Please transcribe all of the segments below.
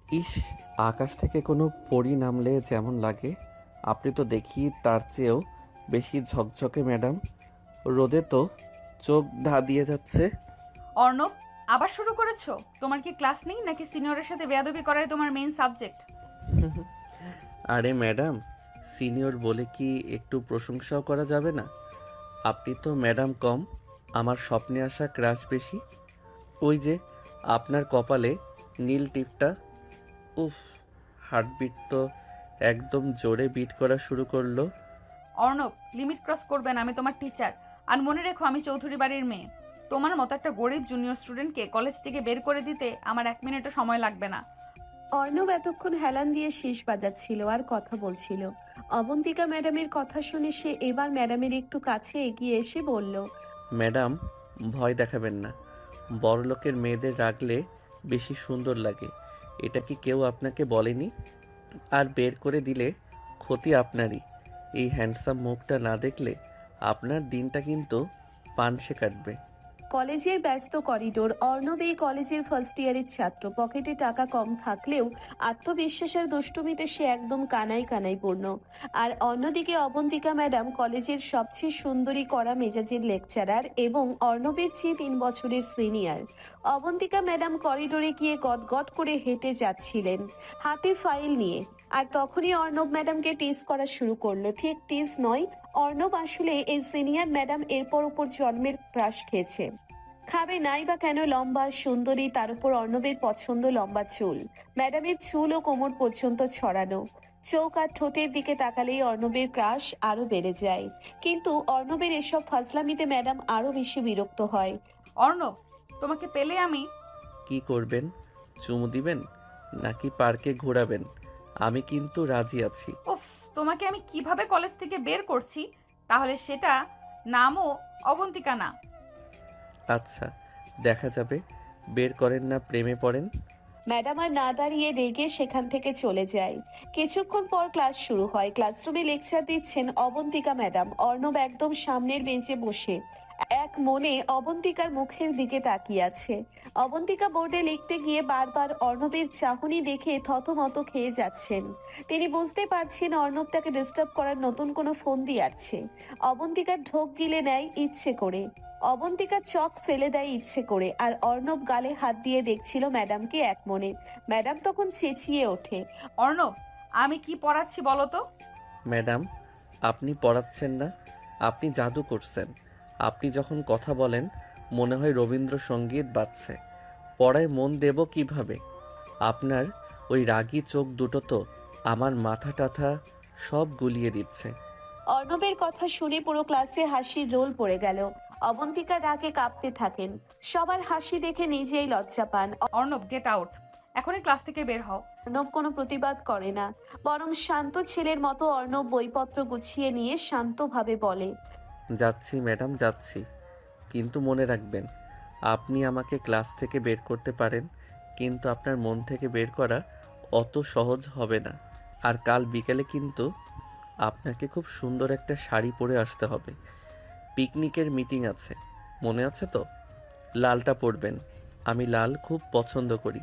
ইস, আকাশ থেকে কোনো পরী নামলে যেমন লাগে, আপনি তো দেখি তার চেয়েও বেশি ঝকঝকে ম্যাডাম। রোদে তো চোখ দিয়ে যাচ্ছে। অর্ণব, আবার শুরু করেছো? তোমার কি ক্লাস নেই নাকি সিনিয়রের সাথে বেয়াদবি করাই তোমার মেইন সাবজেক্ট? আরে ম্যাডাম, সিনিয়র বলে কি একটু প্রশংসাও করা যাবে না? আপনি তো ম্যাডাম কম, আমার স্বপ্নে আসা ক্রাশ বেশি। ওই যে আপনার কপালে নীল টিপটা, উফ, হার্টবিট তো একদম জোরে বিট করা শুরু করলো। অর্ণব, লিমিট ক্রস করবেন, আমি তোমার টিচার। আর মনে রেখো, আমি চৌধুরী বাড়ির মেয়ে। তোমার মতো একটা গরিব জুনিয়র স্টুডেন্টকে কলেজ থেকে বের করে দিতে আমার 1 মিনিটও সময় লাগবে না। অর্ণব এতক্ষণ হেলান দিয়ে শীষ বাজাচ্ছিল আর কথা বলছিল। অবন্তিকা ম্যাডামের কথা শুনে সে এবার ম্যাডামের একটু কাছে এগিয়ে এসে বলল, ম্যাডাম, ভয় দেখাবেন না। বড়লোকের মেয়েদের রাখলে বেশি সুন্দর লাগে, এটা কি কেউ আপনাকে বলেনি? আর বের করে দিলে ক্ষতি আপনারই। এই হ্যান্ডসাম মুখটা না দেখলে আপনার দিনটা কিন্তু পানসে কাটবে। কলেজের ব্যস্ত করিডোর। অর্ণব এই কলেজের ফার্স্ট ইয়ারের ছাত্র। পকেটে টাকা কম থাকলেও আত্মবিশ্বাসের দুষ্টুমিতে সে একদম কানায় কানায় পূর্ণ। আর অন্যদিকে অবন্তিকা ম্যাডাম কলেজের সবচেয়ে সুন্দরী করা মেজাজের লেকচারার এবং অর্ণবের চেয়ে 3 বছরের সিনিয়র। অবন্তিকা ম্যাডাম করিডোরে গিয়ে গট করে হেঁটে যাচ্ছিলেন, হাতে ফাইল নিয়ে। আর তখনই অর্ণব ম্যাডামকে টিজ করা শুরু করলো। ঠিক টিজ নয়, অর্ণব আসলে এই সিনিয়র ম্যাডাম এরপর উপর জন্মের ক্রাশ খেয়েছে। খাবে নাই বা কেন, লম্বা সুন্দরী, তার উপর অর্ণবের পছন্দ লম্বা চুল। ম্যাডামের চুল ও কোমর পর্যন্ত ছড়ানো। চোখ আর ঠোঁটের দিকে তাকালেই অর্ণবের ক্রাশ আরো বেড়ে যায়। কিন্তু অর্ণবের এসব ফাজলামিতে ম্যাডাম আরো বেশি বিরক্ত হয়। অর্ণব, তোমাকে পেলে আমি... কি করবেন? চুমু দিবেন নাকি পার্কে ঘোরাবেন? আমি কিন্তু রাজি আছি। উফ, তোমাকে আমি কিভাবে কলেজ থেকে বের করছি, তাহলে সেটা নামও অবন্তিকা না। আচ্ছা, দেখা যাবে। বের করেন না প্রেমে পড়েন। ম্যাডাম আর না দাঁড়িয়ে রেগে সেখান থেকে চলে যায়। কিছুক্ষণ পর ক্লাস শুরু হয়। ক্লাসরুমে লেকচার দিচ্ছেন অবন্তিকা ম্যাডাম। অর্ণব একদম সামনের বেঞ্চে বসে এক মনে অবন্তিকার মুখের দিকে তাকিয়ে আছে। অবন্তিকা বোর্ডে লিখতে গিয়ে বারবার অর্ণবের চাহনি দেখে থতমত খেয়ে যাচ্ছেন। তিনি বুঝতে পারছেন অর্ণব তাকে ডিস্টার্ব করার নতুন কোনো ফোন দিয়ে আসছে। অবন্তিকার ঢোক গিলে নেয় ইচ্ছে করে। অবন্তিকা চক ফেলে দেয় ইচ্ছে করে। আর অর্ণব গালে হাত দিয়ে দেখছিল ম্যাডামকে এক মনে। ম্যাডাম তখন চেঁচিয়ে ওঠে, অর্ণব, আমি কি পড়াচ্ছি বলো তো? ম্যাডাম, আপনি পড়াচ্ছেন না, আপনি জাদু করছেন। আপনি যখন কথা বলেন মনে হয় রবীন্দ্রসঙ্গীত বাজছে। পড়ায় মন দেব কিভাবে? আপনার ওই রাগী চোখ দুটো তো আমার মাথা টাথা সব গুলিয়ে দিচ্ছে। অর্ণবের কথা শুনে পুরো ক্লাসে হাসির রোল পড়ে গেল। অবন্তিকা রাগে কাঁপতে থাকেন। সবার হাসি দেখে নিজেই লজ্জা পান। অর্ণব, গেট আউট, এখনই ক্লাস থেকে বের হও। অর্ণব কোনো প্রতিবাদ করে না, বরং শান্ত ছেলের মতো অর্ণব বইপত্র গুছিয়ে নিয়ে শান্তভাবে বলে, যাচ্ছি ম্যাডাম, যাচ্ছি। কিন্তু মনে রাখবেন, আপনি আমাকে ক্লাস থেকে বের করতে পারেন, কিন্তু আপনার মন থেকে বের করা অত সহজ হবে না। আর কাল বিকেলে কিন্তু আপনাকে খুব সুন্দর একটা শাড়ি পরে আসতে হবে। পিকনিকের মিটিং আছে, মনে আছে তো? লালটা পরবেন, আমি লাল খুব পছন্দ করি।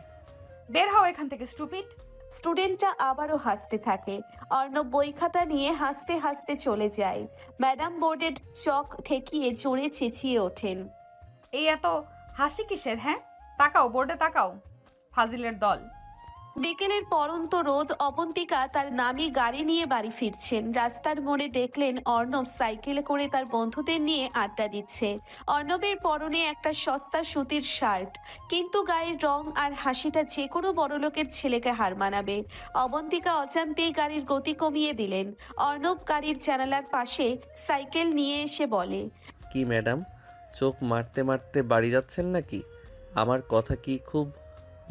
বের হও এখান থেকে, স্টুপিড। স্টুডেন্টরা আবারও হাসতে থাকে। অর্ণব বই খাতা নিয়ে হাসতে হাসতে চলে যায়। ম্যাডাম বোর্ডের চক ঠেকিয়ে জোরে চেঁচিয়ে ওঠেন, এই এত হাসি কিসের, হ্যাঁ? তাকাও, বোর্ডে তাকাও, ফাজিলের দল। বিকেলের পরন্ত রোদ। অবন্তিকা তার নামি গাড়ি নিয়ে বাড়ি ফিরছেন। রাস্তার মোড়ে দেখলেন অর্ণব সাইকেলে করে তার বন্ধুদের নিয়ে আড্ডা দিচ্ছে। অর্ণবের পরনে একটা সস্তা সুতির শার্ট, কিন্তু গায়ের রং আর হাসিটা যে কোনো বড়লোকের ছেলেকে হার মানাবে। অবন্তিকা অজান্তেই গাড়ির গতি কমিয়ে দিলেন। অর্ণব গাড়ির জানালার পাশে সাইকেল নিয়ে এসে বলে, কি ম্যাডাম, চোখ মারতে মারতে বাড়ি যাচ্ছেন নাকি? আমার কথা কি খুব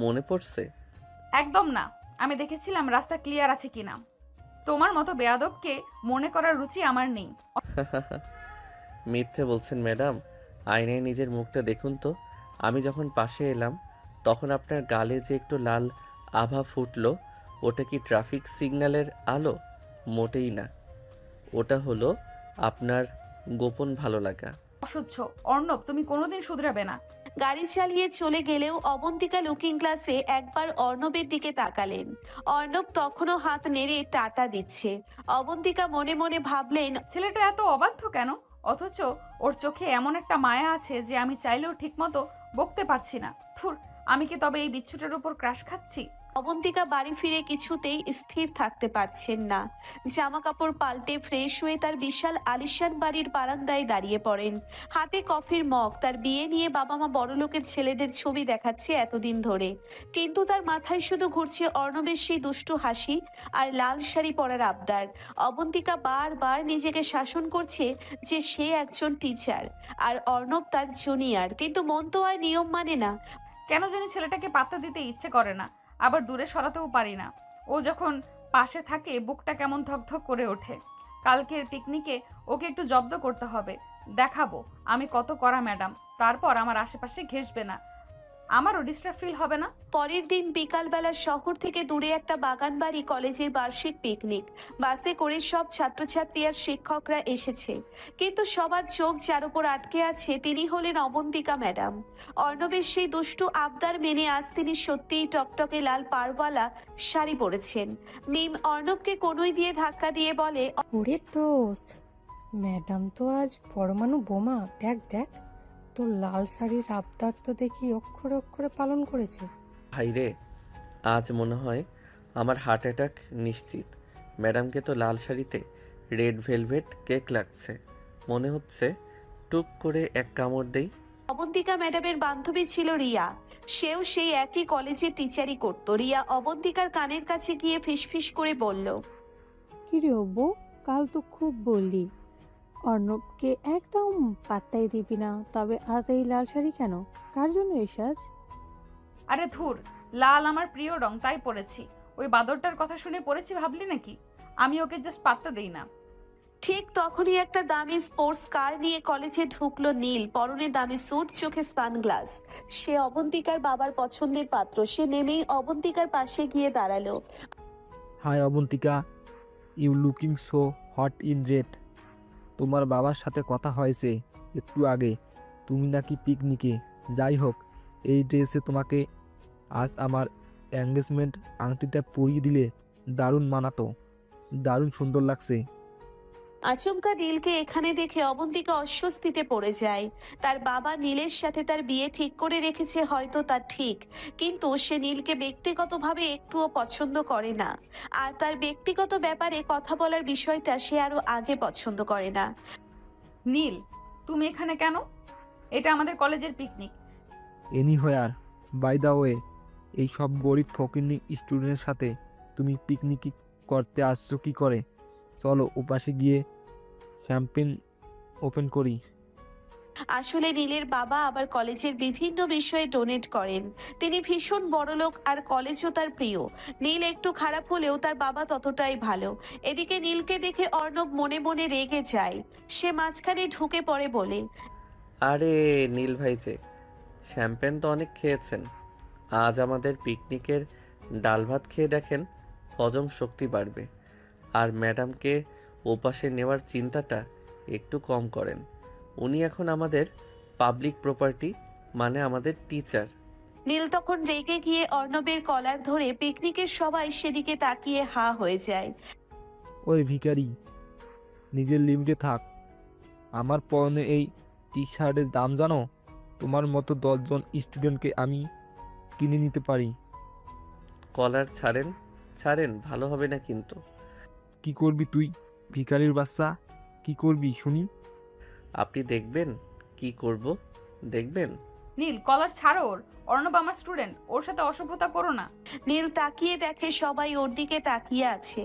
মনে পড়ছে? একদম না, আমি দেখেছিলাম রাস্তা ক্লিয়ার আছে কিনা। তোমার মতো বেয়াদবকে মনে করার রুচি আমার নেই। মিথ্যে বলছেন ম্যাডাম, আয়নায় নিজের মুখটা দেখুন তো। আমি যখন পাশে এলাম তখন আপনার গালে যে একটু লাল আভা ফুটলো, ওটা কি ট্রাফিক সিগন্যালের আলো? মোটেই না, ওটা হলো আপনার গোপন ভালো লাগা। অসহ্য। অর্ণব, তুমি কোনোদিন শুধরাবে না। গাড়ি চালিয়ে চলে গেলেও অবন্তিকা লুকিং গ্লাসে একবার অর্ণবের দিকে তাকালেন। অর্ণব তখনও হাত নেড়ে টাটা দিচ্ছে। অবন্তিকা মনে মনে ভাবলেন, ছেলেটা এত অবাধ্য কেন? অথচ ওর চোখে এমন একটা মায়া আছে যে আমি চাইলেও ঠিকমতো বকতে পারছি না। থুর, আমি কি তবে এই বিচ্ছুটার উপর ক্রাশ খাচ্ছি? অবন্তিকা বাড়ি ফিরে কিছুতেই স্থির থাকতে পারছেন না। জামা কাপড় পাল্টে ফ্রেশ হয়ে তার বিশাল আলিশান বাড়ির বারান্দায় দাঁড়িয়ে পড়েন। হাতে কফির মগ। তার বিয়ে নিয়ে বাবা মা বড়লোকের ছেলেদের ছবি দেখাচ্ছে এতদিন ধরে, কিন্তু তার মাথায় শুধু ঘুরছে অর্ণবের সেই দুষ্টু হাসি আর লাল শাড়ি পরার আবদার। অবন্তিকা বারবার নিজেকে শাসন করছে যে সে একজন টিচার আর অর্ণব তার জুনিয়র, কিন্তু মন তো আর নিয়ম মানে না। কেন জানি ছেলেটাকে পাত্তা দিতে ইচ্ছে করে না, আবার দূরে সরাতেও পারি না। ও যখন পাশে থাকে বুকটা কেমন ধকধক করে ওঠে। কালকের পিকনিকে ওকে একটু জব্দ করতে হবে। দেখাবো আমি কত কড়া ম্যাডাম। তারপর আমার আশেপাশে ঘেঁষবে না, আমারও ডিস্টার্ব ফিল হবে না। পরের দিন বিকালবেলা শহর থেকে দূরে একটা বাগান বাড়ি কলেজের বার্ষিক পিকনিক। বাসে করে সব ছাত্রছাত্রী আর শিক্ষকরা এসেছে, কিন্তু সবার চোখ যার উপর আটকে আছে তিনি হলেন অবন্তিকা ম্যাডাম। অর্ণবের সেই দুষ্টু আবদার মেনে আজ তিনি সত্যিই টকটকে লাল পাড়ওয়ালা শাড়ি পরেছেন। মিম অর্ণবকে কনুই দিয়ে ধাক্কা দিয়ে বলে, ওরে দোস্ত, ম্যাডাম তো আজ পরমাণু বোমা। দেখ দেখ, তোর লাল শাড়ির আবদার তো দেখি অক্ষরে অক্ষরে পালন করেছে। ভাইরে, আজ মনে হয় আমার হার্ট অ্যাটাক নিশ্চিত। ম্যাডামকে তো লাল শাড়িতে রেড ভেলভেট কেক লাগছে। মনে হচ্ছে টুক করে এক কামড় দেই। অবন্তিকা ম্যাডামের বান্ধবী ছিল রিয়া। সেও সেই একই কলেজে টিচারই করত। রিয়া অবন্তিকার কানের কাছে গিয়ে ফিসফিস করে বলল, কি রে অব্বু, কাল তো খুব বললি অর্ণবকে একদম পাত্তাই দিবি না, তবে আজ এই লাল শাড়ি কেন? কার জন্য এই সাজ? আরে ধুর, লাল আমার প্রিয় রং, তাই পরেছি। ওই বাদরটার কথা শুনে পরেছি ভাবলি নাকি? আমি ওকে জাস্ট পাত্তা দেই না। ঠিক তখনই একটা দামি স্পোর্টস কার নিয়ে কলেজে ঢুকলো নীল। পরনে দামি স্যুট, চোখে সানগ্লাস। সে অবন্তিকার বাবার পছন্দের পাত্র। সে নেমেই অবন্তিকার পাশে গিয়ে দাঁড়ালো। Hi Abantika, you looking so hot in red. তোমার বাবার সাথে কথা হয়েছে একটু আগে, তুমি নাকি পিকনিকে। যাই হোক, এই ড্রেসে তোমাকে আজ আমার এঙ্গেজমেন্ট আংটিটা পরিয়ে দিলে দারুণ মানাতো, দারুণ সুন্দর লাগছে। আচমকা নীলকে এখানে দেখে অবন্তিকা অস্বস্তিতে পড়ে যায়। তার বাবা নীলের সাথে তার বিয়ে ঠিক করে রেখেছে, হয়তো তা ঠিক, কিন্তু সে নীলকে ব্যক্তিগতভাবে একটুও পছন্দ করে না। আর তার ব্যক্তিগত ব্যাপারে কথা বলার বিষয়টা সে আরো আগে পছন্দ করে না। নীল, তুমি এখানে কেন? এটা আমাদের কলেজের picnic. Anywhere, by the way, এই সব গরিব ফকিন্নি স্টুডেন্টের সাথে তুমি পিকনিক করতে আসছো কি করে? চলো ওপাশে গিয়ে শ্যাম্পেন ওপেন করি। আসলে নীলের বাবা আবার কলেজের বিভিন্ন বিষয়ে ডোনেট করেন। তিনি ভীষণ বড়লোক আর কলেজও তার প্রিয়। নীল একটু খারাপ হলেও তার বাবা ততটাই ভালো। এদিকে নীলকে দেখে অর্ণব মনে মনে রেগে যায়। সে মাঝখানে ঢুকে পড়ে বলে, আরে নীল ভাই যে, শ্যাম্পেন তো অনেক খেয়েছেন। আজ আমাদের পিকনিকের ডাল ভাত খেয়ে দেখেন, হজম শক্তি বাড়বে। আর ম্যাডামকে ওপাশে নেওয়ার চিন্তাটা একটু কম করেন। উনি এখন আমাদের পাবলিক প্রপার্টি, মানে আমাদের টিচার। নীল তখন রেগে গিয়ে অর্ণবের কলার ধরে পিকনিকের সবাই সেদিকে তাকিয়ে হা হয়ে যায়। ওই ভিখারি, নিজের লিমিটে থাক। আমার পরনে এই টি শার্টের দাম জানো? তোমার মতো 10 জন স্টুডেন্টকে আমি কিনে নিতে পারি। কলার ছাড়েন, ছাড়েন, ভালো হবে না কিন্তু। কি করবি তুই, ভিখারির বাচ্চা? কি করবি শুনি? আপনি দেখবেন কি করব, দেখবেন। নীল, কলার ছাড়ো ওর। অর্ণব আমার স্টুডেন্ট, ওর সাথে অসভ্যতা করো না। নীল তাকিয়ে দেখে সবাই ওর দিকে তাকিয়ে আছে।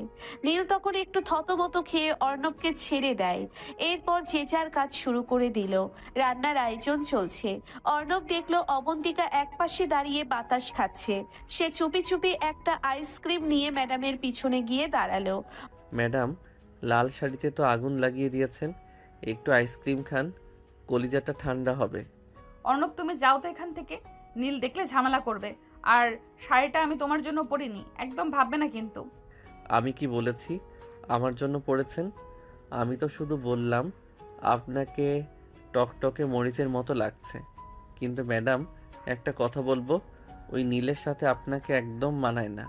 নীল তখন একটু থতমত খেয়ে অর্ণবকে ছেড়ে দেয়। এরপর যে যার কাজ শুরু করে দিল। রান্নার আয়োজন চলছে। অর্ণব দেখলো অবন্তিকা একপাশে দাঁড়িয়ে বাতাস খাচ্ছে। সে চুপি চুপি একটা আইসক্রিম নিয়ে ম্যাডামের পিছনে গিয়ে দাঁড়ালো। ম্যাডাম, লাল শাড়িতে তো আগুন লাগিয়ে দিয়েছেন, একটু আইসক্রিম খান, কলিজাটা ঠান্ডা হবে। অর্ণব, তুমি যাও তো এখান থেকে। নীল দেখলে ঝামেলা করবে। আর শাড়িটা আমি তোমার জন্য পরিনি, একদম ভাববে না কিন্তু। আমি কি বলেছি আমার জন্য পড়েছেন? আমি তো শুধু বললাম আপনাকে টকটকে মরিচের মতো লাগছে। কিন্তু ম্যাডাম, একটা কথা বলবো, ওই নীলের সাথে আপনাকে একদম মানায় না।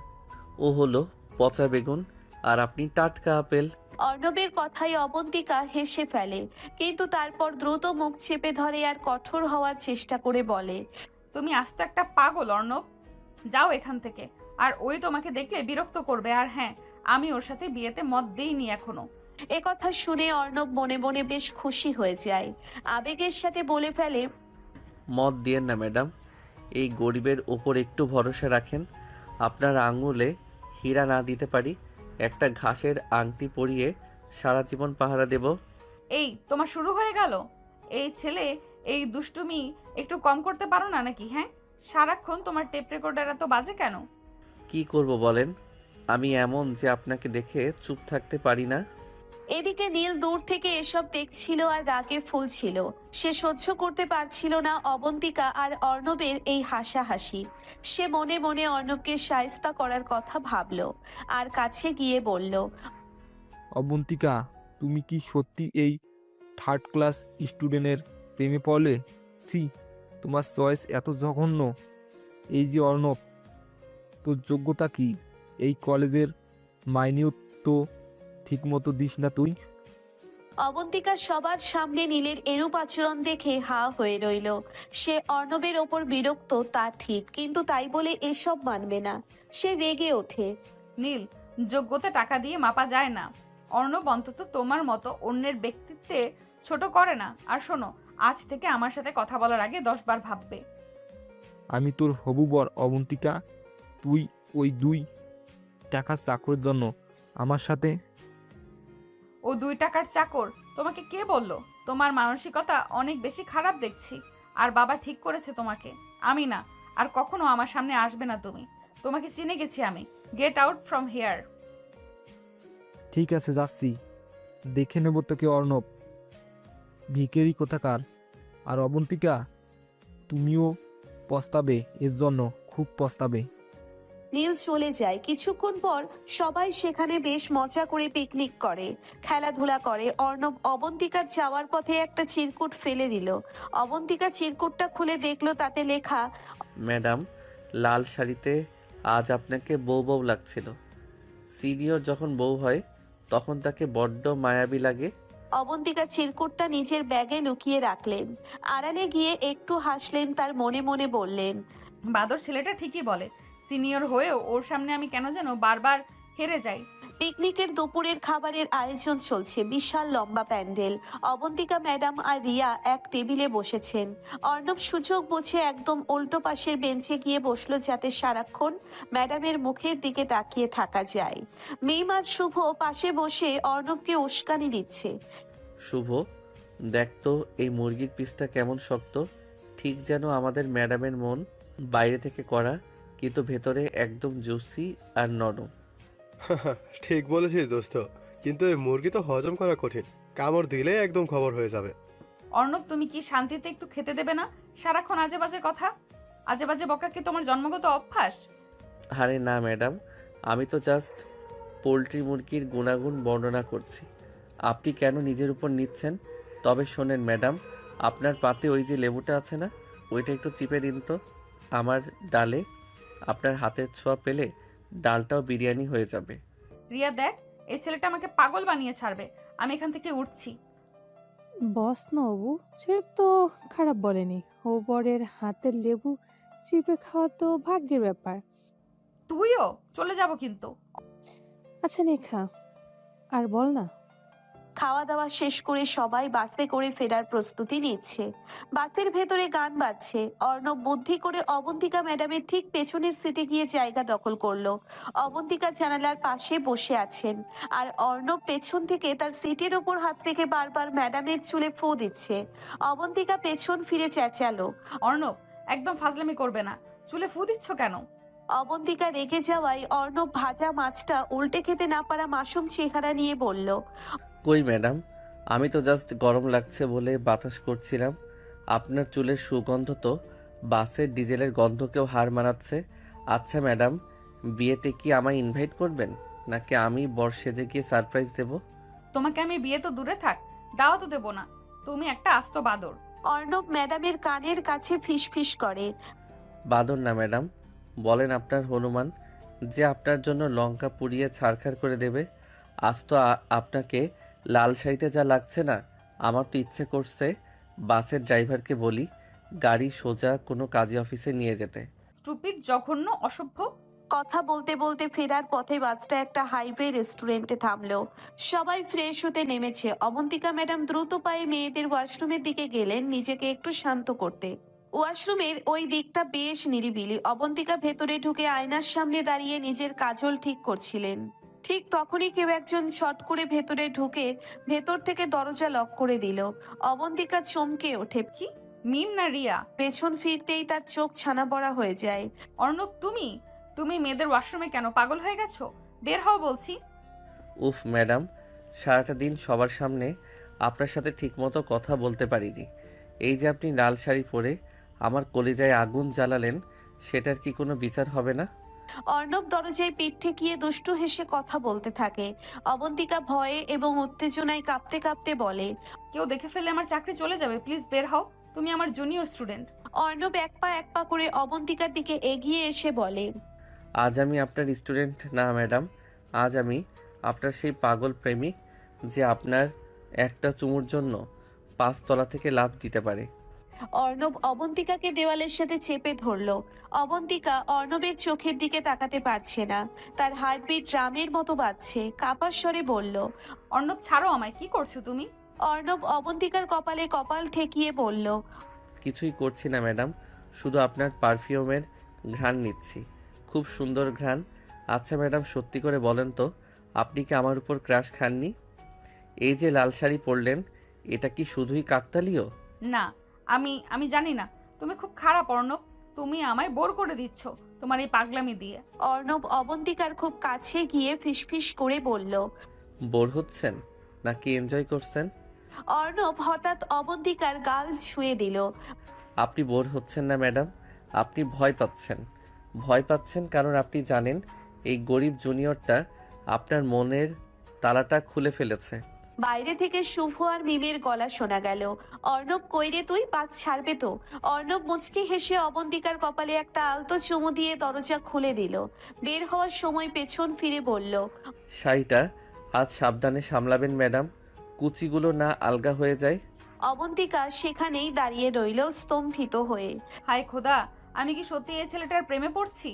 ও হলো পচা বেগুন আর আপনি টাটকা আপেল। অর্ণবের কথায় অবন্তিকা হেসে ফেলে, কিন্তু তারপর দ্রুত মুখ চেপে ধরে আর কঠোর হওয়ার চেষ্টা করে বলে, তুমি আস্ত একটা পাগল অর্ণব, যাও এখান থেকে। আর ওই তোমাকে দেখলে বিরক্ত করবে। আর হ্যাঁ, আমি ওর সাথে বিয়েতে মত দেইনি এখনো। একথা শুনে অর্ণব মনে মনে বেশ খুশি হয়ে যায়। আবেগের সাথে বলে ফেলে, মত দিয়েন না ম্যাডাম, এই গরিবের ওপর একটু ভরসা রাখেন। আপনার আঙুলে হীরা না দিতে পারি, একটা ঘাসের আংটি পরিয়ে সারা জীবন পাহারা দেব। এই তোমার শুরু হয়ে গেল? এই ছেলে, এই দুষ্টুমি একটু কম করতে পারো না নাকি? হ্যাঁ, সারাক্ষণ তোমার টেপ রেকর্ডার এত বাজে কেন? কি করব বলেন? আমি এমন যে আপনাকে দেখে চুপ থাকতে পারি না। এদিকে নীল দূর থেকে এসব দেখছিল আর রাগে ফুলছিল। সে সহ্য করতে পারছিল না অবন্তিকা আর অর্ণবের এই হাসাহাসি। সে মনে মনে অর্ণবকে শায়েস্তা করার কথা ভাবলো আর কাছে গিয়ে বলল, অবন্তিকা, তুমি কি সত্যি এই থার্ড ক্লাস স্টুডেন্টের প্রেমে পড়লে? সি, তোমার চয়েস এত জঘন্য। এই যে অর্ণব, তোর যোগ্যতা কি? এই কলেজের মাইনেও তো ঠিকমতো দিস না তুই। অবন্তিকা সবার সামনে নীলের এরূপ আচরণ দেখে হা হয়ে রইল। সে অর্ণবের ওপর বিরক্ত তা ঠিক, কিন্তু তাই বলে এসব মানবে না। সে রেগে ওঠে। নীল, যোগ্যতা টাকা দিয়ে মাপা যায় না। অর্ণব অন্তত তোমার মতো অন্যের ব্যক্তিত্বে ছোট করে না। আর শোনো, আজ থেকে আমার সাথে কথা বলার আগে 10 বার ভাববে। আমি তোর হবু বর অবন্তিকা। তুই ওই 2 টাকার চাকরের জন্য আমার সাথে? ও 2 টাকার চাকর? তোমাকে কে বললো? তোমার মানসিকতা অনেক বেশি খারাপ দেখছি। আর বাবা ঠিক করেছে তোমাকে, আমি না। আর কখনো আমার সামনে আসবে না তুমি। তোমাকে চিনে গেছি আমি। Get out from here. ঠিক আছে, যাচ্ছি। দেখে নেব তোকে অর্ণব, ভিখারি কোথাকার। আর অবন্তিকা, তুমিও পস্তাবে, এর জন্য খুব পস্তাবে। নীল চলে যায়। কিছুক্ষণ পর সবাই সেখানে বেশ মজা করে পিকনিক করে, খেলাধুলা করে। অর্ণব অবন্তিকার যাওয়ার পথে একটা চিরকুট ফেলে দিল। অবন্তিকা চিরকুটটা খুলে দেখলো তাতে লেখা, ম্যাডাম, লাল শাড়িতে আজ আপনাকে বউ বউ লাগছিল। সিনিয়র যখন বউ হয় তখন তাকে বড্ড মায়াবী লাগে। অবন্তিকা চিরকুটটা নিজের ব্যাগে লুকিয়ে রাখলেন। আড়ালে গিয়ে একটু হাসলেন, তার মনে মনে বললেন, বাদর ছেলেটা ঠিকই বলে। সিনিয়র হয়েও ওর সামনে আমি কেন যেন বারবার হেরে যাই। পিকনিকের দুপুরের খাবারের আয়োজন চলছে। বিশাল লম্বা প্যান্ডেল। অবন্তিকা ম্যাডাম আর রিয়া এক টেবিলে বসেছেন। অর্ণব সুযোগ বুঝে একদম উল্টো পাশের বেঞ্চে গিয়ে বসলো, যাতে সারাক্ষণ ম্যাডামের মুখের দিকে তাকিয়ে থাকা যায়। মিম আর শুভ পাশে বসে অর্ণবকে উস্কানি দিচ্ছে। শুভ, দেখ তো এই মুরগির পিসটা কেমন শক্ত, ঠিক যেন আমাদের ম্যাডামের মন। বাইরে থেকে করা, কিন্তু ভেতরে একদম জুসি আর নরম। ঠিক বলেছিস দোস্ত, কিন্তু এই মুরগি তো হজম করা কঠিন। কামড় দিলে একদম খবর হয়ে যাবে। অর্ণব, তুমি কি শান্তিতে একটু খেতে দেবে না? সারাক্ষণ আজে বাজে কথা, আজে বাজে বকা কি তোমার জন্মগত অভ্যাস? আরে না ম্যাডাম, আমি তো জাস্ট পোলট্রি মুরগির গুণাগুণ বর্ণনা করছি। আপনি কেন নিজের উপর নিচ্ছেন? তবে শোনেন ম্যাডাম, আপনার পাতে ওই যে লেবুটা আছে না, ওইটা একটু চিপে দিন তো আমার ডালে। আপনার হাতের ছোঁয়া পেলে ডালটাও বিরিয়ানি হয়ে যাবে। রিয়া দেখ, এই ছেলেটা আমাকে পাগল বানিয়ে ছাড়বে। আমি এখান থেকে উঠছি। বস না অবু, সে তো খারাপ বলেনি। ও বরের হাতের লেবু চিপে খাওয়া তো ভাগ্যের ব্যাপার। তুইও চলে যাব কিন্তু। আচ্ছা নে খা, আর বল না। খাওয়া দাওয়া শেষ করে সবাই বাসে করে ফেরার প্রস্তুতি নিচ্ছে। বাসের ভেতরে গান বাজছে। অর্ণব বুদ্ধি করে অবন্তিকা ম্যাডামের ঠিক পেছনের সিটে গিয়ে জায়গা দখল করলো। অবন্তিকা জানালার পাশে বসে আছেন, আর অর্ণব পেছন থেকে তার সিটের ওপর হাত রেখে বারবার ম্যাডামের চুলে ফু দিচ্ছে। অবন্তিকা পেছন ফিরে চেঁচালো। অর্ণব, একদম ফাজলামি করবে না। চুলে ফু দিচ্ছ কেন? অবন্তিকা রেগে যাওয়ায় অর্ণব ভাজা মাছটা উল্টে খেতে না পারা মাসুম চেহারা নিয়ে বলল, কই ম্যাডাম, আমি তো জাস্ট গরম লাগছে বলে বাতাস করছিলাম। আপনার চুলের সুগন্ধ তো বাসের ডিজেলের গন্ধকেও হার মানাচ্ছে। আচ্ছা ম্যাডাম, বিয়েতে কি আমায় ইনভাইট করবেন, নাকি আমি বর সেজে গিয়ে সারপ্রাইজ দেব? তোমাকে আমি বিয়ে তো দূরে থাক, দাওয়াতও দেবো না। তুমি একটা আস্ত বাদর। অর্ণব ম্যাডামের কানের কাছে ফিসফিস করে। বাঁধন না ম্যাডাম, বলেন আপনার হনুমান যে আপনার জন্য লঙ্কা পুড়িয়ে ছারখার করে দেবে। আজ তো আপনাকে লাল শাড়িতে যা লাগছে না, আমার তো ইচ্ছে করছে বাসের ড্রাইভারকে বলি গাড়ি সোজা কোনো কাজী অফিসে নিয়ে যেতে। স্টুপিড, জঘন্য, অসভ্য। কথা বলতে বলতে ফেরার পথে বাসটা একটা হাইওয়ে রেস্টুরেন্টে থামলো। সবাই ফ্রেশ হতে নেমেছে। অবন্তিকা ম্যাডাম দ্রুত পায়ে মেয়েদের ওয়াশরুমের দিকে গেলেন নিজেকে একটু শান্ত করতে। ওয়াশরুমের ওই দিকটা বেশ নিরিবিলি। অবন্তিকা ভেতরে ঢুকে আয়নার সামনে দাঁড়িয়ে নিজের কাজল ঠিক করছিলেন। ঠিক তখনই কেউ একজন ছট করে ভেতরে ঢুকে ভেতর থেকে দরজা লক করে দিল। অবন্তিকা চমকে ওঠে। কি, মিম না রিয়া? পেছন ফিরতেই তার চোখ ছানা বড়া হয়ে যায়। অর্ণব, তুমি তুমি মেয়েদের ওয়াশরুমে কেন? পাগল হয়ে গেছো? বের হও বলছি। উফ ম্যাডাম, সারাটা দিন সবার সামনে আপনার সাথে ঠিকমতো কথা বলতে পারিনি। এই যে আপনি লাল শাড়ি পরে আমার কলিজায় আগুন জ্বালালেন, সেটার কি কোনো বিচার হবে না? অর্ণব দরজায় পিঠ ঠেকিয়ে দুষ্টু হেসে কথা বলতে থাকে। অবন্তিকা ভয়ে এবং উত্তেজনায় কাঁপতে কাঁপতে বলে। কেউ দেখে ফেললে আমার চাকরি চলে যাবে। প্লিজ বের হও, তুমি আমার জুনিয়র স্টুডেন্ট। অর্ণব এক পা করে অবন্তিকার দিকে এগিয়ে এসে বলে। আজ আমি আপনার স্টুডেন্ট না ম্যাডাম, আজ আমি আপনার সেই পাগল প্রেমিক যে আপনার একটা চুমুর জন্য 5 তলা থেকে লাফ দিতে পারে। অর্ণব অবন্তিকাকে দেওয়ালের সাথে চেপে ধরলো। অবন্তিকা অর্ণবের চোখের দিকে তাকাতে পারছে না। তার হার্টবিট ড্রামের মতো বাজছে। কাঁপার স্বরে বলল। অর্ণব, ছাড়ো আমায়। কি করছো তুমি? অর্ণব অবন্তিকার কপালে কপাল ঠেকিয়ে বলল। কিছুই করছি না ম্যাডাম, শুধু আপনার পারফিউমের ঘ্রাণ নিচ্ছি। খুব সুন্দর ঘ্রাণ। আচ্ছা ম্যাডাম, সত্যি করে বলেন তো, আপনি কি আমার উপর ক্রাশ খাননি? এই যে লাল শাড়ি পরলেন, এটা কি শুধুই কাকতালীয়? না, আমি আমি জানি না। তুমি খুব খারাপ অর্ণব। তুমি আমায় বোর করে দিচ্ছ তোমার এই পাগলামি দিয়ে। অর্ণব অবন্তিকার খুব কাছে গিয়ে ফিসফিস করে বলল। বোর হচ্ছেন নাকি এনজয় করছেন? অর্ণব হঠাৎ অবন্তিকার গাল ছুঁয়ে দিল। আপনি বোর হচ্ছেন না ম্যাডাম, আপনি ভয় পাচ্ছেন। ভয় পাচ্ছেন কারণ আপনি জানেন এই গরিব জুনিয়রটা আপনার মনের তালাটা খুলে ফেলেছে। বাইরে থেকে শুভ আর মিমের গলা শোনা গেল। অর্ণব, কইরে তুই? বাস ছাড়বে তো? অর্ণব মুচকি হেসে অবন্তিকার কপালে একটা আলতো চুমু দিয়ে দরজা খুলে দিল। বের হওয়ার সময় পেছন ফিরে বলল। শাড়িটা আজ সাবধানে সামলাবেন ম্যাডাম, কুচিগুলো না আলগা হয়ে যায়। অবন্তিকা সেখানেই দাঁড়িয়ে রইল স্তম্ভিত হয়ে। হায় খোদা, আমি কি সত্যি এই ছেলেটার প্রেমে পড়ছি?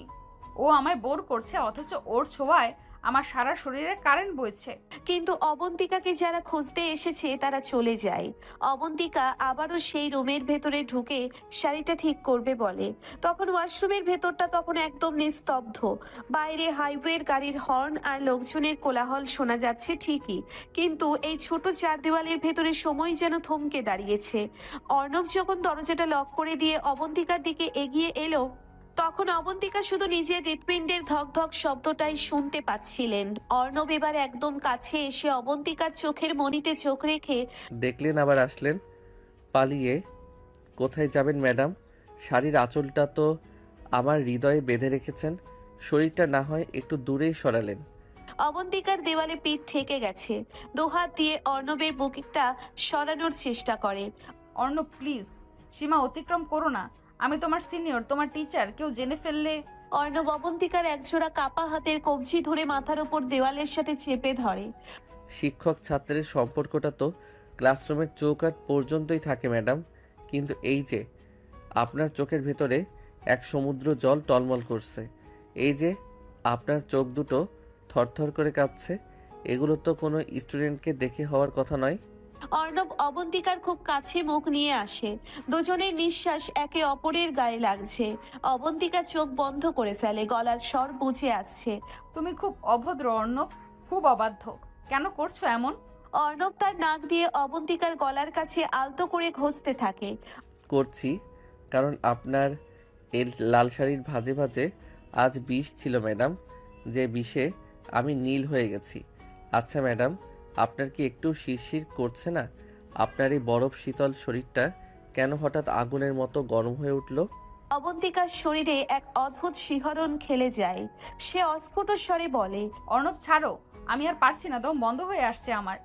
ও আমায় বোর করছে, অথচ ওর ছোঁয়ায় আমার সারা শরীরে কারেন্ট বইছে। কিন্তু অবন্তিকাকে যারা খুঁজতে এসেছে তারা চলে যায়। অবন্তিকা আবারও সেই রুমের ভেতরে ঢুকে শাড়িটা ঠিক করবে বলে। তখন ওয়াশরুমের ভেতরটা তখন একদম নিস্তব্ধ। বাইরে হাইওয়ের গাড়ির হর্ন আর লোকজনের কোলাহল শোনা যাচ্ছে ঠিকই, কিন্তু এই ছোট চার দেওয়ালের ভেতরে সময় যেন থমকে দাঁড়িয়েছে। অর্ণব যখন দরজাটা লক করে দিয়ে অবন্তিকার দিকে এগিয়ে এলো, তখন অবন্তিকা শুধু নিজের হৃৎপিণ্ডের ধকধক শব্দটাই শুনতে পাচ্ছিলেন। অর্ণব এবার একদম কাছে এসে অবন্তিকার চোখের মণিতে চোখ রেখে। দেখলেন আবার আসলেন পালিয়ে। কোথায় যাবেন ম্যাডাম? শাড়ির আঁচলটা তো আমার হৃদয়ে বেঁধে রেখেছেন, শরীরটা না হয় একটু দূরেই সরালেন। অবন্তিকার দেওয়ালে পিঠ ঠেকে গেছে। দুহাত দিয়ে অর্ণবের বুকটা সরানোর চেষ্টা করে। অর্ণব প্লিজ, সীমা অতিক্রম করো না। আমি তোমার সিনিয়র, তোমার টিচার। কেউ জেনে ফেললে। অর্ণব অবন্তিকার একজোড়া কাপা হাতের কবজি ধরে মাথার ওপর দেওয়ালের সাথে চেপে ধরে। শিক্ষক ছাত্রের সম্পর্কটা তো ক্লাসরুমের চৌকাঠ পর্যন্তই থাকে ম্যাডাম, কিন্তু এই যে আপনার চোখের ভেতরে এক সমুদ্র জল টলমল করছে, এই যে আপনার চোখ দুটো থরথর করে কাঁপছে, এগুলো তো কোনো স্টুডেন্টকে দেখে হওয়ার কথা নয়। অর্ণব অবন্তিকার খুব কাছে মুখ নিয়ে আসে। দুজনের নিঃশ্বাস একে অপরের গায়ে লাগছে। অবন্তিকা চোখ বন্ধ করে ফেলে, গলার স্বর বুঝে আসছে। তুমি খুব অভদ্র অর্ণব, খুব অবাধ্য। কেন করছো এমন? অর্ণব তার নাক দিয়ে অবন্তিকার গলার কাছে আলতো করে ঘষতে থাকে। করছি কারণ আপনার এই লাল শাড়ির ভাঁজে ভাঁজে আজ বিষ ছিল ম্যাডাম, যে বিষে আমি নীল হয়ে গেছি। আচ্ছা ম্যাডাম, আপনার কি একটু শিরশির করছে না? আপনার এই বরফ শীতল শরীরটা কেন হঠাৎ আগুনের মতো গরম হয়ে উঠল? অবন্তিকার শরীরে এক অদ্ভুত শিহরণ খেলে যায়। সে অস্ফুট স্বরে বলে। অর্ণব ছাড়ো, আমি আর পারছি না, দম বন্ধ হয়ে আসছে আমার।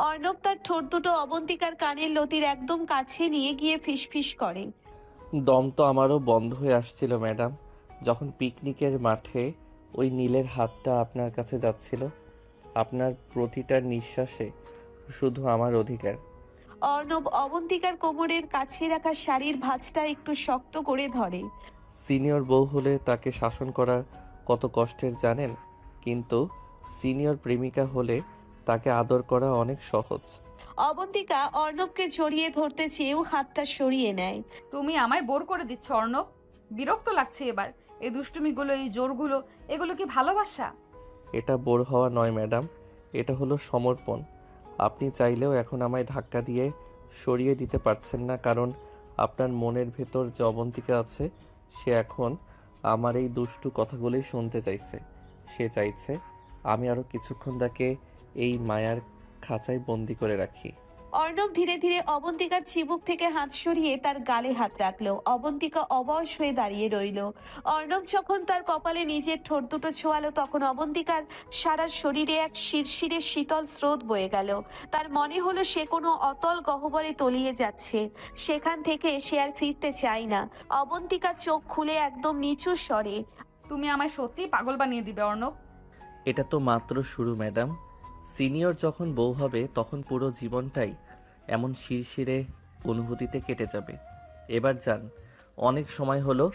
অর্ণব তার ঠোঁট দুটো অবন্তিকার কানের লতির একদম কাছে নিয়ে গিয়ে ফিসফিস করে। দম তো আমারও বন্ধ হয়ে আসছিল ম্যাডাম, যখন পিকনিকের মাঠে ওই নীলের হাতটা আপনার কাছে যাচ্ছিল। আপনার প্রতিটা নিঃশ্বাসে শুধু আমার অধিকার। অর্ণব অবন্তিকার কোমরের কাছে রাখা শাড়ির ভাঁজটা একটু শক্ত করে ধরে। সিনিয়র বউ হলে তাকে শাসন করা কত কষ্টের জানেন, কিন্তু সিনিয়র প্রেমিকা হলে তাকে আদর করা অনেক সহজ। অবন্তিকা অর্ণবকে জড়িয়ে ধরতে চেয়েও হাতটা সরিয়ে নেয়। তুমি আমায় বোর করে দিচ্ছ অর্ণব, বিরক্ত লাগছে এবার। এই দুষ্টুমিগুলো, এই জোরগুলো, এগুলো কি ভালোবাসা? এটা বোর হওয়া নয় ম্যাডাম, এটা হলো সমর্পণ। আপনি চাইলেও এখন আমায় ধাক্কা দিয়ে সরিয়ে দিতে পারছেন না, কারণ আপনার মনের ভেতর যে অবন্তিকা আছে সে এখন আমার এই দুষ্টু কথাগুলোই শুনতে চাইছে। সে চাইছে আমি আরও কিছুক্ষণ তাকে এই মায়ার খাঁচায় বন্দি করে রাখি। অর্ণব ধীরে ধীরে অবন্তিকার চিবুক থেকে হাত সরিয়ে তার গালে হাত রাখলো। অবন্তিকা অবশ হয়ে দাঁড়িয়ে রইল। অর্ণব যখন তার কপালে নিজের ঠোঁট দুটো ছোঁয়ালো, তখন অবন্তিকার সারা শরীরে এক শিরশিরে শীতল স্রোত বয়ে গেল। তার মনে হলো সে কোনো অতল গহ্বরে তলিয়ে যাচ্ছে, সেখান থেকে সে আর ফিরতে চায় না। অবন্তিকা চোখ খুলে একদম নিচু স্বরে, তুমি আমায় সত্যিই পাগল বানিয়ে দিবে অর্ণব। এটা তো মাত্র শুরু ম্যাডাম। সিনিয়র যখন বউ হবে তখন পুরো জীবনটাই এমন শিরশিরে অনুভূতিতে কেটে যাবে। এবার যান, অনেক সময় হলো,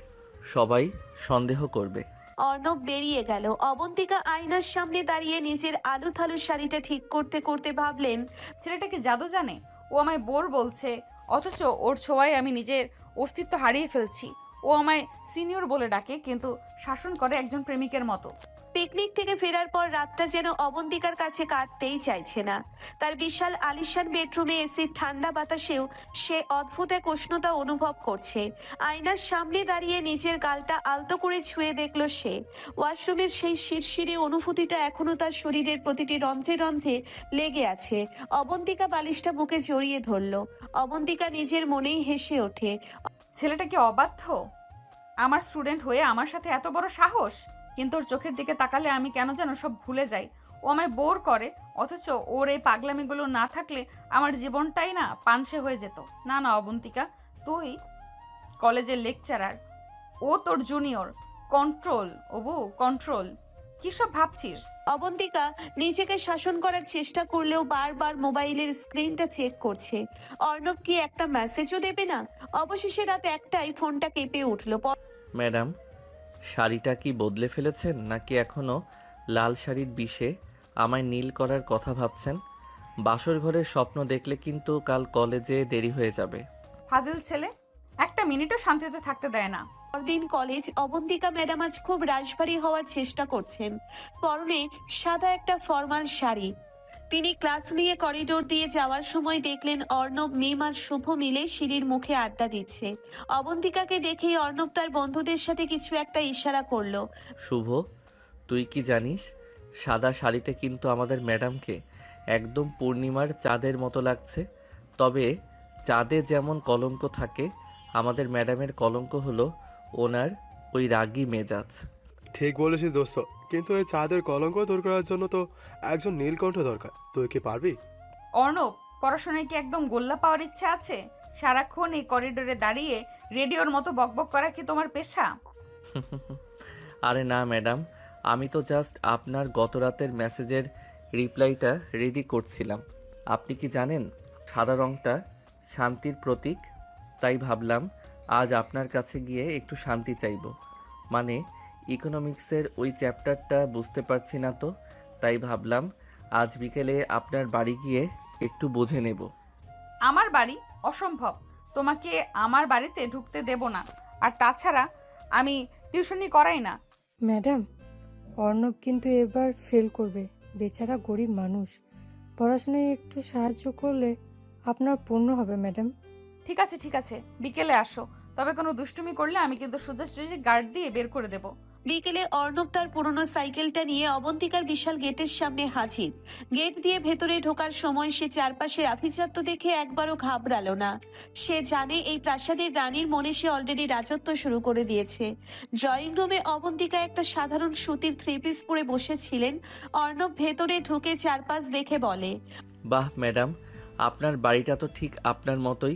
সবাই সন্দেহ করবে। অর্ণব বেরিয়ে গেল। অবন্তিকা আয়নার সামনে দাঁড়িয়ে নিজের আলু থালু শাড়িটা ঠিক করতে করতে ভাবলেন, ছেলেটা কি জাদু জানে? ও আমায় বোর বলছে, অথচ ওর ছোঁয়ায় আমি নিজের অস্তিত্ব হারিয়ে ফেলছি। ও আমায় সিনিয়র বলে ডাকে, কিন্তু শাসন করে একজন প্রেমিকের মতো। পিকনিক থেকে ফেরার পর রাতটা যেন অবন্তিকার কাছে কাটতেই চাইছে না। তার বিশাল আলিশান বেডরুমে এসির ঠান্ডা বাতাসেও সে অদ্ভুত এক উষ্ণতা অনুভব করছে। আয়নার সামনে দাঁড়িয়ে নিজের গালটা আলতো করে ছুঁয়ে দেখল সে। ওয়াশরুমের সেই শিরশিরে অনুভূতিটা এখনো তার শরীরের প্রতিটি রন্ধ্রে রন্ধ্রে লেগে আছে। অবন্তিকা বালিশটা বুকে জড়িয়ে ধরল। অবন্তিকা নিজের মনেই হেসে ওঠে। ছেলেটা কি অবাধ্য? আমার স্টুডেন্ট হয়ে আমার সাথে এত বড় সাহস! কিন্তু ওর চোখের দিকে তাকালে আমি কেন যেন সব ভুলে যাই। ও আমায় বোর করে, অথচ ওর এই পাগলামিগুলো না থাকলে আমার জীবনটাই না পানসে হয়ে যেত। না না অবন্তিকা, তুই কলেজের লেকচারার, ও তোর জুনিয়র। Control অবু, control. কি সব ভাবছিস? অবন্তিকা নিজেকে শাসন করার চেষ্টা করলেও বারবার মোবাইলের স্ক্রিনটা চেক করছে। অর্ণব কি একটা মেসেজও দেবে না? অবশেষে রাত একটাই ফোনটা কেঁপে উঠল। ম্যাডাম, শাড়িটা কি বদলে ফেলেছেন, নাকি এখনো লাল শাড়ির বিষে আমায় নীল করার কথা ভাবছেন? বাসর ঘরের স্বপ্ন দেখলে কিন্তু কাল কলেজে দেরি হয়ে যাবে। ফাজিল ছেলে, একটা মিনিটও শান্তিতে থাকতে দেয় না। পরদিন কলেজ। অবন্তিকা ম্যাডাম আজ খুব রাশভারী হওয়ার চেষ্টা করছেন। পরনে সাদা একটা ফর্মাল শাড়ি। তিনি ক্লাস নিয়ে করিডোর দিয়ে যাওয়ার সময় দেখলেন অর্ণব, মিম আর শুভ মিলে সিঁড়ির মুখে আড্ডা দিচ্ছে। অবন্তিকাকে দেখেই অর্ণব তার বন্ধুদের সাথে কিছু একটা ইশারা করলো। শুভ, তুই কি জানিস, সাদা শাড়িতে কিন্তু আমাদের ম্যাডামকে একদম পূর্ণিমার চাঁদের মতো লাগছে। তবে চাঁদে যেমন কলঙ্ক থাকে, আমাদের ম্যাডামের কলঙ্ক হলো ওনার ওই রাগী মেজাজ। ঠিক বলেছিস দোস্ত, কিন্তু এই চাঁদের কলঙ্ক দূর করার জন্য তো একজন নীলকণ্ঠ দরকার। তুই কি পারবি? অর্ণব, পড়াশোনায় কি একদম গোল্লা পাওয়ার ইচ্ছা আছে? সারাক্ষণ এই করিডোরে দাঁড়িয়ে রেডিওর মতো বকবক করা কি তোমার পেশা? আরে না ম্যাডাম, আমি তো জাস্ট আপনার গত রাতের মেসেজের রিপ্লাইটা রেডি করছিলাম। আপনি কি জানেন সাদা রঙটা শান্তির প্রতীক? তাই ভাবলাম আজ আপনার কাছে গিয়ে একটু শান্তি চাইব। মানে ইকোনমিক্সের ওই চ্যাপ্টারটা বুঝতে পারছি না তো, তাই ভাবলাম আজ বিকেলে আপনার বাড়ি গিয়ে একটু বুঝে নেব। আমার বাড়ি? অসম্ভব, তোমাকে আমার বাড়িতে ঢুকতে দেব না। আর তাছাড়া আমি টিউশনি করাই না। ম্যাডাম, অর্ণব কিন্তু এবার ফেল করবে। বেচারা গরিব মানুষ, পড়াশোনায় একটু সাহায্য করলে আপনার পূর্ণ হবে ম্যাডাম। ঠিক আছে ঠিক আছে, বিকেলে আসো। তবে কোনো দুষ্টুমি করলে আমি কিন্তু সোজাসুজি গার্ড দিয়ে বের করে দেব। বিকেলে অর্ণব তার পুরনো সাইকেলটা নিয়ে অবন্তিকার বিশাল গেটের সামনে হাজির। গেট দিয়ে ভেতরে ঢোকার সময় সে চারপাশের আভিজাত্য দেখে একবারও ঘাবড়ালো না। সে জানে এই প্রাসাদের রানীর মনে সে অলরেডি রাজত্ব শুরু করে দিয়েছে। ড্রয়িং রুমে অবন্তিকা একটা সাধারণ সুতির থ্রি পিস পরে বসেছিলেন। অর্ণব ভেতরে ঢুকে চারপাশ দেখে বলে, বাহ ম্যাডাম, আপনার বাড়িটা তো ঠিক আপনার মতোই,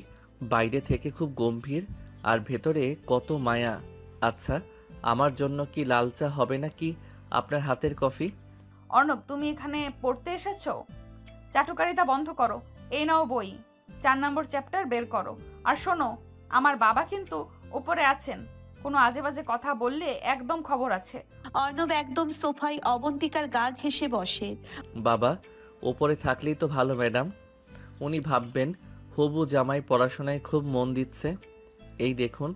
বাইরে থেকে খুব গম্ভীর আর ভেতরে কত মায়া। আচ্ছা, আমার জন্য কি লাল চা হবে নাকি আপনার হাতের কফি? অর্ণব, তুমি এখানে পড়তে এসেছো? চাটুকারিতা বন্ধ করো। এই নাও বই, 4 নম্বর চ্যাপ্টার বের করো। আর শোনো, আমার বাবা কিন্তু উপরে আছেন, কোনো আজে বাজে কথা বললে একদম খবর আছে। অর্ণব একদম সোফায় অবন্তিকার গা ঘেঁষে বসে। বাবা ওপরে থাকলেই তো ভালো ম্যাডাম, উনি ভাববেন হবু জামাই পড়াশোনায় খুব মন দিচ্ছে। এই দেখুন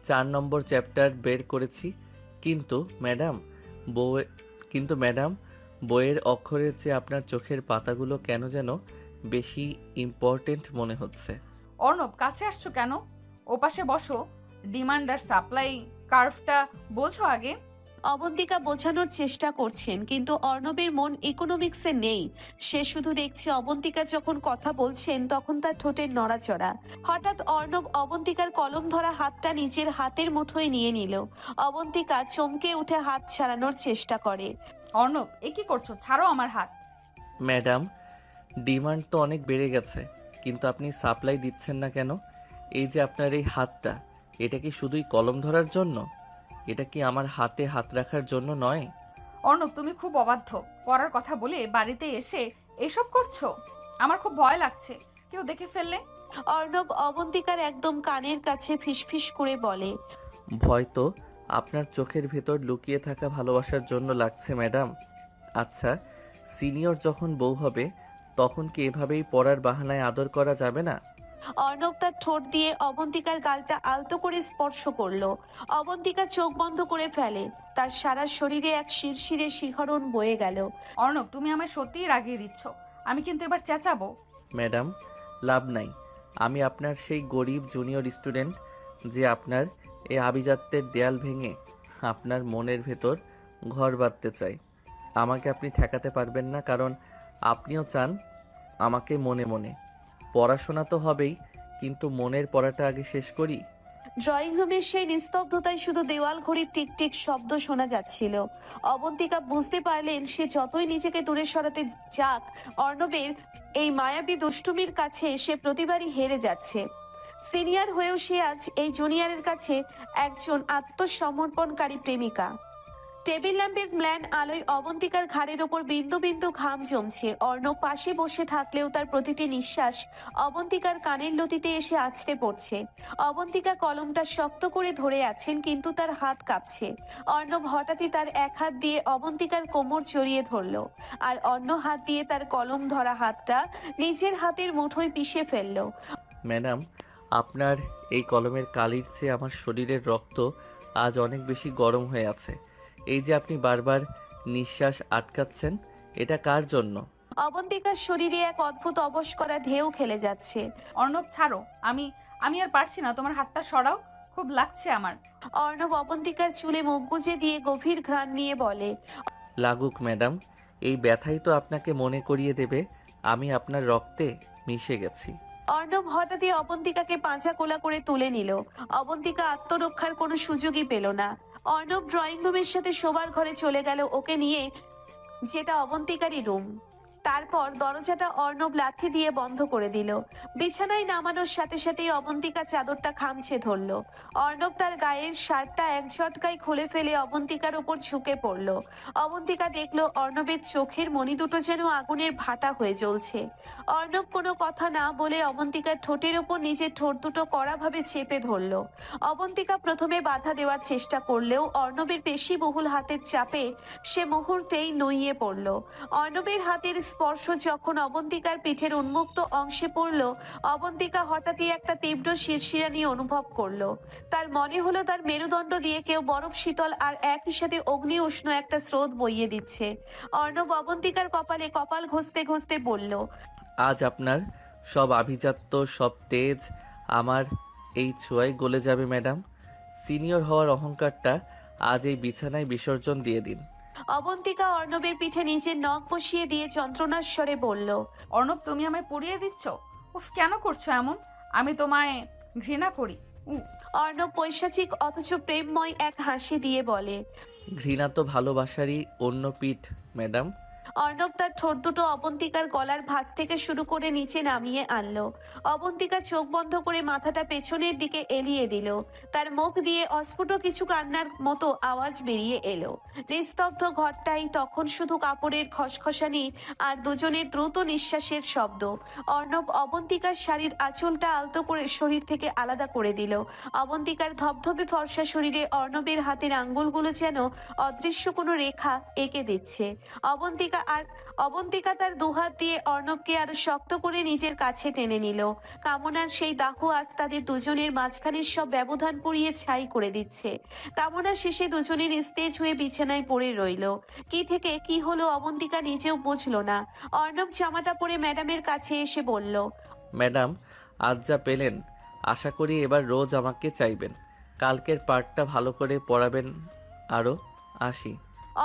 4 নম্বর চ্যাপ্টার বের করেছি। কিন্তু ম্যাডাম বউ কিন্তু ম্যাডাম বইয়ের অক্ষরের চেয়ে আপনার চোখের পাতাগুলো কেন যেন বেশি ইম্পর্টেন্ট মনে হচ্ছে। অর্ণব, কাছে আসছো কেন? ওপাশে বসো। ডিমান্ড আর সাপ্লাই কার্ভটা বোঝো আগে। অবন্তিকা বোঝানোর চেষ্টা করছেন, কিন্তু অর্ণবের মন ইকোনমিক্সে নেই। সে শুধু দেখছে অবন্তিকা যখন কথা বলছেন তখন তার ঠোঁটের নড়াচড়া। হঠাৎ অর্ণব অবন্তিকার কলম ধরা হাতটা নিজের হাতের মুঠোয় নিয়ে নিল। অবন্তিকা চমকে উঠে হাত ছাড়ানোর চেষ্টা করে। অর্ণব, এ কি করছো? ছাড়ো আমার হাত। ম্যাডাম ডিমান্ড তো অনেক বেড়ে গেছে, কিন্তু আপনি সাপ্লাই দিচ্ছেন না কেন? এই যে আপনার এই হাতটা, এটা কি শুধুই কলম ধরার জন্য? এটা কি আমার হাতে হাত রাখার জন্য নয়? অর্ণব, তুমি খুব অবাধ্য। পড়ার কথা বলে বাড়িতে এসে এসব করছো। আমার খুব ভয় লাগছে, কেউ দেখে ফেললে। অর্ণব অবন্তিকার একদম কানের কাছে ফিসফিস করে বলে। ভয় তো আপনার চোখের ভেতর লুকিয়ে থাকা ভালোবাসার জন্য লাগছে ম্যাডাম। আচ্ছা, সিনিয়র যখন বউ হবে তখন কি এভাবেই পড়ার বাহানায় আদর করা যাবে না? অর্ণব তার ঠোঁট দিয়ে অবন্তিকার গালটা আলতো করে স্পর্শ করলো। অবন্তিকা চোখ বন্ধ করে ফেলে। তার সারা শরীরে এক শিরশিরে শিহরণ বয়ে গেল। অর্ণব, তুমি আমায় সত্যিই রাগিয়ে দিচ্ছ। আমি কিন্তু এবার চেঁচাবো। ম্যাডাম লাভ নাই, আমি আপনার সেই গরিব জুনিয়র স্টুডেন্ট যে আপনার এই আভিজাত্যের দেয়াল ভেঙে আপনার মনের ভেতর ঘর বাঁধতে চাই। আমাকে আপনি ঠেকাতে পারবেন না, কারণ আপনিও চান আমাকে মনে মনে। পড়াশোনা তো হবেই, কিন্তু মনের পড়াটা আগে শেষ করি। ড্রয়িং রুমের সেই নিস্তব্ধতায় শুধু দেওয়াল ঘড়ির টিকটিক শব্দ শোনা যাচ্ছিল। অবন্তিকা বুঝতে পারলেন সে যতই নিজেকে দূরে সরাতে যাক, অর্ণবের এই মায়াবী দুষ্টুমির কাছে সে প্রতিবারই হেরে যাচ্ছে। সিনিয়র হয়েও সে আজ এই জুনিয়রের কাছে একজন আত্মসমর্পণকারী প্রেমিকা। টেবিল ল্যাম্পের ম্লান আলোয় অবন্তিকার ঘাড়ের ওপর বিন্দু বিন্দু ঘাম জমছে। অর্ণব পাশে বসে থাকলেও তার প্রতিটি নিঃশ্বাস অবন্তিকার কানের লতিতে এসে আছড়ে পড়ছে। অবন্তিকা কলমটা শক্ত করে ধরে আছেন, কিন্তু তার হাত কাঁপছে। অর্ণব হঠাৎই তার এক হাত দিয়ে অবন্তিকার কোমর জড়িয়ে ধরলো, আর অন্য হাত দিয়ে তার কলম ধরা হাতটা নিজের হাতের মুঠোয় পিষে ফেললো। ম্যাডাম আপনার এই কলমের কালির চেয়ে আমার শরীরের রক্ত আজ অনেক বেশি গরম হয়ে আছে। এই যে আপনি বারবার নিঃশ্বাস আটকাচ্ছেন, এটা কার জন্য? অবন্তিকার শরীরে এক অদ্ভুত অবশ করা ঢেউ খেলে যাচ্ছে। অর্ণব, ছাড়ো। আমি আমি আর পারছি না। তোমার হাতটা সরাও, খুব লাগছে আমার। অর্ণব অবন্তিকার চুলে মুখ গুজে দিয়ে গভীর ঘ্রাণ নিয়ে বলে। লাগুক ম্যাডাম, এই ব্যথাই তো আপনাকে মনে করিয়ে দেবে আমি আপনার রক্তে মিশে গেছি। অর্ণব হঠাৎই অবন্তিকাকে পাঁজা কোলা করে তুলে নিল। অবন্তিকা আত্মরক্ষার কোনো সুযোগই পেল না। অর্ণব ড্রয়িং রুমের সাথে শোবার ঘরে চলে গেল ওকে নিয়ে, যেটা অবন্তিকারই রুম। তারপর দরজাটা অর্ণব লাথি দিয়ে বন্ধ করে দিল। বিছানায় নামানোর সাথে সাথেই অবন্তিকা চাদরটা খামছে ধরল। অর্ণব তার গায়ের শার্টটা এক ঝটকায় খুলে ফেলে অবন্তিকার উপর ঝুঁকে পড়ল। অবন্তিকা দেখলো অর্ণবের চোখের মণি দুটো যেন আগুনের ভাটা হয়ে জ্বলছে। অর্ণব কোনো কথা না বলে অবন্তিকার ঠোঁটের ওপর নিজের ঠোঁট দুটো কড়াভাবে চেপে ধরল। অবন্তিকা প্রথমে বাধা দেওয়ার চেষ্টা করলেও অর্ণবের পেশিবহুল হাতের চাপে সে মুহূর্তেই নুইয়ে পড়ল। অর্ণবের হাতের স্পর্শ যখন অবন্তিকার পিঠের উন্মুক্ত অংশে পড়ল, অবন্তিকা হঠাৎই একটা তীব্র শিরশিরানি অনুভব করলো। তার মনে হলো তার মেরুদণ্ড দিয়ে কেউ বরফ শীতল আর একই সাথে অগ্নি উষ্ণ একটা স্রোত বইয়ে দিচ্ছে। অর্ণব অবন্তিকার কপালে কপাল ঘষতে ঘষতে বলল, আজ আপনার সব আভিজাত্য, সব তেজ আমার এই ছোঁয়ায় গলে যাবে ম্যাডাম। সিনিয়র হওয়ার অহংকারটা আজ এই বিছানায় বিসর্জন দিয়ে দিন। অবন্তিকা অর্ণবের পিঠে নিজের নখ বসিয়ে দিয়ে যন্ত্রণার স্বরে বলল, অর্ণব, তুমি আমায় পুড়িয়ে দিচ্ছ। উফ, কেন করছো এমন? আমি তোমায় ঘৃণা করি। অর্ণব পৈশাচিক অথচ প্রেমময় এক হাসি দিয়ে বলে। ঘৃণা তো ভালোবাসারই অন্য পিঠ ম্যাডাম। অর্ণব তার ঠোঁট দুটো অবন্তিকার গলার ভাঁজ থেকে শুরু করে নিচে নামিয়ে আনলো। অবন্তিকা চোখ বন্ধ করে মাথাটা পেছনের দিকে এলিয়ে দিল। তার মুখ দিয়ে অস্ফুট কিছু কান্নার মতো আওয়াজ বেরিয়ে এলো। নিস্তব্ধ ঘরটাই তখন শুধু কাপড়ের খসখসানি আর দুজনের দ্রুত নিঃশ্বাসের শব্দ। অর্ণব অবন্তিকার শাড়ির আঁচলটা আলতো করে শরীর থেকে আলাদা করে দিল। অবন্তিকার ধবধবে ফর্সা শরীরে অর্ণবের হাতের আঙ্গুলগুলো যেন অদৃশ্য কোনো রেখা এঁকে দিচ্ছে। অবন্তিকা তার দুহাত দিয়ে অর্ণবকে আরো শক্ত করে নিজের কাছে টেনে নিল। কামনার সেই দাহ আজ তাদের দুজনের মাঝখানের সব ব্যবধান পুড়িয়ে ছাই করে দিচ্ছে। কামনা শেষে দুজনের নিস্তেজ হয়ে বিছানায় পড়ে রইল। কি থেকে কি হলো অবন্তিকা নিজেও বুঝলো না। অর্ণব জামাটা পরে ম্যাডামের কাছে এসে বলল, ম্যাডাম, আজ যা পেলেন আশা করি এবার রোজ আমাকে চাইবেন। কালকের পার্টটা ভালো করে পড়াবেন আরও। আসি।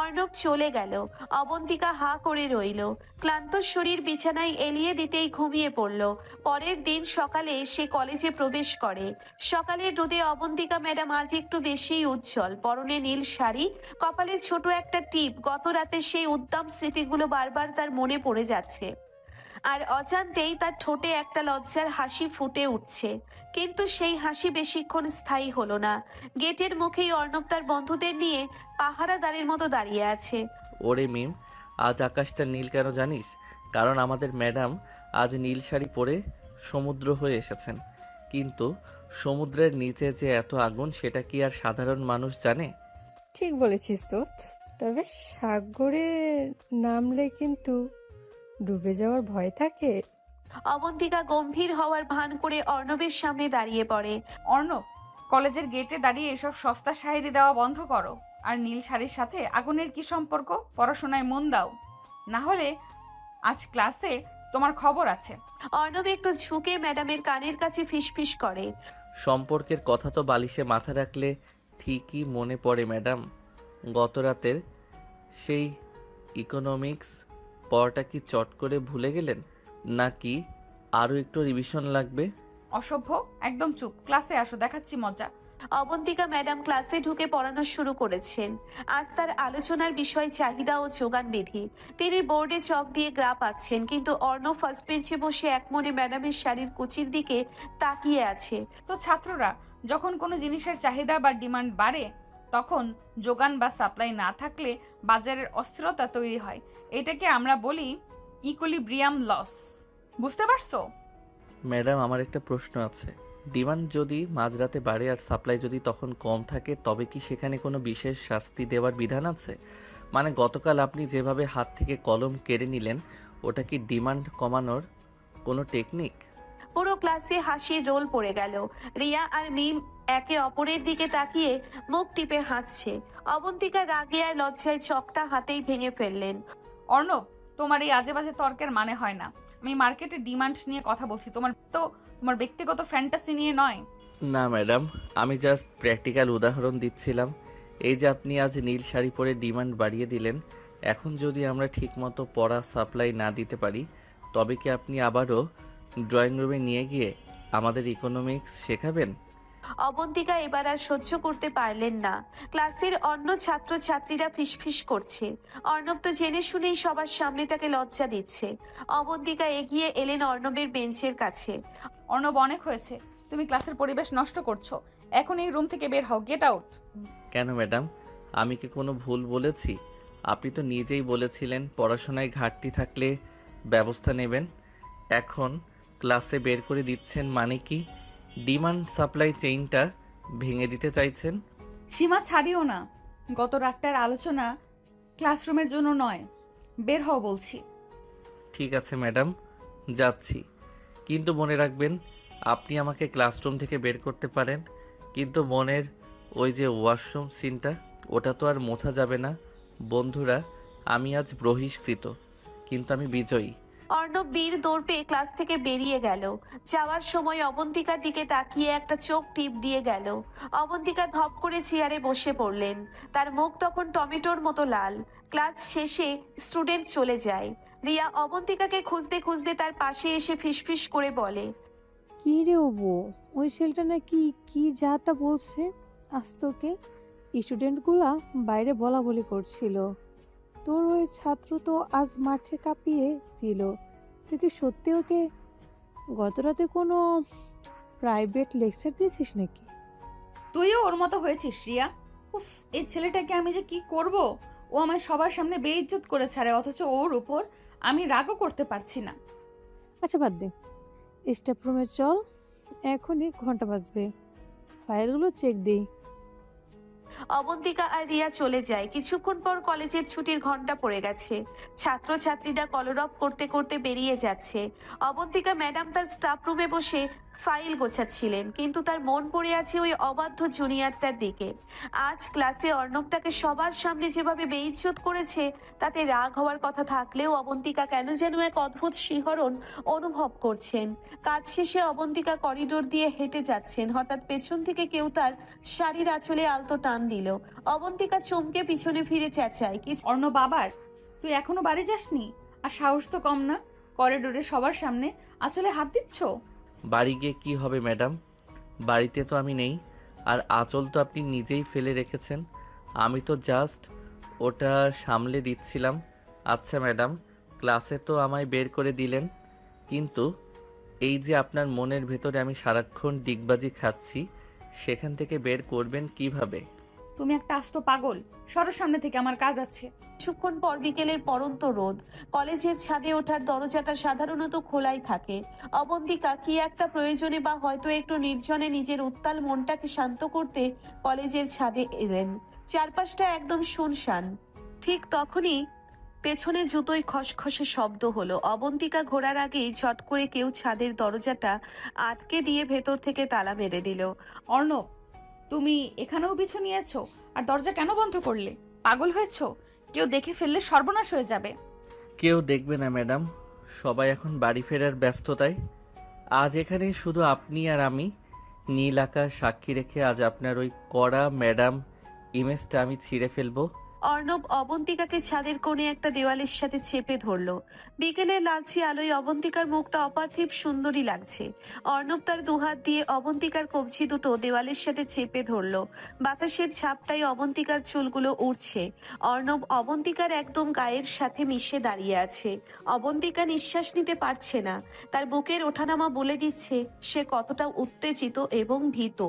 অর্ণব চলে গেল। অবন্তিকা হা করে রইল। ক্লান্ত শরীর বিছানায় এলিয়ে দিতেই ঘুমিয়ে পড়ল। পরের দিন সকালে সে কলেজে প্রবেশ করে। সকালের রোদে অবন্তিকা ম্যাডাম আজ একটু বেশিই উজ্জ্বল। পরনে নীল শাড়ি, কপালে ছোট একটা টিপ। গত রাতে সেই উদ্দাম স্মৃতিগুলো বারবার তার মনে পড়ে যাচ্ছে। আর অজান্তেই তার ঠোঁটে একটা লজ্জার হাসি ফুটে উঠছে। কিন্তু সেই হাসি বেশিক্ষণ স্থায়ী হলো না। গেটের মুখেই অর্ণব তার বন্ধুদের নিয়ে পাহারাদারের মতো দাঁড়িয়ে আছে। ওরে মিম, আজ আকাশটা নীল কেন জানিস? কারণ আমাদের ম্যাডাম আজ নীল শাড়ি পরে সমুদ্র হয়ে এসেছেন। কিন্তু সমুদ্রের নিচে যে এত আগুন সেটা কি আর সাধারণ মানুষ জানে? ঠিক বলেছিস তো। তবে সাগরে নামলে কিন্তু ডুবে যাওয়ার ভয় থাকে। অবন্তিকা গম্ভীর হওয়ার ভান করে অর্ণবের সামনে দাঁড়িয়ে পড়ে। অর্ণব, কলেজের গেটে দাঁড়িয়ে এসব সস্তা শায়েরি দেওয়া বন্ধ করো। আর নীল শাড়ির সাথে আগুনের কি সম্পর্ক? পড়াশোনায় মন দাও, না হলে আজ ক্লাসে তোমার খবর আছে। অর্ণব একটু ঝুঁকে ম্যাডামের কানের কাছে ফিসফিস করে, সম্পর্কের কথা তো বালিশে মাথা রাখলে ঠিকই মনে পড়ে ম্যাডাম। গত রাতের সেই ইকোনমিক্স পড়াটা কি চট করে ভুলে গেলেন, নাকি আরও একটু রিভিশন লাগবে? অসভ্য, একদম চুপ। ক্লাসে আসো, দেখাচ্ছি মজা। অবন্তিকা ম্যাডাম ক্লাসে ঢুকে পড়ানো শুরু করেছেন। আজ তার আলোচনার বিষয় চাহিদা ও যোগান বিধি। তিনি বোর্ডে চক দিয়ে গ্রাফ আঁকছেন, কিন্তু অর্ণব ফার্স্ট বেঞ্চে বসে একমনে ম্যাডামের শাড়ির কুচির দিকে তাকিয়ে আছে। তো ছাত্ররা যখন কোনো জিনিসের চাহিদা বা ডিমান্ড বাড়ে, তখন যোগান বা সাপ্লাই না থাকলে বাজারের অস্থিরতা তৈরি হয়। এটাকে আমরা বলি ইকুইলিব্রিয়াম লস। বুঝতে পারছো? ম্যাডাম, আমার একটা প্রশ্ন আছে। ডিমান্ড যদি মাঝরাতে বাড়ে আর সাপ্লাই যদি তখন কম থাকে, তবে কি সেখানে কোনো বিশেষ শাস্তি দেওয়ার বিধান আছে? মানে গতকাল আপনি যেভাবে হাত থেকে কলম কেড়ে নিলেন, ওটা কি ডিমান্ড কমানোর কোনো টেকনিক? পুরো ক্লাসে হাসির রোল পড়ে গেল। রিয়া আর মিম একে অপরের দিকে তাকিয়ে মুখ টিপে হাসছে। অবন্তিকা রাগে আর লজ্জায় চকটা হাতেই ভেঙে ফেললেন। অর্ণব, তোমার এই আজে বাজে তর্কের মানে হয় না। আমি মার্কেটে ডিমান্ড নিয়ে কথা বলছি, তোমার ব্যক্তিগত ফ্যান্টাসি নিয়ে নয়। না ম্যাডাম, আমি জাস্ট প্র্যাকটিক্যাল উদাহরণ দিচ্ছিলাম। এই যে আপনি আজ নীল শাড়ি পরে ডিমান্ড বাড়িয়ে দিলেন, এখন যদি আমরা ঠিকমতো পড়া সাপ্লাই না দিতে পারি, তবে কি আপনি আবারও ড্রয়িং রুমে নিয়ে গিয়ে আমাদের ইকোনমিক্স শেখাবেন? অবন্তিকা এবার আর সহ্য করতে পারলেন না। ক্লাসের অন্য ছাত্র ছাত্রীরা ফিসফিস করছে। অর্ণব তো জেনে শুনেই সবার সামনে তাকে লজ্জা দিচ্ছে। অবন্তিকা এগিয়ে এলেন অর্ণবের বেঞ্চের কাছে। অর্ণব, অনেক হয়েছে। তুমি ক্লাসের পরিবেশ নষ্ট করছো। এখন এই রুম থেকে বের হও, গেট আউট। কেন ম্যাডাম, আমি কি কোনো ভুল বলেছি? আপনি তো নিজেই বলেছিলেন পড়াশোনায় ঘাটতি থাকলে ব্যবস্থা নেবেন। এখন ক্লাসে বের করে দিচ্ছেন মানে কি? ডিমান্ড সাপ্লাই চেইনটা ভেঙে দিতে চাইছেন? সীমা ছাড়িও না। গত রাতটার আলোচনা ক্লাসরুমের জন্য নয়, বের হও বলছি। ঠিক আছে ম্যাডাম, যাচ্ছি। কিন্তু মনে রাখবেন, আপনি আমাকে ক্লাসরুম থেকে বের করতে পারেন, কিন্তু মনের ওই যে ওয়াশরুম সিনটা, ওটা তো আর মোছা যাবে না। বন্ধুরা, আমি আজ বহিষ্কৃত, কিন্তু আমি বিজয়ী। অর্ণব বীর দৌড় পেয়ে ক্লাস থেকে বেরিয়ে গেল। যাওয়ার সময় অবন্তিকার দিকে তাকিয়ে একটা চোখ টিপ দিয়ে গেল। অবন্তিকা ধপ করে চেয়ারে বসে পড়লেন। তার মুখ তখন টমেটোর মতো লাল। ক্লাস শেষে স্টুডেন্ট চলে যায়। রিয়া অবন্তিকাকে খুঁজতে খুঁজতে তার পাশে এসে ফিসফিস করে বলে, কি রে ওবো, ওই ছেলেটা নাকি কি যা তা বলছে। আজ তোকে স্টুডেন্টগুলা বাইরে বলা বলি করছিল। তোর ওই ছাত্র তো আজ মাঠে কাঁপিয়ে দিল। তুই কি সত্যি ওকে গত রাতে কোনো প্রাইভেট লেকচার দিয়েছিস নাকি? তুইও ওর মতো হয়েছিস রিয়া। উফ, এই ছেলেটাকে আমি যে কি করব। ও আমায় সবার সামনে বেইজ্জত করে ছাড়ে, অথচ ওর উপর আমি রাগও করতে পারছি না। আচ্ছা বাদ দে, স্টাফ রুমে চল, এখনই ঘন্টা বাজবে, ফাইলগুলো চেক দিই। অবন্তিকা আর রিয়া চলে যায়। কিছুক্ষণ পর কলেজের ছুটির ঘন্টা পড়ে গেছে। ছাত্রছাত্রীরা কলরব করতে করতে বেরিয়ে যাচ্ছে। অবন্তিকা ম্যাডাম তার স্টাফ রুমে বসে ফাইল গোছাচ্ছিলেন, কিন্তু তার মন পড়ে আছে ওই অবাধ্য জুনিয়রটার দিকে। আজ ক্লাসে অর্ণব তাকে সবার সামনে যেভাবে বেইজ্জত করেছে, তাতে রাগ হওয়ার কথা থাকলেও অবন্তিকা কেন যেন এক অদ্ভুত শিহরণ অনুভব করছেন। কাজ শেষে অবন্তিকা করিডোর দিয়ে হেঁটে যাচ্ছেন। হঠাৎ পেছন থেকে কেউ তার শাড়ির আঁচলে আলতো টান দিল। অবন্তিকা চমকে পিছনে ফিরে চেঁচায়, অর্ণব, বাবার তুই এখনো বাড়ি যাসনি? আর সাহস তো কম না, করিডোরে সবার সামনে আঁচলে হাত দিচ্ছ। বাড়ি গিয়ে কি হবে ম্যাডাম? বাড়িতে তো আমি নেই, আর আঁচল তো আপনি নিজেই ফেলে রেখেছেন। আমি তো জাস্ট ওটা সামলে দিচ্ছিলাম। আচ্ছা ম্যাডাম, ক্লাসে তো আমায় বের করে দিলেন, কিন্তু এই যে আপনার মনের ভেতরে আমি সারাক্ষণ ডিগবাজি খাচ্ছি, সেখান থেকে বের করবেন কিভাবে? তুমি একটা আস্ত পাগল, সরো সামনে থেকে, আমার কাজ আছে। কিছুক্ষণ পর বিকেলের পরন্ত রোদ। কলেজের ছাদে ওঠার দরজাটা সাধারণত খোলাই থাকে। অবন্তিকা কি একটা প্রয়োজনে বা হয়তো একটু নির্জনে নিজের উত্তাল মনটাকে শান্ত করতে কলেজের ছাদে এলেন। চারপাশটা একদম শুনশান। ঠিক তখনই পেছনে জুতোয় খসখসে শব্দ হলো। অবন্তিকা ঘোরার আগেই ঝট করে কেউ ছাদের দরজাটা আটকে দিয়ে ভেতর থেকে তালা মেরে দিল। অর্ণব, তুমি এখানেও পিছু নিয়েছো? আর দরজা কেন বন্ধ করলে? পাগল হয়েছো? কেউ দেখে ফেললে সর্বনাশ হয়ে যাবে। কেউ দেখবে না ম্যাডাম, সবাই এখন বাড়ি ফেরার ব্যস্ততায়। আজ এখানে শুধু আপনি আর আমি। নীল আকাশ সাক্ষী রেখে আজ আপনার ওই কড়া ম্যাডাম ইমেজটা আমি ছিঁড়ে ফেলবো। অর্ণব অবন্তিকাকে ছাদের কোণে একটা দেওয়ালের সাথে চেপে ধরলো। বিকেলের লালচে আলোয় অবন্তিকার মুখটা অপার্থিব সুন্দরী লাগছে। অর্ণব তার দুহাত দিয়ে অবন্তিকার কবজি দুটো দেওয়ালের সাথে চেপে ধরলো। বাতাসের ছাপটায় অবন্তিকার চুলগুলো উড়ছে। অর্ণব অবন্তিকার একদম গায়ের সাথে মিশে দাঁড়িয়ে আছে। অবন্তিকা নিঃশ্বাস নিতে পারছে না। তার বুকের ওঠানামা বলে দিচ্ছে সে কতটা উত্তেজিত এবং ভীত।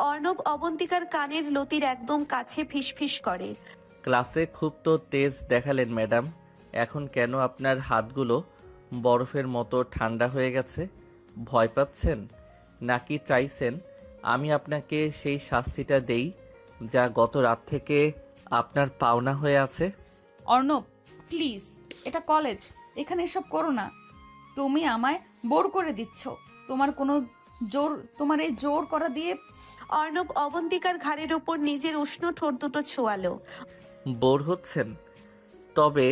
অর্ণব অবন্তিকার কানের লতির একদম কাছে ফিসফিস করে, ক্লাসে খুব তো তেজ দেখালেন ম্যাডাম, এখন কেন আপনার হাতগুলো বরফের মতো ঠান্ডা হয়ে গেছে? ভয় পাচ্ছেন নাকি চাইছেন আমি আপনাকে সেই শাস্তিটা দেই যা গত রাত থেকে আপনার পাওনা হয়ে আছে? অর্ণব প্লিজ, এটা কলেজ, এখানে এসব করো না। তুমি আমায় বোর করে দিচ্ছ। তোমার এই জোর করা দিয়ে। অর্ণব অবন্তিকার ঘাড়ের ওপর নিজের উষ্ণ ঠোঁট দুটো ছোঁয়ালো। বোর হচ্ছেন? তবে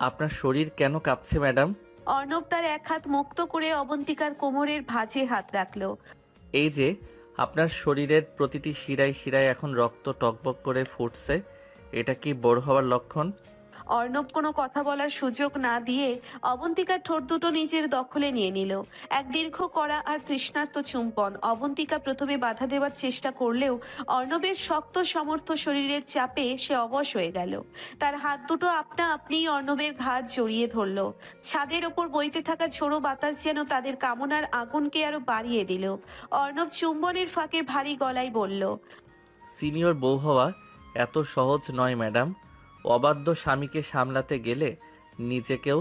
আপনার শরীর কেন কাঁপছে ম্যাডাম? অর্ণব তার এক হাত মুক্ত করে অবন্তিকার কোমরের ভাঁজে হাত রাখলো। এই যে আপনার শরীরের প্রতিটি শিরায় শিরায় এখন রক্ত টকবক করে ফুটছে, এটা কি বোর হওয়ার লক্ষণ? অর্ণব কোনো কথা বলার সুযোগ না দিয়ে অবন্তিকার ঠোঁট দুটো নিজের দখলে নিয়ে নিল। এক দীর্ঘ কড়া আর তৃষ্ণার্ত চুম্বন। অবন্তিকা প্রথমে বাধা দেওয়ার চেষ্টা করলেও অর্ণবের শক্ত সমর্থ শরীরের চাপে সে অবশ হয়ে গেল। তার হাত দুটো আপনা আপনিই অর্ণবের ঘাড় জড়িয়ে ধরল। ছাদের ওপর বইতে থাকা ঝোড়ো বাতাস যেন তাদের কামনার আগুনকে আরো বাড়িয়ে দিল। অর্ণব চুম্বনের ফাঁকে ভারী গলায় বলল, সিনিয়র বউ হওয়া এত সহজ নয় ম্যাডাম। অবাধ্য স্বামীকে সামলাতে গেলে নিজেকেও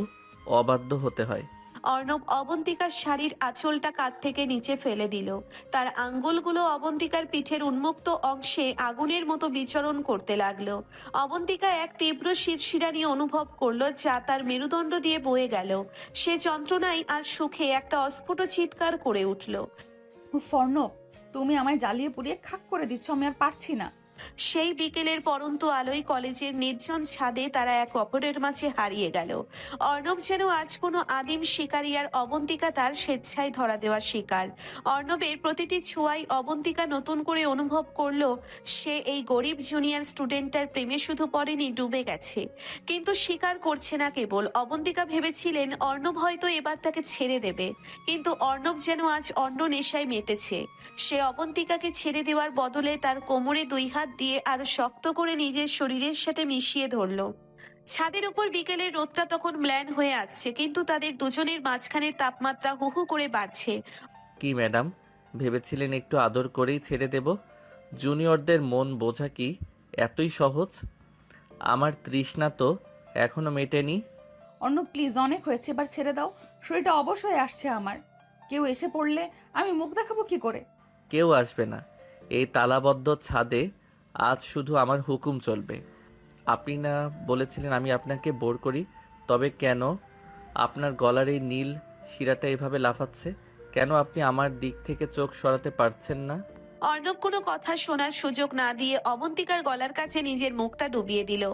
অবাধ্য হতে হয়। অর্ণব অবন্তিকার শাড়ির আঁচলটা কাঁধ থেকে নিচে ফেলে দিল। তার আঙ্গুলগুলো অবন্তিকার পিঠের উন্মুক্ত অংশে আগুনের মতো বিচরণ করতে লাগলো। অবন্তিকা এক তীব্র শিরশিরানি অনুভব করলো, যা তার মেরুদণ্ড দিয়ে বয়ে গেল। সে যন্ত্রণায় আর সুখে একটা অস্ফুট চিৎকার করে উঠল। অর্ণব, তুমি আমায় জ্বালিয়ে পুড়িয়ে খাক করে দিচ্ছ, আমি আর পারছি না। সেই বিকেলের পরন্ত আলোয় কলেজের নির্জন ছাদে তারা এক অপরের মাঝে হারিয়ে গেল। অর্ণব যেন আজ কোনো আদিম শিকারী, আর অবন্তিকা তার স্বেচ্ছায় ধরা দেওয়া শিকার। অর্ণবের প্রতিটি ছোঁয়ায় অবন্তিকা নতুন করে অনুভব করলো সে এই গরিব জুনিয়র স্টুডেন্টটার প্রেমে শুধু পড়েনি, ডুবে গেছে। কিন্তু স্বীকার করছে না কেবল। অবন্তিকা ভেবেছিলেন অর্ণব হয়তো এবার তাকে ছেড়ে দেবে, কিন্তু অর্ণব যেন আজ অন্য নেশায় মেতেছে। সে অবন্তিকাকে ছেড়ে দেওয়ার বদলে তার কোমরে দুই হাত দিয়ে আরো শক্ত করে নিজের শরীরের সাথে মিশিয়ে ধরল। ছাদের উপর বিকেলের রোদটা তখন ম্লান হয়ে আসছে, কিন্তু তাদের দুজনের মাঝখানের তাপমাত্রা হু হু করে বাড়ছে। কি ম্যাডাম, ভেবেছিলেন একটু আদর করেই ছেড়ে দেব? জুনিয়রদের মন বোঝা কি এতই সহজ? আমার তৃষ্ণা তো এখনো মেটেনি। অর্ণব প্লিজ, অনেক হয়েছে, এবার ছেড়ে দাও। শরীরটা অবশ্যই আসছে আমার। কেউ এসে পড়লে আমি মুখ দেখাবো কি করে? কেউ আসবে না। এই তালাবদ্ধ ছাদে আজ শুধু আমার হুকুম চলবে। আপনি না বলেছিলেন আমি আপনাকে বোর করি? তবে কেন আপনার গলার এই নীল শিরাটা এভাবে লাফাচ্ছে? কেন আপনি আমার দিক থেকে চোখ সরাতে পারছেন না? অর্ণব কোনো কথা শোনার সুযোগ না দিয়ে অবন্তিকার গলার কাছে নিজের মুখটা ডুবিয়ে দিল।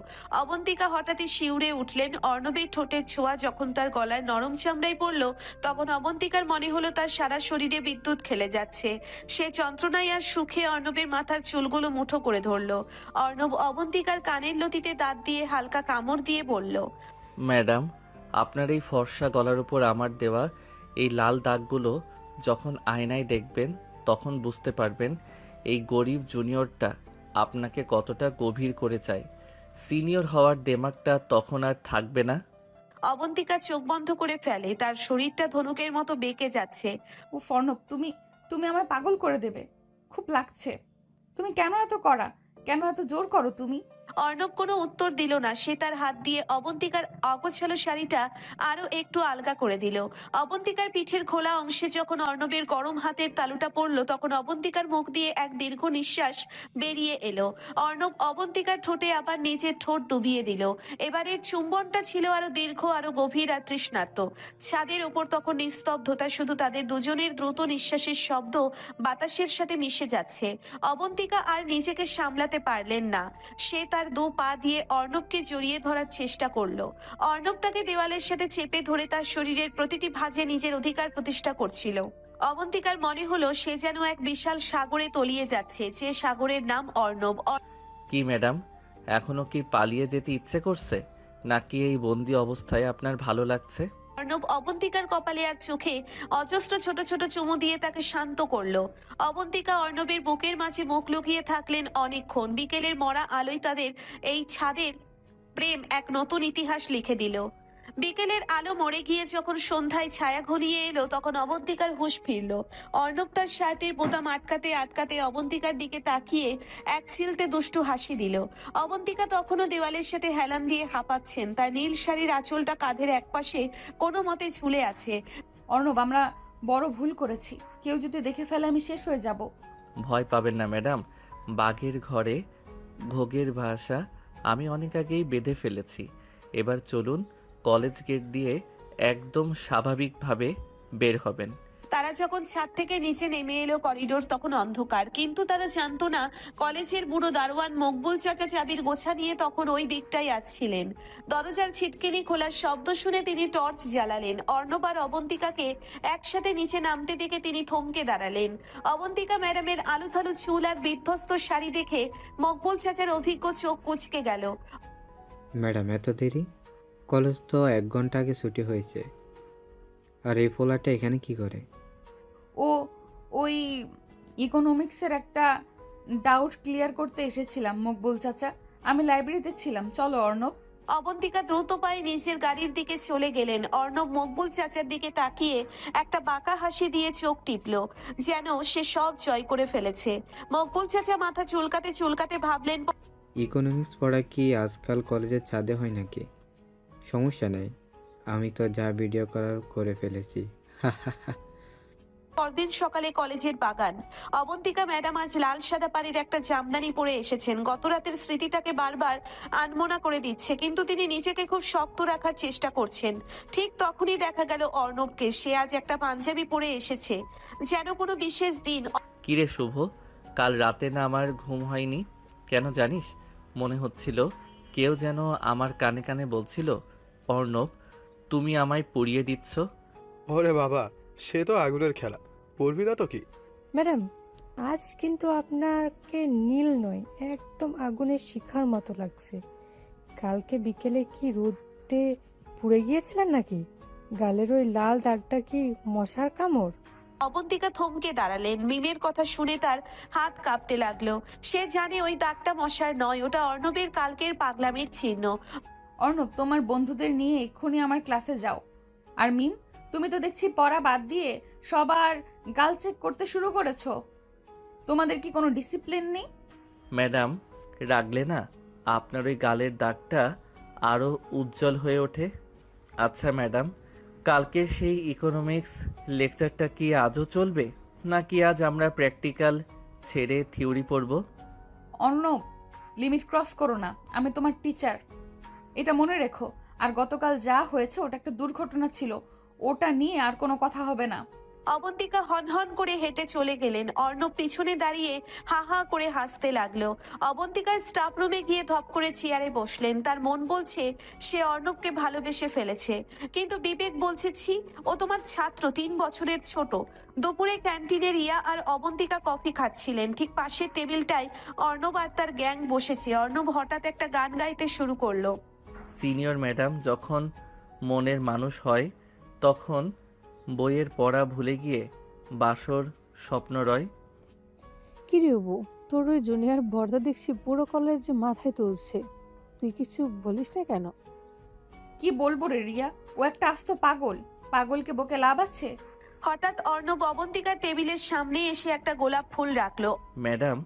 অবন্তিকা হঠাৎই শিউরে উঠলেন। অর্ণবের ঠোঁটের ছোঁয়া যখন তার গলার নরম চামড়ায় পড়ল, তখন অবন্তিকার মনে হলো তার সারা শরীরে বিদ্যুৎ খেলে যাচ্ছে। সে যন্ত্রণায় আর সুখে অর্ণবের মাথার চুলগুলো মুঠো করে ধরল। অর্ণব অবন্তিকার কানের লতিতে দাঁত দিয়ে হালকা কামড় দিয়ে বলল, ম্যাডাম, আপনার এই ফর্সা গলার উপর আমার দেওয়া এই লাল দাগগুলো যখন আয়নায় দেখবেন তখন বুঝতে পারবেন এই গরিব জুনিয়রটা আপনাকে কতটা গভীর করে চায়। সিনিয়র হওয়ার দেমাগটা তখন আর থাকবে না। অবন্তিকা চোখ বন্ধ করে ফেলে। তার শরীরটা ধনুকের মতো বেঁকে যাচ্ছে। উফ অর্ণব, তুমি তুমি আমায় পাগল করে দেবে। খুব লাগছে। তুমি কেন এত কড়া? কেন এত জোর করো তুমি? অর্ণব কোনো উত্তর দিল না। সে তার হাত দিয়ে অবন্তিকার অগোছালো শাড়িটা আরো একটু আলগা করে দিল। অবন্তিকার পিঠের খোলা অংশে যখন অর্ণবের গরম হাতের তালুটা পড়ল, তখন অবন্তিকার মুখ দিয়ে এক দীর্ঘ নিঃশ্বাস বেরিয়ে এলো। অর্ণব অবন্তিকার ঠোঁটে আবার নিজের ঠোঁট ডুবিয়ে দিল। এবারের চুম্বনটা ছিল আরো দীর্ঘ, আরো গভীর আর তৃষ্ণার্ত। ছাদের ওপর তখন নিস্তব্ধতা, শুধু তাদের দুজনের দ্রুত নিঃশ্বাসের শব্দ বাতাসের সাথে মিশে যাচ্ছে। অবন্তিকা আর নিজেকে সামলাতে পারলেন না। সে তার দু পা দিয়ে অর্ণবকে জড়িয়ে ধরার চেষ্টা করলো। অর্ণব তাকে দেওয়ালের সাথে চেপে ধরে তার শরীরের প্রতিটি ভাঁজে নিজের অধিকার প্রতিষ্ঠা করছিল। অবন্তিকার মনে হলো সে যেন এক বিশাল সাগরে তলিয়ে যাচ্ছে, যে সাগরের নাম অর্ণব। কি ম্যাডাম, এখনো কি পালিয়ে যেতে ইচ্ছে করছে, নাকি এই বন্দি অবস্থায় আপনার ভালো লাগছে? অর্ণব অবন্তিকার কপালে আর চোখে অজস্র ছোট ছোট চুমু দিয়ে তাকে শান্ত করলো। অবন্তিকা অর্ণবের বুকের মাঝে মুখ লুকিয়ে থাকলেন অনেকক্ষণ। বিকেলের মরা আলোয় তাদের এই ছাদের প্রেম এক নতুন ইতিহাস লিখে দিল। বিকেলের আলো মরে গিয়ে যখন সন্ধ্যায় ছায়া ঘনিয়ে এলো, তখন অবন্তিকার হুঁশ ফিরল। অর্ণব তার শার্টের বোতাম আটকাতে আটকাতে অবন্তিকার দিকে তাকিয়ে এক চিলতে দুষ্টু হাসি দিল। অবন্তিকা তখনও দেওয়ালের সাথে হেলান দিয়ে হাঁপাচ্ছেন। তার নীল শাড়ির আঁচলটা কাঁধের একপাশে কোনো মতে ঝুলে আছে। অর্ণব, আমরা বড় ভুল করেছি। কেউ যদি দেখে ফেলে আমি শেষ হয়ে যাব। ভয় পাবেন না ম্যাডাম, বাঘের ঘরে ঘোগের ভাষা আমি অনেক আগেই বেঁধে ফেলেছি। এবার চলুন, কলেজ গেট দিয়ে একদম স্বাভাবিকভাবে বের হবেন। তারা যখন ছাদ থেকে নিচে নেমে এলো, করিডোর তখন অন্ধকার। কিন্তু তারা জানতো না কলেজের বুড়ো দারোয়ান মকবুল চাচা চাবির গোছা নিয়ে তখন ওই দিকটাই আসছিলেন। দরজার ছিটকিনি খোলার শব্দ শুনে তিনি টর্চ জ্বালালেন। অর্ণব আর অবন্তিকাকে একসাথে নিচে নামতে দেখে তিনি থমকে দাঁড়ালেন। অবন্তিকা ম্যাডামের আলুথালু চুল আর বিধ্বস্ত শাড়ি দেখে মকবুল চাচার অভিজ্ঞ চোখ কুঁচকে গেল। ম্যাডাম, এত দেরি? কলেজ তো 1 ঘন্টা আগে ছুটি হয়েছে। আর এই পোলাটা এখানে কি করে? ও ওই ইকোনমিক্সের একটা ডাউট ক্লিয়ার করতে এসেছিলাম মকবুল চাচা। আমি লাইব্রেরিতে ছিলাম। চলো অর্ণব। অবন্তিকা দ্রুত পায়ে নিচের গাড়ির দিকে চলে গেলেন। অর্ণব মকবুল চাচার দিকে তাকিয়ে একটা বাঁকা হাসি দিয়ে চোখ টিপল, যেন সে সব জয় করে ফেলেছে। মকবুল চাচা মাথা চুলকাতে চুলকাতে ভাবলেন, ইকোনমিক্স পড়া কি আজকাল কলেজের ছাদে হয় নাকি? সমস্যা নেই, আমি তো যা ভিডিও করার করে ফেলেছি। পরদিন সকালে কলেজের বাগান। অবন্তিকা ম্যাডাম আজ লাল সাদা পাড়ির একটা জামদানি পরে এসেছেন। গত রাতের স্মৃতি তাকে বারবার আনমনা করে দিচ্ছে, কিন্তু তিনি নিজেকে খুব শক্ত রাখার চেষ্টা করছেন। ঠিক তখনই দেখা গেল অর্ণবকে। সে আজ একটা পাঞ্জাবি পরে এসেছে, যেন কোনো বিশেষ দিন। কিরে শুভ, কাল রাতে না আমার ঘুম হয়নি কেন জানিস? মনে হচ্ছিল কেউ যেন আমার কানে কানে বলছিল, অর্ণব তুমি আমায় পড়িয়ে দিচ্ছ। ওরে বাবা, সে তো আগুনের খেলা, পড়বি না তো কি? ম্যাডাম, আজ কিন্তু আপনাকে নীল নয়, একদম আগুনের শিখার মতো লাগছে। কালকে বিকেলে কি রোদে পুড়ে গিয়েছিলেন নাকি? গালের ওই লাল দাগটা কি মশার কামড়? অবন্তিকা থমকে দাঁড়ালেন। মিমের কথা শুনে তার হাত কাঁপতে লাগলো। সে জানে ওই দাগটা মশার নয়, ওটা অর্ণবের কালকের পাগলামির চিহ্ন। অর্ণব, তোমার বন্ধুদের নিয়ে এক্ষুনি আমার ক্লাসে যাও। আর মিম, তুমি তো দেখছি পড়া বাদ দিয়ে সবার গাল চেক করতে শুরু করেছো। তোমাদের কি কোনো ডিসিপ্লিন নেই? ম্যাডাম, রাগলে না আপনার ওই গালের দাগটা আরও উজ্জ্বল হয়ে ওঠে। আচ্ছা ম্যাডাম, কালকের সেই ইকোনমিক্স লেকচারটা কি আজও চলবে, নাকি আজ আমরা প্র্যাকটিক্যাল ছেড়ে থিওরি পড়ব? অর্ণব, লিমিট ক্রস করো না, আমি তোমার টিচার, এটা মনে রেখো। আর গতকাল যা হয়েছে ওটা একটা দুর্ঘটনা ছিল, ওটা নিয়ে আর কোনো কথা হবে না। অবন্তিকা হনহন করে হেঁটে চলে গেলেন। অর্ণব পিছনে দাঁড়িয়ে হা হা করে হাসতে লাগলো। অবন্তিকা স্টাফ রুমে গিয়ে ধপ করে চেয়ারে বসলেন। তার মন বলছে সে অর্ণবকে ভালোবেসে ফেলেছে, কিন্তু বিবেক বলছে ছি, ও তোমার ছাত্র, 3 বছরের ছোট। দুপুরে ক্যান্টিনে রিয়া আর অবন্তিকা কফি খাচ্ছিলেন। ঠিক পাশের টেবিলটায় অর্ণব আর তার গ্যাং বসেছে। অর্ণব হঠাৎ একটা গান গাইতে শুরু করলো। সিনিয়র ম্যাডাম যখন মনের মানুষ হয়, তখন বইয়ের পড়া ভুলে গিয়ে বাসর স্বপ্ন রয়। কি রে বউ, তোর ওই জুনিয়র বর্দা দেখছি পুরো কলেজ মাথায় তুলছে, তুই কিছু বলিস না কেন? কি বলবো রে রিয়া, ও একটা আস্ত পাগল, পাগলকে বকে লাভ আছে? হঠাৎ অর্ণব অবন্তিকার টেবিলের সামনে এসে একটা গোলাপ ফুল রাখলো। ম্যাডাম,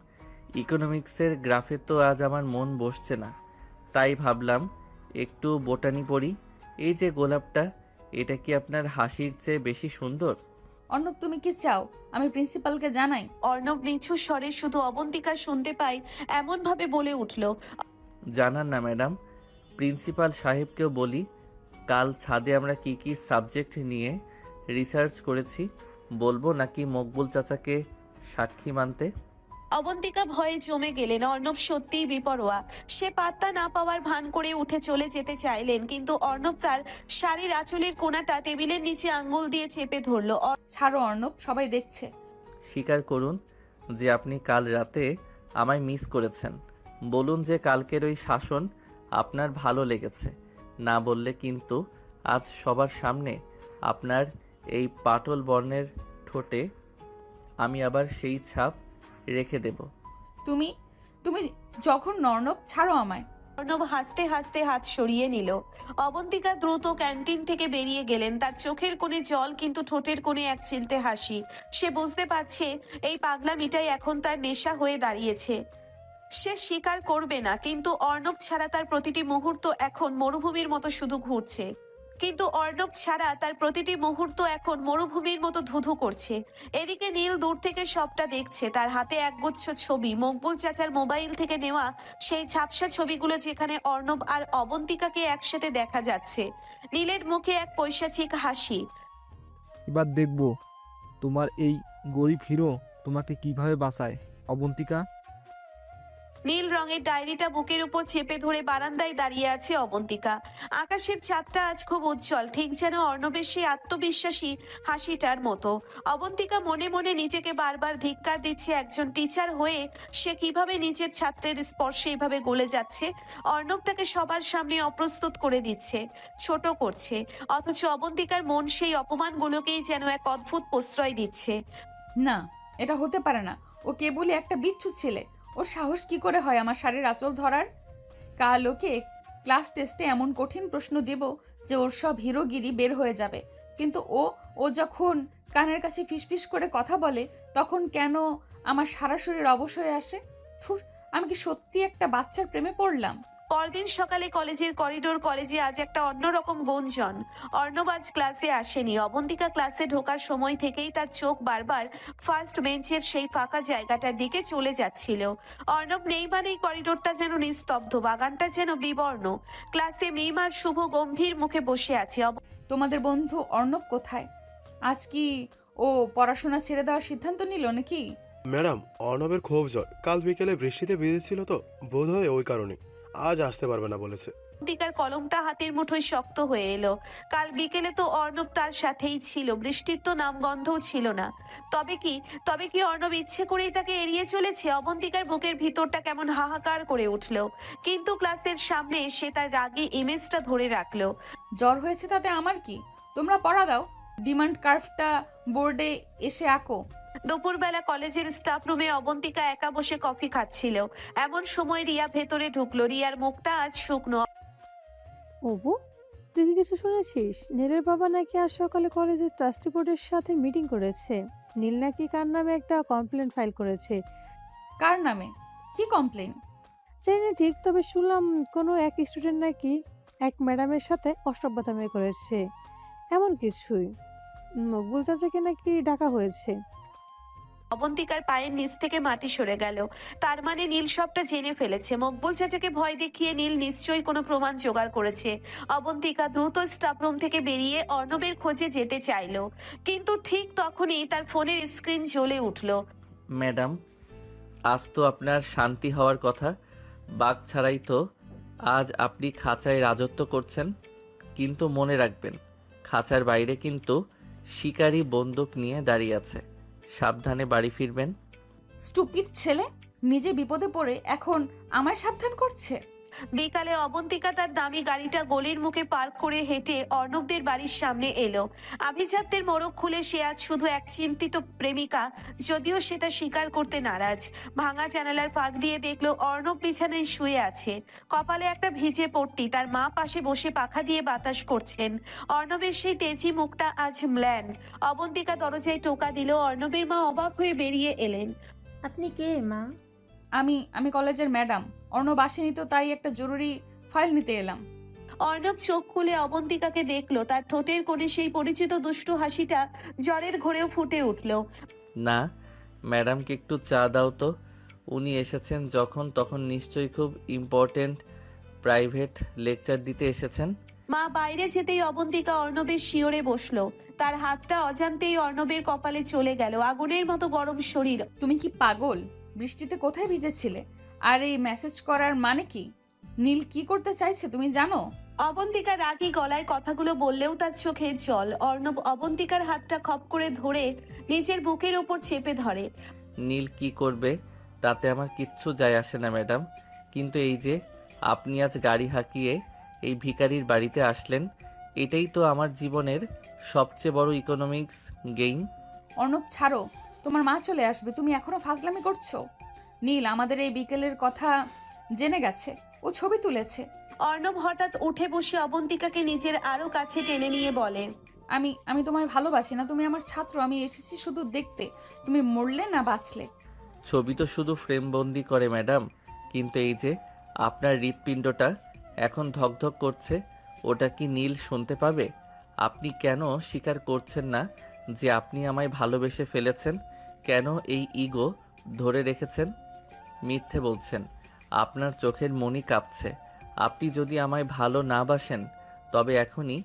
ইকোনমিক্সের গ্রাফে তো আজ আমার মন বসছে না, তাই ভাবলাম একটু বোটানি পড়ি। এই যে গোলাপটা, এটা কি আপনার হাসির চেয়ে বেশি সুন্দর? অর্ণব, তুমি কি চাও আমি প্রিন্সিপালকে জানাই? অর্ণব নিচু স্বরে শুধু অবন্তিকা শুনতে পায় এমন ভাবে বলে উঠল। জানান না ম্যাডাম, প্রিন্সিপাল সাহেবকেও বলি। কাল ছাদে আমরা কি কি সাবজেক্ট নিয়ে রিসার্চ করেছি বলবো, নাকি মকবুল চাচাকে সাক্ষী মানতে? অবন্তিকা ভয়ে জমে গেলেন। অর্ণব সত্যিই বেপরোয়া। সে পাত্তা না পাওয়ার ভান করে উঠে চলে যেতে চাইলেন, কিন্তু অর্ণব তার শাড়ির আঁচলের কোণাটা টেবিলের নিচে আঙ্গুল দিয়ে চেপে ধরলো। ছাড়ো অর্ণব, সবাই দেখছে। স্বীকার করুন যে আপনি কাল রাতে আমায় মিস করেছেন। বলুন যে কালকের ওই শাসন আপনার ভালো লেগেছে। না বললে কিন্তু আজ সবার সামনে আপনার এই পাটল বর্ণের ঠোঁটে আমি আবার সেই ছাপ রেখে দেব। তুমি তুমি যখন অর্ণব, ছাড়ো আমায়। অর্ণব হাসতে হাসতে হাত সরিয়ে নিল। অবন্তিকা দ্রুত ক্যান্টিন থেকে বেরিয়ে গেলেন। তার চোখের কোণে জল, কিন্তু ঠোঁটের কোণে এক চিলতে হাসি। সে বুঝতে পারছে এই পাগলামিটাই এখন তার নেশা হয়ে দাঁড়িয়েছে। সে স্বীকার করবে না, কিন্তু অর্ণব ছাড়া তার প্রতিটি মুহূর্ত এখন মরুভূমির মতো শুধু ঘুরছে। ধুধু করছে। এদিকে নীল দূর থেকে সবটা দেখছে। তার হাতে একগুচ্ছ ছবি, মকবুল চাচার মোবাইল থেকে নেওয়া সেই ঝাপসা ছবিগুলো, যেখানে অর্ণব আর অবন্তিকাকে একসাথে দেখা যাচ্ছে। নীলের মুখে এক পৈশাচিক হাসি। এবার দেখব তোমার এই গরিব হিরো তোমাকে কিভাবে বাঁচায়, অবন্তিকা। নীল রঙের ডায়েরিটা বুকের উপর চেপে ধরে বারান্দায় দাঁড়িয়ে আছে অবন্তিকা। আকাশের চাঁদটা আজ খুব উজ্জ্বল, ঠিক যেন অর্ণবের সেই আত্মবিশ্বাসী হাসিটার মতো। অবন্তিকা মনে মনে নিজেকে বারবার ধিক্কার দিচ্ছে, একজন টিচার হয়ে সে কিভাবে নিজের ছাত্রের স্পর্শে এভাবে গলে যাচ্ছে। অর্ণব তাকে সবার সামনে অপ্রস্তুত করে দিচ্ছে, ছোট করছে, অথচ অবন্তিকার মন সেই অপমানগুলোকেই যেন এক অদ্ভুত প্রশ্রয় দিচ্ছে। না, এটা হতে পারে না। ও কেবলই একটা বিচ্ছু ছেলে। ওর সাহস কি করে হয় আমার শাড়ির আঁচল ধরার? কাল ওকে ক্লাস টেস্টে এমন কঠিন প্রশ্ন দেব যে ওর সব হিরোগিরি বের হয়ে যাবে। কিন্তু ও যখন কানের কাছে ফিসফিস করে কথা বলে, তখন কেন আমার সারা শরীর অবশ হয়ে আসে? থুর, আমি কি সত্যি একটা বাচ্চার প্রেমে পড়লাম? পরদিন সকালে কলেজের কলেজে আজ একটা অন্যরকম গুঞ্জন। অর্ণব আজ ক্লাসে আসেনি। অবন্তিকা ক্লাসে ঢোকার সময় থেকেই তার চোখ বারবার ফার্স্ট বেঞ্চের সেই ফাঁকা জায়গাটার দিকে চলে যাচ্ছিল। অর্ণব নেই মানেই করিডোরটা যেন নিস্তব্ধ, বাগানটা যেন বিবর্ণ। ক্লাসে মিম আর শুভ গম্ভীর মুখে বসে আছে। তোমাদের বন্ধু অর্ণব কোথায়? আজ কি ও পড়াশোনা ছেড়ে দেওয়ার সিদ্ধান্ত নিল নাকি? ম্যাডাম, অর্ণবের খুব জ্বর, কাল বিকেলে বৃষ্টিতে ভিজেছিল তো, বোধ হয় ওই কারণে আজ আসতে পারবে না বলেছে। অবন্তিকার কলমটা হাতের মুঠোয় শক্ত হয়ে এলো। কাল বিকেলে তো অর্ণব তার সাথেই ছিল, বৃষ্টির তো নামগন্ধও ছিল না। তবে কি অর্ণব ইচ্ছে করেই তাকে এড়িয়ে চলেছে? অবন্তিকার বুকের ভিতরটা কেমন হাহাকার করে উঠল, কিন্তু ক্লাসের সামনে সে তার রাগী ইমেজটা ধরে রাখলো। জ্বর হয়েছে তাতে আমার কি? তোমরা পড়া দাও, ডিমান্ড কার্ভটা বোর্ডে এসে আঁকো। দুপুরবেলা কলেজের স্টাফ রুমে অবন্তিকা একা বসে কফি খাচ্ছিল। এমন সময় রিয়া ভেতরে ঢুকলো। রিয়ার মুখটা আজ শুকনো। অপু, তুই কি কিছু শুনেছিস? নীলের বাবা নাকি আজ সকালে কলেজের ট্রাস্টি বোর্ডের সাথে মিটিং করেছে। নীল নাকি কার নামে একটা কমপ্লেন ফাইল করেছে। কার নামে? কি কমপ্লেন? জানি না ঠিক, তবে শুনলাম কোনো এক স্টুডেন্ট নাকি এক ম্যাডামের সাথে অসভ্যতামি করেছে, এমন কিছুই। মকবুল চাচাকে নাকি ডাকা হয়েছে। অবন্তিকার পায়ের নিচ থেকে মাটি সরে গেল। তার মানে নীল সবটা জেনে ফেলেছে। মকবুল চাচাকে ভয় দেখিয়ে নীল নিশ্চয়ই কোনো প্রমাণ জোগাড় করেছে। অবন্তিকা দ্রুত স্টাফরুম থেকে বেরিয়ে অর্ণবের খোঁজে যেতে চাইলো, কিন্তু ঠিক তখনই তার ফোনের স্ক্রিন জ্বলে উঠল। ম্যাডাম, আজ তো আপনার শান্তি হওয়ার কথা। বাঘ ছাড়াই তো আজ আপনি খাঁচায় রাজত্ব করছেন। কিন্তু মনে রাখবেন, খাঁচার বাইরে কিন্তু শিকারী বন্দুক নিয়ে দাঁড়িয়ে আছে। সাবধানে বাড়ি ফিরবেন। স্টুপিড ছেলে, নিজে বিপদে পড়ে এখন আমায় সাবধান করছে। বিকালে অবন্তিকা তার দামি গাড়িটা গলির মুখে পার্ক করে হেঁটে অর্ণবদের বাড়ির সামনে এলো। আভিজাত্যের মোড়ক খুলে সে আজ শুধু এক চিন্তিত প্রেমিকা, যদিও সে তা স্বীকার করতে নারাজ। ভাঙা জানালার ফাঁক দিয়ে দেখলো অর্ণব বিছানায় শুয়ে আছে, কপালে একটা ভিজে পট্টি। তার মা পাশে বসে পাখা দিয়ে বাতাস করছেন। অর্ণবের সেই তেজি মুখটা আজ ম্লান। অবন্তিকা দরজায় টোকা দিল। অর্ণবের মা অবাক হয়ে বেরিয়ে এলেন। আপনি কে মা? আমি কলেজের ম্যাডাম। অর্ণব আসেনি তো, তাই একটা জরুরি ফাইল নিতে এলাম। অর্ণব চোখ খুলে অবন্তিকাকে দেখলো। তার ঠোঁটের কোণে সেই পরিচিত দুষ্টু হাসিটা জ্বরের ঘোরেও ফুটে উঠল। না, ম্যাডামকে একটু চা দাও তো। উনি এসেছেন যখন তখন নিশ্চয়ই খুব ইম্পর্ট্যান্ট প্রাইভেট লেকচার দিতে এসেছেন। মা বাইরে যেতেই অবন্তিকা অর্ণবের শিওরে বসলো। তার হাতটা অজান্তেই অর্ণবের কপালে চলে গেল। আগুনের মতো গরম শরীর। তুমি কি পাগল? বৃষ্টিতে কোথায় ভিজেছিলে? আর এই মেসেজ করার মানে কি? নীল কি করতে চাইছে তুমি জানো? অবন্তিকা রাগী গলায় কথাগুলো বললেও তার চোখে জল। অর্ণব অবন্তিকার হাতটা খপ করে ধরে নিজের বুকের ওপর চেপে ধরে। নীল কি করবে তাতে আমার কিচ্ছু যায় আসে না ম্যাডাম, কিন্তু এই যে আপনি আজ গাড়ি হাঁকিয়ে এই ভিখারির বাড়িতে আসলেন, এটাই তো আমার জীবনের সবচেয়ে বড় ইকোনমিক্স গেইন। অর্ণব ছাড়ো, তোমার মা চলে আসবে। তুমি এখনো ফাজলামি করছো। নীল আমাদের এই বিকেলের কথা জেনে গেছে, ও ছবি তুলেছে। অর্ণব হঠাৎ উঠে বসে অবন্তিকাকে নিজের আরো কাছে টেনে নিয়ে বলে, আমি তোমায় ভালোবাসি না, তুমি আমার ছাত্র। আমি এসেছি শুধু দেখতে তুমি মরলে না বাঁচলে। ছবি তো শুধু ফ্রেমবন্দি করে ম্যাডাম, কিন্তু এই যে আপনার হৃৎপিণ্ডটা এখন ধকধক করছে, ওটা কি নীল শুনতে পাবে? আপনি কেন স্বীকার করছেন না যে আপনি আমায় ভালোবেসে ফেলেছেন? কেন এই ইগো ধরে রেখেছেন? মিথ্যে বলছেন, আপনার চোখের মনি কাঁপছে। আপনি যদি আমায় ভালো না বাসেন তবে এখনই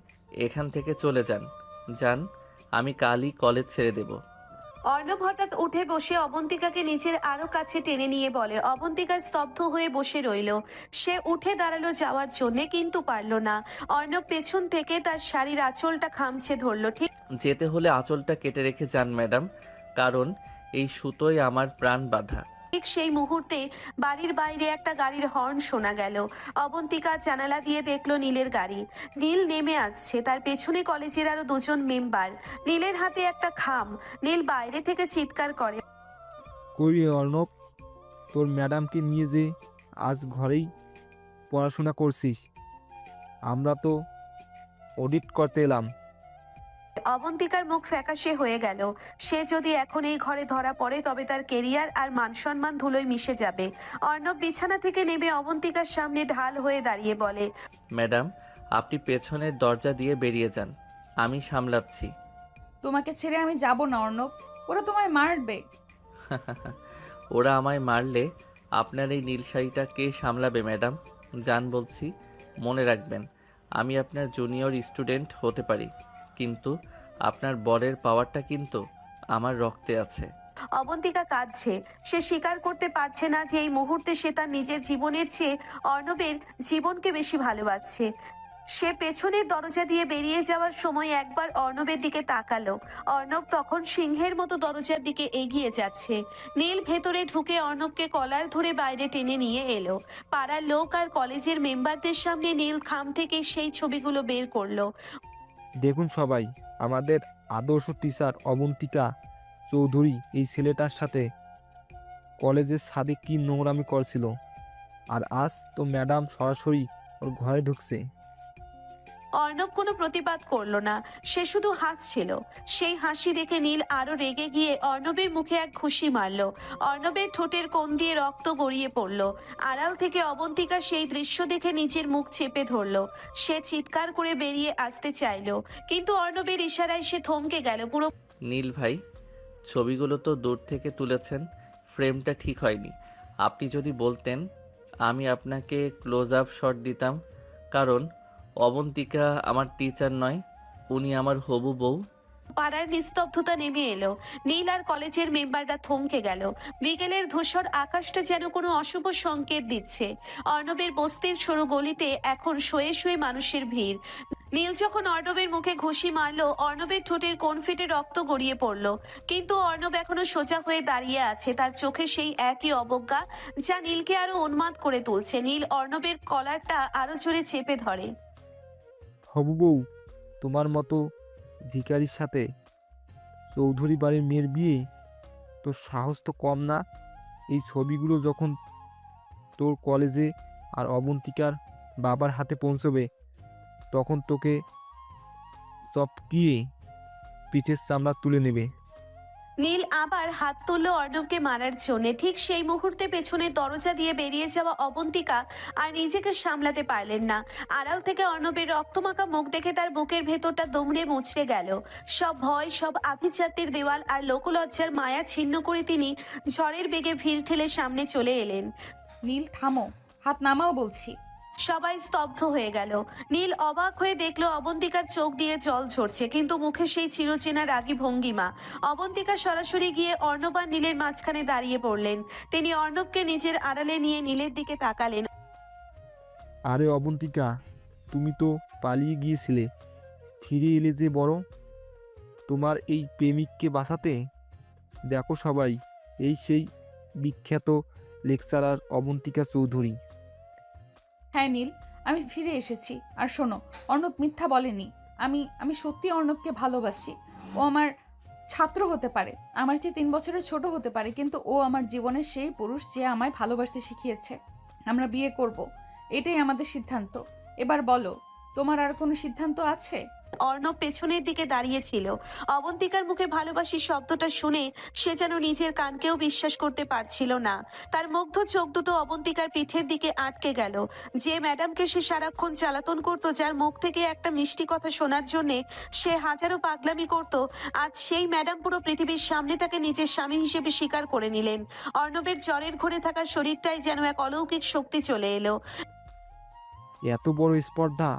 এখান থেকে চলে যান। যান, আমি কালই কলেজ ছেড়ে দেব। অর্ণব হঠাৎ উঠে বসে অবন্তিকাকে নিজের আরো কাছে টেনে নিয়ে বলে। অবন্তিকা স্তব্ধ হয়ে বসে রইল। সে উঠে দাঁড়ালো যাওয়ার জন্যে, কিন্তু পারল না। অর্ণব পেছন থেকে তার শাড়ির আঁচলটা খামছে ধরল। ঠিক যেতে হলে আঁচলটা কেটে রেখে যান ম্যাডাম, কারণ এই সুতোয় আমার প্রাণ বাঁধা। সেই মুহূর্তে বাড়ির বাইরে একটা গাড়ির হর্ন শোনা গেল। অবন্তিকা জানালা দিয়ে দেখলো নীলের গাড়ি। নীল নেমে আসছে, তার পেছনে কলেজের আরো দুজন মেম্বার। নীলের হাতে একটা খাম। নীল বাইরে থেকে চিৎকার করে, কই রে অর্ণব, তোর ম্যাডামকে নিয়ে যে আজ ঘরেই পড়াশোনা করছিস? আমরা তো অডিট করতে এলাম। অবন্তিকার মুখ ফ্যাকাশে হয়ে গেল। সে যদি এখন এই ঘরে ধরা পড়ে তবে তার কেরিয়ার আর মান সম্মান ধুলোয় মিশে যাবে। অর্ণব বিছানা থেকে নেমে অবন্তিকার সামনে ঢাল হয়ে দাঁড়িয়ে বলে, ম্যাডাম, আপনি পেছনের দরজা দিয়ে বেরিয়ে যান, আমি সামলাচ্ছি। তোমাকে ছেড়ে আমি যাব না অর্ণব, ওরা তোমায় মারবে। ওরা আমায় মারলে আপনার এই নীল শাড়িটা কে সামলাবে ম্যাডাম? যান বলছি। মনে রাখবেন, আমি আপনার জুনিয়র স্টুডেন্ট হতে পারি, কিন্তু আপনার বরের পাওয়ারটা কিন্তু আমার রক্তে আছে। অবন্তিকা কাঁদছে। সে স্বীকার করতে পারছে না যে এই মুহূর্তে সে তার নিজের জীবনের চেয়ে অর্ণবের জীবনকে বেশি ভালোবাসছে। সে পেছনের দরজা দিয়ে বেরিয়ে যাওয়ার সময় একবার অর্ণবের দিকে তাকালো। অর্ণব তখন সিংহের মতো দরজার দিকে এগিয়ে যাচ্ছে। নীল ভেতরে ঢুকে অর্ণবকে কলার ধরে বাইরে টেনে নিয়ে এলো। পাড়ার লোক আর কলেজের মেম্বারদের সামনে নীল খাম থেকে সেই ছবিগুলো বের করলো। দেখুন সবাই, আমাদের আদর্শ টিচার অবন্তিকা চৌধুরী এই ছেলেটার সাথে কলেজের ছাদে কি নোংরামি করছিল, আর আজ তো ম্যাডাম সরাসরি ওর ঘরে ঢুকছে। অর্ণব কোনো প্রতিবাদ করলো না, সে শুধু হাসছিল। সেই হাসি দেখে নীল আরো রেগে গিয়ে অর্ণবের মুখে এক ঘুষি মারলো। অর্ণবের ঠোঁটের কোণ দিয়ে রক্ত গড়িয়ে পড়লো। আড়াল থেকে অবন্তিকা সেই দৃশ্য দেখে নিজের মুখ চেপে ধরলো। সে চিৎকার করে বেরিয়ে আসতে চাইলো, কিন্তু অর্ণবের ইশারায় সে থমকে গেল। পুরো নীল ভাই, ছবিগুলো তো দূর থেকে তুলেছেন, ফ্রেমটা ঠিক হয়নি। আপনি যদি বলতেন আমি আপনাকে ক্লোজ আপ শট দিতাম, কারণ অবন্তিকা আমার টিচার নয়, উনি আমার হবু বউ। পাড়ার নিস্তব্ধতা নেমে এলো। নীল আর কলেজের মেম্বাররা থমকে গেল। বিকেলের ধূসর আকাশটা যেন কোনো অশুভ সংকেত দিচ্ছে। অর্ণবের বস্তির সরু গলিতে এখন শোয়ে শোয়ে মানুষের ভিড়। নীল যখন অর্ণবের মুখে ঘুষি মারলো, অর্ণবের ঠোঁটের কোণ ফেটে রক্ত গড়িয়ে পড়লো। কিন্তু অর্ণব এখনো সোজা হয়ে দাঁড়িয়ে আছে, তার চোখে সেই একই অবজ্ঞা যা নীলকে আরো উন্মাদ করে তুলছে। নীল অর্ণবের কলারটা আরো জোরে চেপে ধরে। হবু বউ, তোমার মতো ভিখারির সাথে চৌধুরী বাড়ির মেয়ের বিয়ে? তোর সাহস তো কম না। এই ছবিগুলো যখন তোর কলেজে আর অবন্তিকার বাবার হাতে পৌঁছবে, তখন তোকে চপকিয়ে পিঠের চামড়া তুলে নেবে। নীল আবার হাত তুলল অর্ণবকে মারার জন্য। ঠিক সেই মুহূর্তে পেছনে দরজা দিয়ে বেরিয়ে যাওয়া অবন্তিকা আর নিজেকে সামলাতে পারলেন না। আড়াল থেকে অর্ণবের রক্তমাখা মুখ দেখে তার বুকের ভেতরটা দুমড়ে মুচড়ে গেল। সব ভয়, সব আভিজাত্যের দেওয়াল আর লোকলজ্জার মায়া ছিন্ন করে তিনি ঝড়ের বেগে ভিড় ঠেলে সামনে চলে এলেন। নীল থামো, হাত নামাও বলছি। সবাই স্তব্ধ হয়ে গেল। নীল অবাক হয়ে দেখলো অবন্তিকার চোখ দিয়ে জল ঝরছে, কিন্তু মুখে সেই চিরচেনা রাগী ভঙ্গিমা। অবন্তিকা সরাসরি গিয়ে অর্ণব আর নীলের মাঝখানে দাঁড়িয়ে পড়লেন। তিনি অর্ণবকে নিজের আড়ালে নিয়ে নীলের দিকে তাকালেন। আরে অবন্তিকা, তুমি তো পালিয়ে গিয়েছিলে, ফিরে এলে যে বড় তোমার এই প্রেমিককে বাঁচাতে। দেখো সবাই, এই সেই বিখ্যাত লেকচারার অবন্তিকা চৌধুরী। হ্যাঁ নীল, আমি ফিরে এসেছি। আর শোনো, অর্ণব মিথ্যা বলেনি। আমি সত্যি অর্ণবকে ভালোবাসি। ও আমার ছাত্র হতে পারে, আমার চেয়ে 3 বছরের ছোট হতে পারে, কিন্তু ও আমার জীবনের সেই পুরুষ যে আমায় ভালোবাসতে শিখিয়েছে। আমরা বিয়ে করব, এটাই আমাদের সিদ্ধান্ত। এবার বলো, তোমার আর কোনো সিদ্ধান্ত আছে? অর্ণব পেছনের দিকে দাঁড়িয়েছিল। অবন্তিকার মুখে ভালোবাসি শব্দটা শুনে সে যেন নিজের কানকেও বিশ্বাস করতে পারছিল না। তার মুগ্ধ চোখ দুটো অবন্তিকার পিঠের দিকে আটকে গেল। যে ম্যাডামকে সে সারাক্ষণ জ্বালাতন করতো, যার মুখ থেকে একটা মিষ্টি কথা শোনার জন্যে সে হাজারো পাগলামি করত, আজ সেই ম্যাডাম পুরো পৃথিবীর সামনে তাকে নিজের স্বামী হিসেবে স্বীকার করে নিলেন। অর্ণবের জ্বরের ঘরে থাকা শরীরটায় যেন এক অলৌকিক শক্তি চলে এলো। এত বড় স্পর্ধা,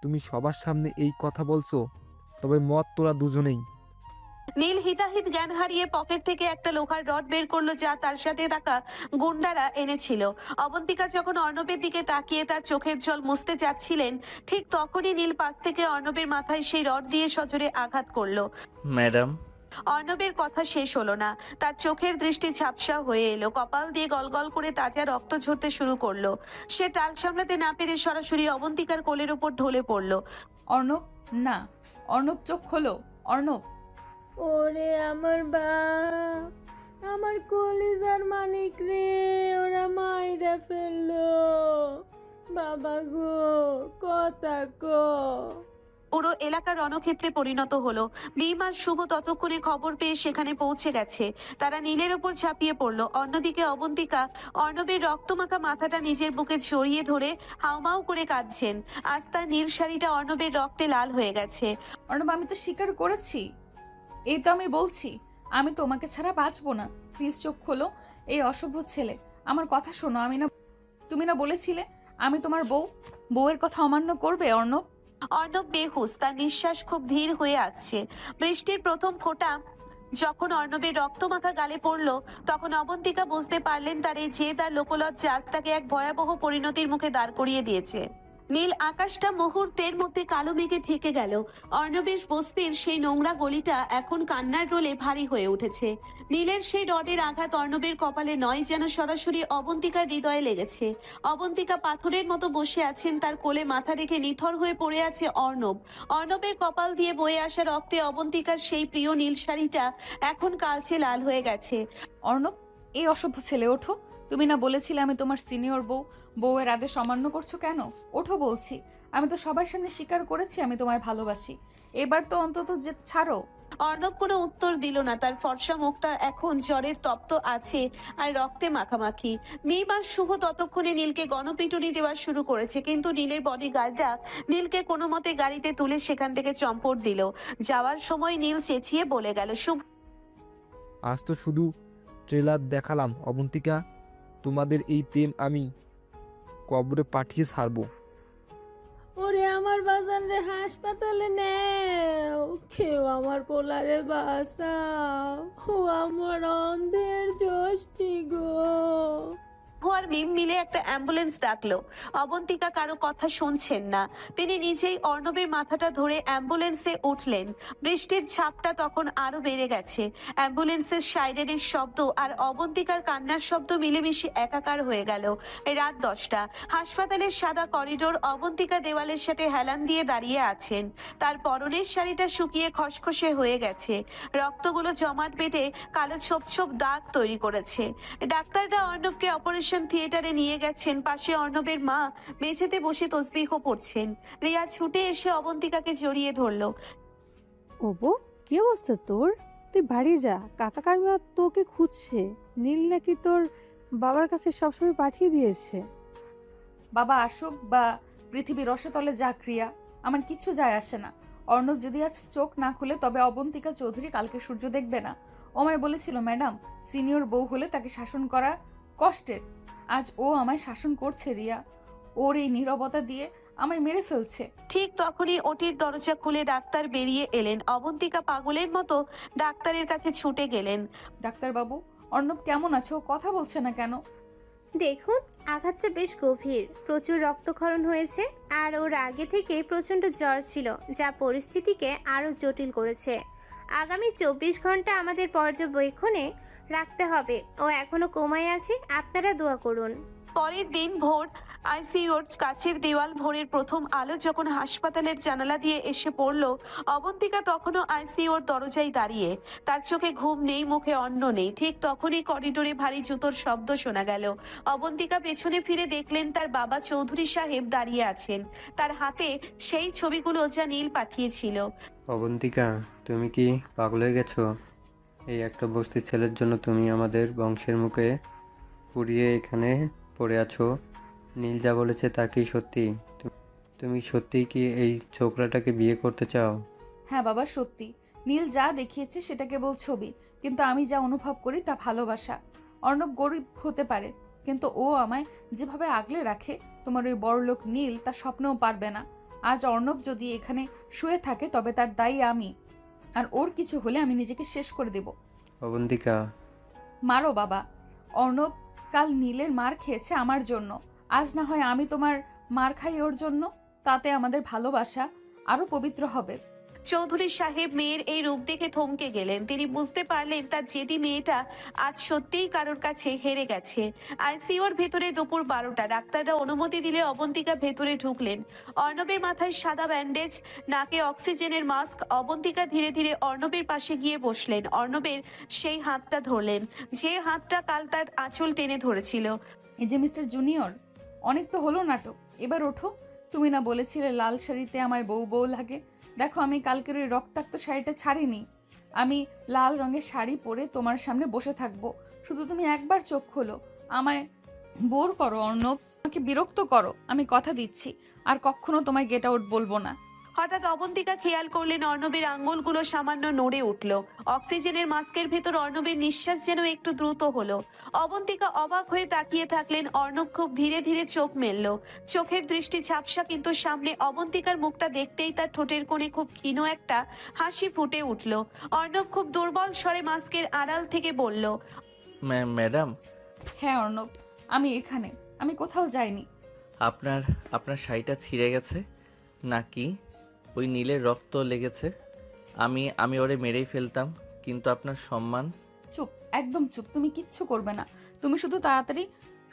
তুমি সবার সামনে এই কথা বলছো? তবে মত তোরা দুজনেই। নীল হিতাহিত জ্ঞান হারিয়ে পকেট থেকে একটা লোহার রড বের করলো, যা তার সাথে থাকা গুন্ডারা এনেছিল। অবন্তিকা যখন অর্ণবের দিকে তাকিয়ে তার চোখের জল মুছতে যাচ্ছিলেন, ঠিক তখনই নীল পাশ থেকে অর্ণবের মাথায় সেই রড দিয়ে সজোরে আঘাত করলো। ম্যাডাম। অর্ণবের কথা শেষ হলো না, তার চোখের দৃষ্টি ঝাপসা হয়ে এলো। কপাল দিয়ে গলগল করে তাজা রক্ত ঝরতে শুরু করলো। সে টাল সামলাতে না পেরে সরাসরি অবন্তিকার কোলের ওপর ঢলে পড়লো। অর্ণব, না। অর্ণব, চোখ খোলো। অর্ণব। ওরে আমার বাপ, আমার কলিজার মানিক রে, ওরা মাইরা ফেললো। বাবা গো, কথা কো। পুরো এলাকা রণক্ষেত্রে পরিণত হলো। ভীম আর শুভ ততক্ষণে খবর পেয়ে সেখানে পৌঁছে গেছে। তারা নীলের ওপর ঝাঁপিয়ে পড়লো। অন্যদিকে অবন্তিকা অর্ণবের রক্তমাখা মাথাটা নিজের বুকে জড়িয়ে ধরে হাউমাউ করে কাঁদছেন। আজ তার নীল শাড়িটা অর্ণবের রক্তে লাল হয়ে গেছে। অর্ণব, আমি তো স্বীকার করেছি। এই তো আমি বলছি, আমি তোমাকে ছাড়া বাঁচবো না। প্লিজ চোখ খোলো। এই অসভ্য ছেলে, আমার কথা শোনো। তুমি না বলেছিলে আমি তোমার বউয়ের কথা অমান্য করবে? অর্ণব। অর্ণব বেহুশ, তার নিঃশ্বাস খুব ধীর হয়ে আসছে। বৃষ্টির প্রথম ফোঁটা যখন অর্ণবের রক্তমাখা গালে পড়লো, তখন অবন্তিকা বুঝতে পারলেন তার এই জেদ আর লোকলজ্জা আজ তাকে এক ভয়াবহ পরিণতির মুখে দাঁড় করিয়ে দিয়েছে। নীল আকাশটা মুহূর্তের মধ্যে কালো মেঘে ঢেকে গেল। অর্ণবের বস্তির সেই নোংরা গলিটা এখন কান্নার রোলে ভারী হয়ে উঠেছে। নীলের সেই রডের আঘাত অর্ণবের কপালে নয়, যেন সরাসরি অবন্তিকার হৃদয়ে লেগেছে। অবন্তিকা পাথরের মতো বসে আছেন, তার কোলে মাথা রেখে নিথর হয়ে পড়ে আছে অর্ণব। অর্ণবের কপাল দিয়ে বয়ে আসা রক্তে অবন্তিকার সেই প্রিয় নীল শাড়িটা এখন কালচে লাল হয়ে গেছে। অর্ণব, এই অসভ্য ছেলে, ওঠো। তুমি না বলেছিলে আমি তোমার সিনিয়র বউ, বউয়ের আদেশ অমান্য করছো কেন? ওঠো বলছি। আমি তো সবার সামনে স্বীকার করেছি আমি তোমায় ভালোবাসি। এবার তো অন্তত যে ছাড়ো। অর্ণব কোনো উত্তর দিল না। তার ফর্সা মুখটা এখন জ্বরের তপ্ত আছে আর রক্তে মাখামাখি। মিম আর শুভ ততক্ষণে নীলকে গণপিটুনি দেওয়া শুরু করেছে, কিন্তু নীলের বডিগার্ডরা নীলকে কোনো মতে গাড়িতে তুলে সেখান থেকে চম্পট দিল। যাওয়ার সময় নীল চেঁচিয়ে বলে গেল, শুভ আজ তো শুধু ট্রেলার দেখালাম অবন্তিকা, তোমাদের এই প্রেম আমি কবরে পাঠিয়ে ছাড়বো। ওরে আমার বাজান রে, হাসপাতালে নেও, কেউ আমার পোলারে বাঁচাও, ও আমার অন্ধের জ্যোষ্ঠী গো। আর মিম মিলে একটা অ্যাম্বুলেন্স ডাকলো। অবন্তিকা কারো কথা শুনছেন না। তিনি নিজেই অর্ণবের মাথাটা ধরে অ্যাম্বুলেন্সে উঠলেন। বৃষ্টির ঝাপটা তখন আরো বেড়ে গেছে। অ্যাম্বুলেন্সের সাইরেনের শব্দ আর অবন্তিকার কান্নার শব্দ মিলেমিশে একাকার হয়ে গেল। রাত 10টা। হাসপাতালের সাদা করিডোর। অবন্তিকা দেওয়ালের সাথে হেলান দিয়ে দাঁড়িয়ে আছেন। তার পরনের শাড়িটা শুকিয়ে খসখসে হয়ে গেছে। রক্তগুলো জমাট বেঁধে কালো ছোপ ছোপ দাগ তৈরি করেছে। ডাক্তাররা অর্ণবকে অপারেশন থিয়েটারে নিয়ে গেছেন। পাশে অর্ণবের মা মেঝেতে বসে তসবিহ পড়ছেন। রিয়া ছুটে এসে অবন্তিকাকে জড়িয়ে ধরলো। ওবো, কি অবস্থা তোর? তুই বাড়ি যা, কাকা কাকিমা তোকে খুঁজছে। নীল নাকি তোর বাবার কাছে সবসময় পাঠিয়ে দিয়েছে। বাবা আসুক বা পৃথিবীর রসাতলে যাক ক্রিয়া, আমার কিচ্ছু যায় আসে না। অর্ণব যদি আজ চোখ না খুলে তবে অবন্তিকা চৌধুরী কালকে সূর্য দেখবে না। আমায় বলেছিল ম্যাডাম, সিনিয়র বউ হলে তাকে শাসন করা কষ্টের। আজ ও আমায় শাসন করছে রিয়া। ওর এই নীরবতা দিয়ে আমায় মেরে ফেলছে। ঠিক তখনই ওটির দরজা খুলে ডাক্তার বেরিয়ে এলেন। অবন্তিকা পাগলের মতো ডাক্তারের কাছে ছুটে গেলেন। ডাক্তারবাবু, অর্ণব কেমন আছে? ও কথা বলছে না কেন? দেখুন, আঘাতটা বেশ গভীর, প্রচুর রক্তক্ষরণ হয়েছে, আর ওর আগে থেকে প্রচণ্ড জ্বর ছিল, যা পরিস্থিতিকে আরও জটিল করেছে। আগামী 24 ঘন্টা আমাদের পর্যবেক্ষণে রাখতে হবে। ও এখনো কোমায় আছে, আপনারা দোয়া করুন। পরের দিন ভোর। আইসিইউর কাছের দেওয়াল ভোরের প্রথম আলো যখন হাসপাতালের জানালা দিয়ে এসে পড়ল, অবন্তিকা তখনও আইসিইউর দরজায় দাঁড়িয়ে। তার চোখে ঘুম নেই, মুখে অন্ন নেই। ঠিক তখনই করিডোরে ভারী জুতোর শব্দ শোনা গেল। অবন্তিকা পেছনে ফিরে দেখলেন তার বাবা চৌধুরী সাহেব দাঁড়িয়ে আছেন। তার হাতে সেই ছবিগুলো যা নীল পাঠিয়েছিল। অবন্তিকা, তুমি কি পাগল হয়ে গেছো? এই একটা বস্তির ছেলের জন্য তুমি আমাদের বংশের মুখে পুড়িয়ে এখানে পড়ে আছো। নীল যা বলেছে তা কি সত্যি? তুমি সত্যিই কি এই ছোকরাটাকে বিয়ে করতে চাও? হ্যাঁ বাবা, সত্যি। নীল যা দেখিয়েছে সেটা কেবল ছবি, কিন্তু আমি যা অনুভব করি তা ভালোবাসা। অর্ণব গরিব হতে পারে, কিন্তু ও আমায় যেভাবে আগলে রাখে তোমার ওই বড়লোক নীল তা স্বপ্নেও পারবে না। আজ অর্ণব যদি এখানে শুয়ে থাকে তবে তার দায়ী আমি, আর ওর কিছু হলে আমি নিজেকে শেষ করে দেব। অবন্তিকা, মারো বাবা। অর্ণব কাল নীলের মার খেয়েছে আমার জন্য, আজ না হয় আমি তোমার মার খাই ওর জন্য। তাতে আমাদের ভালোবাসা আরো পবিত্র হবে। চৌধুরী সাহেব মেয়ের এই রূপ দেখে থমকে গেলেন। তিনি বুঝতে পারলেন তার জেদি মেয়েটা আজ সত্যিই কারোর কাছে হেরে গেছে। আইসিইউর ভেতরে দুপুর 12টা। ডাক্তাররা অনুমতি দিলে অবন্তিকা ভেতরে ঢুকলেন। অর্ণবের মাথায় সাদা ব্যান্ডেজ, নাকে অক্সিজেনের মাস্ক। অবন্তিকা ধীরে ধীরে অর্ণবের পাশে গিয়ে বসলেন। অর্ণবের সেই হাতটা ধরলেন, যে হাতটা কাল তার আঁচল টেনে ধরেছিল। এই যে মিস্টার জুনিয়র, অনেক তো হলো নাটক, এবার ওঠো। তুমি না বলেছিলে লাল শাড়িতে আমায় বউ বউ লাগে? দেখো, আমি কালকের ওই রক্তাক্ত শাড়িটা ছাড়িনি। আমি লাল রঙের শাড়ি পরে তোমার সামনে বসে থাকবো। শুধু তুমি একবার চোখ খোলো, আমায় বোর করো অর্ণব, আমাকে বিরক্ত করো। আমি কথা দিচ্ছি আর কখনো তোমায় গেট আউট বলবো না। হঠাৎ অবন্তিকা খেয়াল করলেন অর্ণবের আঙ্গুলগুলো সামান্য নড়ে উঠল। অক্সিজেনের মাস্কের ভেতর অর্ণবের নিঃশ্বাস যেন একটু দ্রুত হলো। অবন্তিকা অবাক হয়ে তাকিয়ে থাকলেন। অর্ণব খুব ধীরে ধীরে চোখ মেলল। চোখের দৃষ্টি ঝাপসা, কিন্তু সামনে অবন্তিকার মুখটা দেখতেই তার ঠোঁটের কোণে খুব ক্ষীণ একটা হাসি ফুটে উঠল। অর্ণব খুব দুর্বল স্বরে মাস্কের আড়াল থেকে বলল, ম্যাডাম। হ্যাঁ অর্ণব, আমি এখানে, আমি কোথাও যাইনি। আপনার শাড়িটা ছিঁড়ে গেছে নাকি ওই নীলের রক্ত লেগেছে? আমি ওরে মেরেই ফেলতাম, কিন্তু আপনার সম্মান। চুপ, একদম চুপ। তুমি কিচ্ছু করবে না, তুমি শুধু তাড়াতাড়ি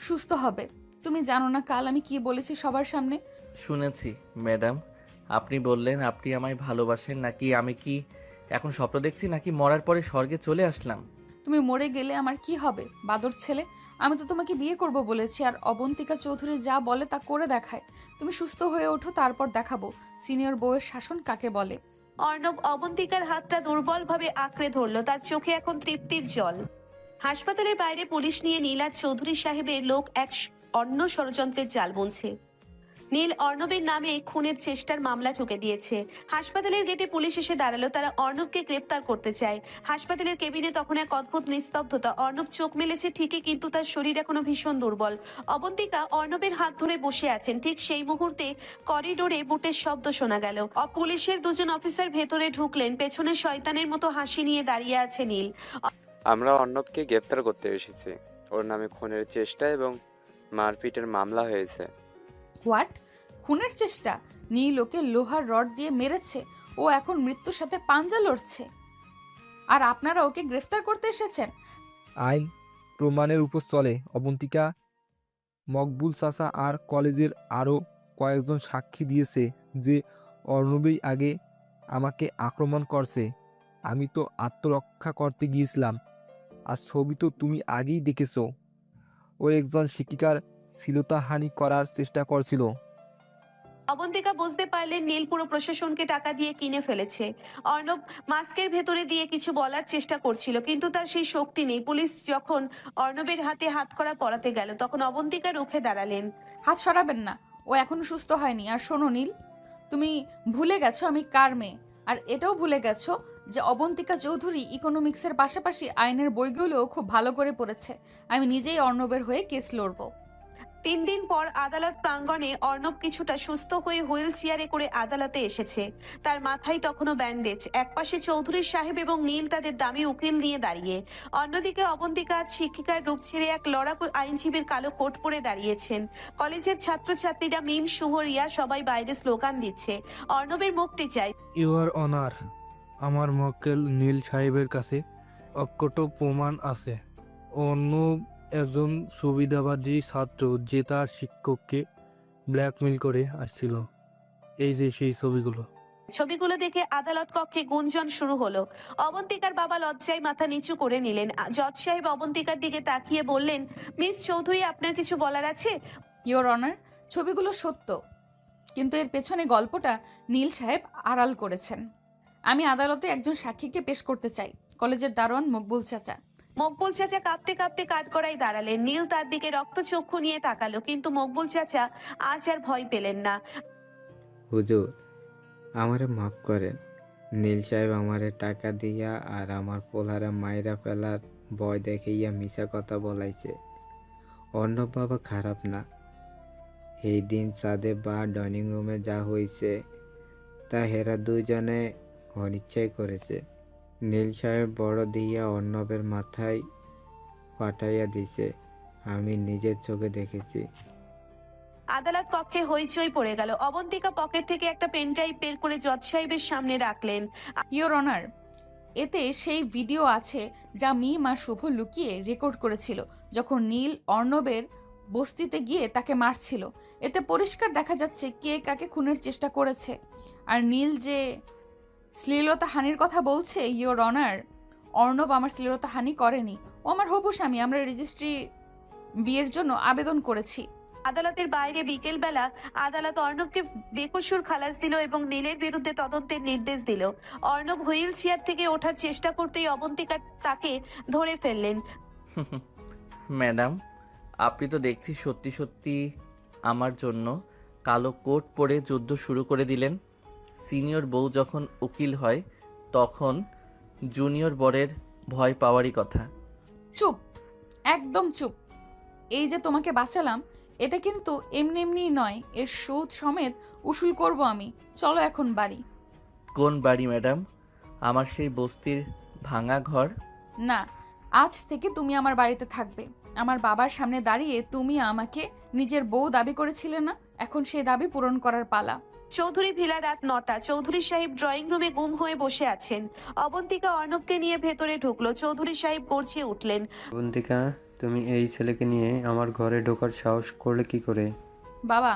সুস্থ হবে। তুমি জানো না কাল আমি কি বলেছি সবার সামনে? শুনেছি ম্যাডাম, আপনি বললেন আপনি আমায় ভালোবাসেন। নাকি আমি কি এখন স্বপ্ন দেখছি, নাকি মরার পরে স্বর্গে চলে আসলাম? তুমি মরে গেলে আমার কি হবে বাদর ছেলে? আমি তো তোমাকে বিয়ে করব বলেছি, আর অবন্তিকা চৌধুরী যা বলে তা করে দেখায়। তুমি সুস্থ হয়ে ওঠো, তারপর দেখাবো সিনিয়র বউয়ের শাসন কাকে বলে। অর্ণব অবন্তিকার হাতটা দুর্বলভাবে আঁকড়ে ধরল, তার চোখে এখন তৃপ্তির জল। হাসপাতালের বাইরে পুলিশ নিয়ে নীল আর চৌধুরী সাহেবের লোক এক অন্য ষড়যন্ত্রের জাল বুনছে। নীল অর্ণবের নামে খুনের চেষ্টার মামলা ঠুকে দিয়েছে। হাসপাতালের গেটে পুলিশ এসে দাঁড়ালো, তারা অর্ণবকে গ্রেপ্তার করতে চায়। হাসপাতালের কেবিনে তখন এক অদ্ভুত নিস্তব্ধতা। অর্ণব চোখ মেলেছে ঠিকই, কিন্তু তার শরীর এখনো ভীষণ দুর্বল। অবন্তিকা অর্ণবের হাত ধরে বসে আছেন। ঠিক সেই মুহূর্তে করিডোরে বুটের শব্দ শোনা গেল। পুলিশের দুজন অফিসার ভেতরে ঢুকলেন। পেছনে শয়তানের মতো হাসি নিয়ে দাঁড়িয়ে আছে নীল। আমরা অর্ণবকে গ্রেপ্তার করতে এসেছি। ওর নামে খুনের চেষ্টা এবং মারপিটের মামলা হয়েছে। হোয়াট? খুনের চেষ্টা? নীল ওকে লোহার রড দিয়ে মেরেছে, ও এখন মৃত্যুর সাথে পাঞ্জা লড়ছে, আর আপনারা ওকে গ্রেফতার করতে এসেছেন? আইন প্রমাণের উপর চলে অবন্তিকা। মকবুল চাচা আর কলেজের আরও কয়েকজন সাক্ষী দিয়েছে যে অর্ণবই আগে আমাকে আক্রমণ করছে। আমি তো আত্মরক্ষা করতে গিয়েছিলাম। আর ছবি তো তুমি আগেই দেখেছো। ও একজন শিক্ষিকার শ্লীলতাহানি করার চেষ্টা করছিল। অবন্তিকা বুঝতে পারলেন নীল পুরো প্রশাসনকে টাকা দিয়ে কিনে ফেলেছে। অর্ণব মাস্কের ভেতরে দিয়ে কিছু বলার চেষ্টা করছিল, কিন্তু তার সেই শক্তি নেই। পুলিশ যখন অর্ণবের হাতে হাতকড়া পরাতে গেল, তখন অবন্তিকা রুখে দাঁড়ালেন। হাত সরাবেন না, ও এখনো সুস্থ হয়নি। আর শোনো নীল, তুমি ভুলে গেছো আমি কার মেয়ে, আর এটাও ভুলে গেছো যে অবন্তিকা চৌধুরী ইকোনমিক্সের পাশাপাশি আইনের বইগুলোও খুব ভালো করে পড়েছে। আমি নিজেই অর্ণবের হয়ে কেস লড়বো। 3 দিন পর আদালত প্রাঙ্গণে অর্ণব কিছুটা সুস্থ হয়ে হুইল চেয়ারে করে আদালতে এসেছে। তার মাথায় তখনও ব্যান্ডেজ। একপাশে চৌধুরী সাহেব এবং নীল তাদের দামি উকিল নিয়ে দাঁড়িয়ে। অন্যদিকে অবন্তিকা আজ শিক্ষিকার রূপ ছেড়ে এক লড়াকু আইনজীবীর কালো কোট পরে দাঁড়িয়েছেন। কলেজের ছাত্রছাত্রীরা মিম, শুহরিয়া সবাই বাইরে স্লোগান দিচ্ছে। অর্ণবের মুক্তি চাই। ইউর অনার, আমার মক্কেল নীল সাহেবের কাছে অক্ষত প্রমাণ আছে। অর্ণব একজন সুবিধাবাদী ছাত্র যে তার শিক্ষককে ব্ল্যাকমেল করে আসছিল। এই যে সেই ছবিগুলো। ছবিগুলো দেখে আদালত কক্ষে গুঞ্জন শুরু হলো। অবন্তিকার বাবা লজ্জায় মাথা নিচু করে নিলেন। জজ সাহেব অবন্তিকার দিকে তাকিয়ে বললেন, মিস চৌধুরী, আপনার কিছু বলার আছে? ইওর অনার, ছবিগুলো সত্য, কিন্তু এর পেছনে গল্পটা নীল সাহেব আড়াল করেছেন। আমি আদালতে একজন সাক্ষীকে পেশ করতে চাই, কলেজের দারোয়ান মকবুল চাচা। মকবুল চাচা কাঁপতে কাঁপতে কাঠগড়ায় দাঁড়ালেন। নীল তার দিকে রক্তচক্ষু নিয়ে তাকালো, কিন্তু মকবুল চাচা আজ আর ভয় পেলেন না। হুজুর, আমারে মাফ করেন। নীল সাহেব আমারে টাকা দিয়া আর আমার পোলারে মাইরা ফেলার ভয় দেখাইয়া মিশা কথা বলাইছে। অর্ণব বাবা খারাপ না। এই দিন ছাদে বা ডাইনিং রুমে যা হয়েছে তা হেরা দুজনে অনিচ্ছাই করেছে। নীল সাহেব বড় দিয়া অর্ণবের মাথায় পাঠাইয়া দিছে। আমি নিজের চোখে দেখেছি। আদালত কক্ষে হইচই পড়ে গেল। অবন্তিকা পকেট থেকে একটা পেন ড্রাইভ বের করে জজ সাহেবের সামনে রাখলেন। ইওর অনার, এতে সেই ভিডিও আছে যা মিম আর শুভ লুকিয়ে রেকর্ড করেছিল যখন নীল অর্ণবের বস্তিতে গিয়ে তাকে মারছিল। এতে পরিষ্কার দেখা যাচ্ছে কে কাকে খুনের চেষ্টা করেছে। আর নীল যে শ্লীলতা হানির কথা বলছে, ইওর অনার, অর্ণব আমার শ্লীলতা হানি করেনি। ও আমার হবু স্বামী। আমরা রেজিস্ট্রি বিয়ের জন্য আবেদন করেছি। আদালতের বাইরে বিকেলবেলা আদালত অর্ণবকে বেকসুর খালাস দিল এবং নীলের বিরুদ্ধে তদন্তের নির্দেশ দিল। অর্ণব হুইল চেয়ার থেকে ওঠার চেষ্টা করতেই অবন্তিকা তাকে ধরে ফেললেন। ম্যাডাম, আপনি তো দেখছি সত্যি সত্যি আমার জন্য কালো কোট পরে যুদ্ধ শুরু করে দিলেন। সিনিয়র বউ যখন উকিল হয় তখন জুনিয়র বরের ভয় পাওয়ারই কথা। চুপ, একদম চুপ। এই যে তোমাকে বাঁচালাম, এটা কিন্তু এমনি এমনি নয়, এর সুদ সমেত উসুল করব আমি। চলো এখন বাড়ি। কোন বাড়ি ম্যাডাম? আমার সেই বস্তির ভাঙা ঘর? না, আজ থেকে তুমি আমার বাড়িতে থাকবে। আমার বাবার সামনে দাঁড়িয়ে তুমি আমাকে নিজের বউ দাবি করেছিলে না? এখন সেই দাবি পূরণ করার পালা। চৌধুরী ভিলা রাত 9টা। চৌধুরী সাহেব ড্রয়িং রুমে গুম হয়ে বসে আছেন। অবন্তিকা অর্ণবকে নিয়ে ভেতরে ঢুকলো। চৌধুরী সাহেব গর্জিয়ে উঠলেন, অবন্তিকা, তুমি এই ছেলেকে নিয়ে আমার ঘরে ঢোকার সাহস করলে কি করে? বাবা,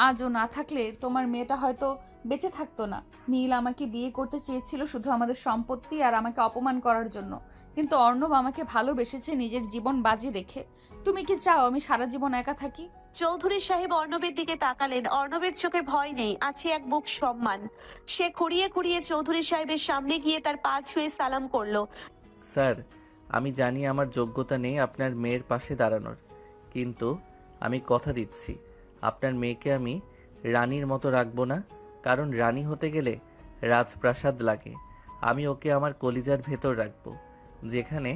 আজও না থাকলে তোমার মেয়েটা হয়তো বেঁচে থাকতো না। নীল আমাকে বিয়ে করতে চেয়েছিল শুধু আমাদের সম্পত্তি আর আমাকে অপমান করার জন্য, কিন্তু অর্ণব আমাকে ভালোবেসেছে নিজের জীবন বাজি রেখে। তুমি কি চাও আমি সারা জীবন একা থাকি? চৌধুরী সাহেব অর্ণবের দিকে তাকালেন। অর্ণবের চোখে ভয় নেই, আছে এক বুক সম্মান। সে খুঁড়িয়ে খুঁড়িয়ে চৌধুরী সাহেবের সামনে গিয়ে তার পা ছুঁয়ে সালাম করলো। স্যার, আমি জানি আমার যোগ্যতা নেই আপনার মেয়ের পাশে দাঁড়ানোর, কিন্তু আমি কথা দিচ্ছি আপনার মেয়েকে আমি রানীর মতো রাখবো না, কারণ রানী হতে গেলে রাজপ্রাসাদ লাগে। আমি ওকে আমার কলিজার ভেতর রাখবো, যেখানে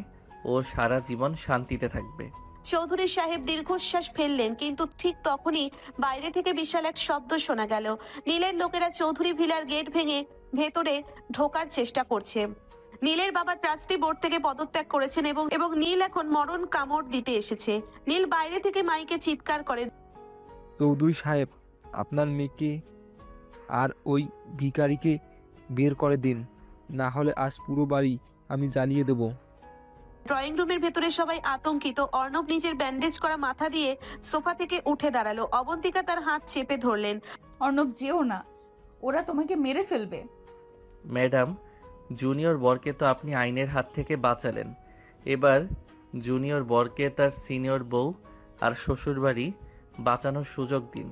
ও সারা জীবন শান্তিতে থাকবে। চৌধুরী সাহেব দীর্ঘশ্বাস ফেললেন, কিন্তু ঠিক তখনই বাইরে থেকে বিশাল এক শব্দ শোনা গেল। নীলের লোকেরা চৌধুরী ভিলার গেট ভেঙে ভেতরে ঢোকার চেষ্টা করছে। নীলের বাবা ট্রাস্টি বোর্ড থেকে পদত্যাগ করেছেন এবং নীল এখন মরণ কামড় দিতে এসেছে। নীল বাইরে থেকে মাইকে চিৎকার করে, চৌধুরী সাহেব, আপনার মেয়েকে আর ওই ভিখারিকে বের করে দিন, না হলে আজ পুরো বাড়ি আমি জ্বালিয়ে দেবো। ড্রয়িং রুমের ভেতরে সবাই আতঙ্কিত। অর্ণব নিজের ব্যান্ডেজ করা মাথা দিয়ে সোফা থেকে উঠে দাঁড়ালো। অবন্তিকা তার হাত চেপে ধরলেন। অর্ণব, যেও না, ওরা তোমাকে মেরে ফেলবে। ম্যাডাম, জুনিয়র বরকে তো আপনি আইনের হাত থেকে বাঁচালেন, এবার জুনিয়র বরকে তার সিনিয়র বউ আর শ্বশুরবাড়ি বাঁচানোর সুযোগ দিন।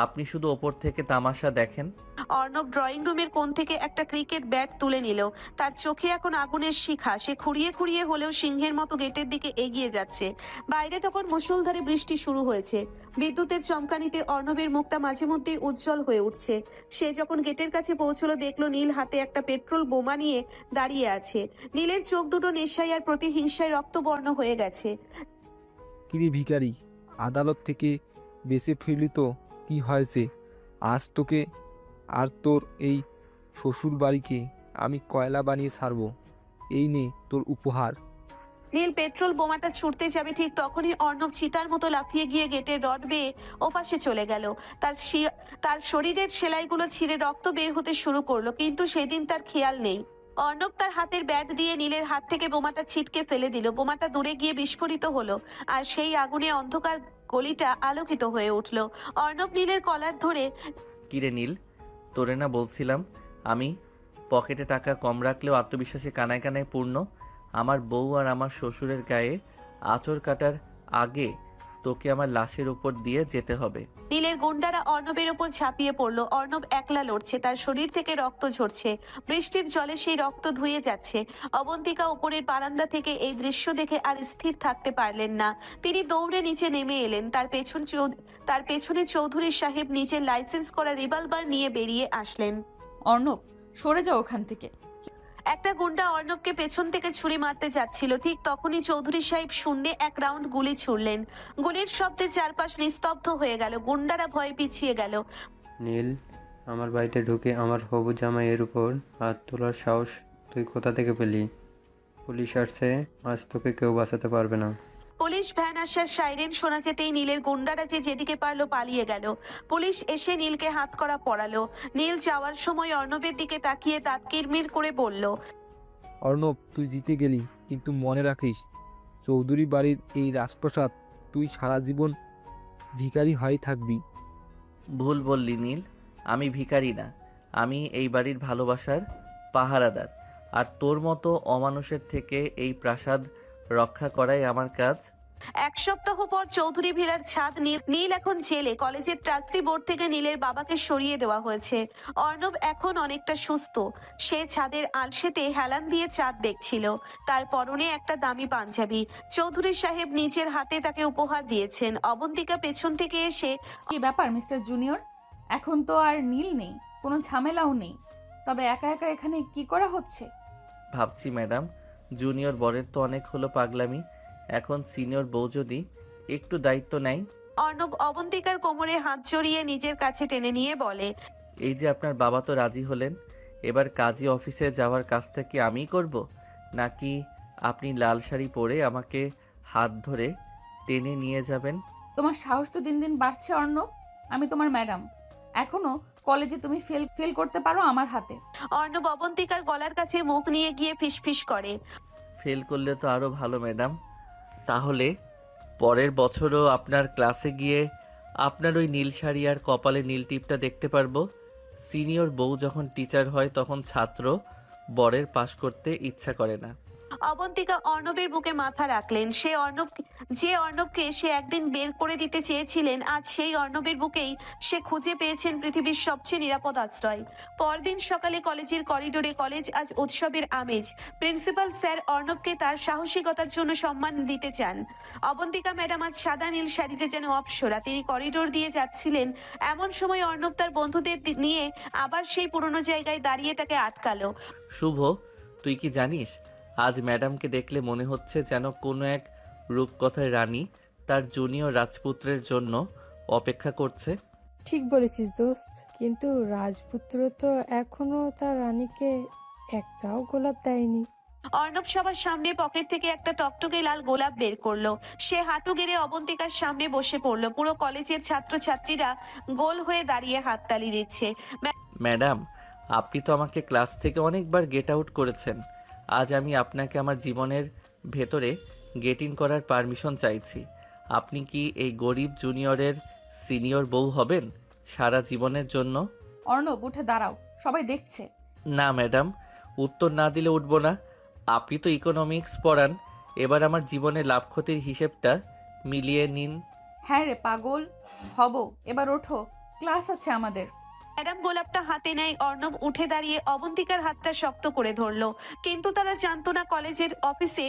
আপনি শুধু ওপর থেকে তামাশা দেখেন। অর্ণব ড্রয়িং রুমের কোণ থেকে একটা ক্রিকেট ব্যাট তুলে নিল। তার চোখে এখন আগুনের শিখা। সে খুঁড়িয়ে খুঁড়িয়ে হলেও সিংহের মতো গেটের দিকে এগিয়ে যাচ্ছে। বাইরে তখন মুষলধারে বৃষ্টি শুরু হয়েছে। বিদ্যুতের চমকানিতে অর্ণবের মুখটা মাঝে মধ্যেই উজ্জ্বল হয়ে উঠছে। সে যখন গেটের কাছে পৌঁছলো, দেখলো নীল হাতে একটা পেট্রোল বোমা নিয়ে দাঁড়িয়ে আছে। নীলের চোখ দুটো নেশায় আর প্রতিহিংসায় রক্তবর্ণ হয়ে গেছে। কিরে ভিখারি, আদালত থেকে বেঁচে ফিরলি তো কি হয়েছে? আজ তোকে আর তোর এই শ্বশুর বাড়িকে আমি কয়লা বানিয়ে ছাড়বো। এই নে তোর উপহার। নীল পেট্রোল বোমাটা ছুটতে যাবে, ঠিক তখনই অর্ণব চিতার মতো লাফিয়ে গিয়ে গেটের রড বেয়ে ওপাশে চলে গেল। তার শরীরের সেলাইগুলো ছিঁড়ে রক্ত বের হতে শুরু করলো, কিন্তু সেদিন তার খেয়াল নেই। অর্ণব তার হাতের ব্যাট দিয়ে নীলের হাত থেকে বোমাটা ছিটকে ফেলে দিল। বোমাটা দূরে গিয়ে বিস্ফোরিত হলো, আর সেই আগুনে অন্ধকার গলিটা আলোকিত হয়ে উঠল। অর্ণব নীলের কলার ধরে, কিরে নীল, তোরে না বলছিলাম আমি পকেটে টাকা কম রাখলেও আত্মবিশ্বাসে কানায় কানায় পূর্ণ। আমার বউ আর আমার শ্বশুরের গায়ে আঁচড় কাটার আগে তোকে আমার লাশের উপর দিয়ে যেতে হবে। নীলের গুন্ডারা অর্ণবের ওপর ঝাঁপিয়ে পড়লো। অর্ণব একলা লড়ছে, তার শরীর থেকে রক্ত ঝরছে। বৃষ্টির জলে সেই রক্ত ধুয়ে যাচ্ছে। অবন্তিকা উপরের বারান্দা থেকে এই দৃশ্য দেখে আর স্থির থাকতে পারলেন না। তিনি দৌড়ে নিচে নেমে এলেন। তার পেছনে চৌধুরী সাহেব নিচে লাইসেন্স করা রিভলভার নিয়ে বেরিয়ে আসলেন। অর্ণব, সরে যাও ওখান থেকে। একটা গুন্ডা অর্ণবকে পেছন থেকে ছুরি মারতে যাচ্ছিল। ঠিক তখনই চৌধুরী সাহেব শূন্যে এক রাউন্ড গুলি ছুড়লেন। গুলির শব্দে চারপাশ নিস্তব্ধ হয়ে গেল। গুন্ডারা ভয়ে পিছিয়ে গেল। নীল, আমার বাড়িতে ঢুকে আমার হবু জামাইয়ের উপর হাত তোলার সাহস তুই কোথা থেকে পেলি? পুলিশ আসছে, আজ তোকে কেউ বাঁচাতে পারবে না। পুলিশ ভ্যান আসার সাইরেন শোনা যেতেই নীলের গুন্ডারা যেদিকে পারলো পালিয়ে গেল। পুলিশ এসে নীলকে হাত করা পড়ালো। নীল যাওয়ার সময় অর্ণবের দিকে তাকিয়ে দাঁত কিরমির করে বলল, অর্ণব, তুই জিতে গেলি, কিন্তু মনে রাখিস চৌধুরী বাড়ির এই রাজপ্রাসাদ তুই সারা জীবন ভিখারি হয়ে থাকবি। ভুল বললি নীল, আমি ভিখারি না, আমি এই বাড়ির ভালোবাসার পাহারাদার। আর তোর মতো অমানুষের থেকে এই প্রাসাদ রক্ষা করাই আমার কাজ। এক সপ্তাহ পর চৌধুরী ভিলার ছাদ। নীল এখন জেলে। কলেজের ট্রাস্টি বোর্ড থেকে নীলের বাবাকে সরিয়ে দেওয়া হয়েছে। অর্ণব এখন অনেকটা সুস্থ। সে ছাদের আলসেতে হেলান দিয়ে চাঁদ দেখছিল। তার পরনে একটা দামি পাঞ্জাবি। চৌধুরী সাহেব নিজের হাতে তাকে উপহার দিয়েছেন। অবন্তিকা পেছন থেকে এসে, কি ব্যাপার মিস্টার জুনিয়র? এখন তো আর নীল নেই, কোনো ঝামেলাও নেই, তবে একা একা এখানে কি করা হচ্ছে? ভাবছি ম্যাডাম, জুনিয়র বরের তো অনেক হলো পাগলামি, এখন সিনিয়র বউ যদি একটু দায়িত্ব নেয়। অর্ণব অবন্তিকার কোমরে হাত জড়িয়ে নিজের কাছে টেনে নিয়ে বলে, এই যে আপনার বাবা তো রাজি হলেন, এবার কাজী অফিসে যাওয়ার কাজটা কি আমিই করব, নাকি আপনি লাল শাড়ি পরে আমাকে হাত ধরে টেনে নিয়ে যাবেন? তোমার সাহস তো দিন দিন বাড়ছে অর্ণব। আমি তোমার ম্যাডাম, এখনো কলেজে তুমি ফেল করতে পারো আমার হাতে। অর্ণব অবন্তিকার গলার কাছে মুখ নিয়ে গিয়ে ফিসফিস করে, ফেল করলে তো আরও ভালো ম্যাডাম, তাহলে পরের বছরও আপনার ক্লাসে গিয়ে আপনার ওই নীল শাড়ি আর কপালে নীল টিপটা দেখতে পারবো? সিনিয়র বউ যখন টিচার হয় তখন ছাত্র বরের পাশ করতে ইচ্ছা করে না। অবন্তিকা অর্ণবের বুকে মাথা রাখলেন। যে অর্ণবকে সে একদিন বের করে দিতে চেয়েছিলেন, আজ সেই অর্ণবের বুকেই সে খুঁজে পেয়েছেন পৃথিবীর সবচেয়ে নিরাপদ আশ্রয়। পরদিন সকালে কলেজের করিডোরে কলেজ আজ উৎসবের আমেজ। প্রিন্সিপাল স্যার অর্ণবকে তার সাহসিকতার জন্য সম্মান দিতে চান। অবন্তিকা ম্যাডাম আজ সাদা নীল শাড়িতে যেন অপ্সরা। তিনি করিডোর দিয়ে যাচ্ছিলেন, এমন সময় অর্ণব তার বন্ধুদের নিয়ে আবার সেই পুরনো জায়গায় দাঁড়িয়ে তাকে আটকালো। শুভ, তুই কি জানিস আজ ম্যাডামকে দেখলে মনে হচ্ছে যেন কোনো এক রূপকথার রানী তার জুনিয়র রাজপুত্রের জন্য অপেক্ষা করছে। ঠিক বলেছিস দোস্ত, কিন্তু রাজপুত্র তো এখনো তার রানীকে একটাও গোলাপ দেয়নি। অর্ণব সবার সামনে পকেট থেকে একটা টকটকে লাল গোলাপ বের করলো। সে হাঁটু গেড়ে অবন্তিকার সামনে বসে পড়লো। পুরো কলেজের ছাত্রছাত্রীরা গোল হয়ে দাঁড়িয়ে হাততালি দিচ্ছে। ম্যাডাম, আপনি তো আমাকে ক্লাস থেকে অনেকবার গেট আউট করেছেন। আজ আমি আপনাকে আমার জীবনের ভেতরে গেট ইন করার পারমিশন চাইছি। আপনি কি এই গরিব জুনিয়রের সিনিয়র বউ হবেন সারা জীবনের জন্য? অর্ণব উঠে দাঁড়াও, সবাই দেখছে। না ম্যাডাম, উত্তর না দিলে উঠব না। আপনি তো ইকোনমিক্স পড়ান, এবার আমার জীবনের লাভ ক্ষতির হিসেবটা মিলিয়ে নিন। হ্যাঁ রে পাগল, হব। এবার ওঠো, ক্লাস আছে আমাদের। ম্যাডাম গোলাপটা হাতে নেয়। অর্ণব উঠে দাঁড়িয়ে অবন্তিকার হাতটা শক্ত করে ধরলো। কিন্তু তারা জানতো না কলেজের অফিসে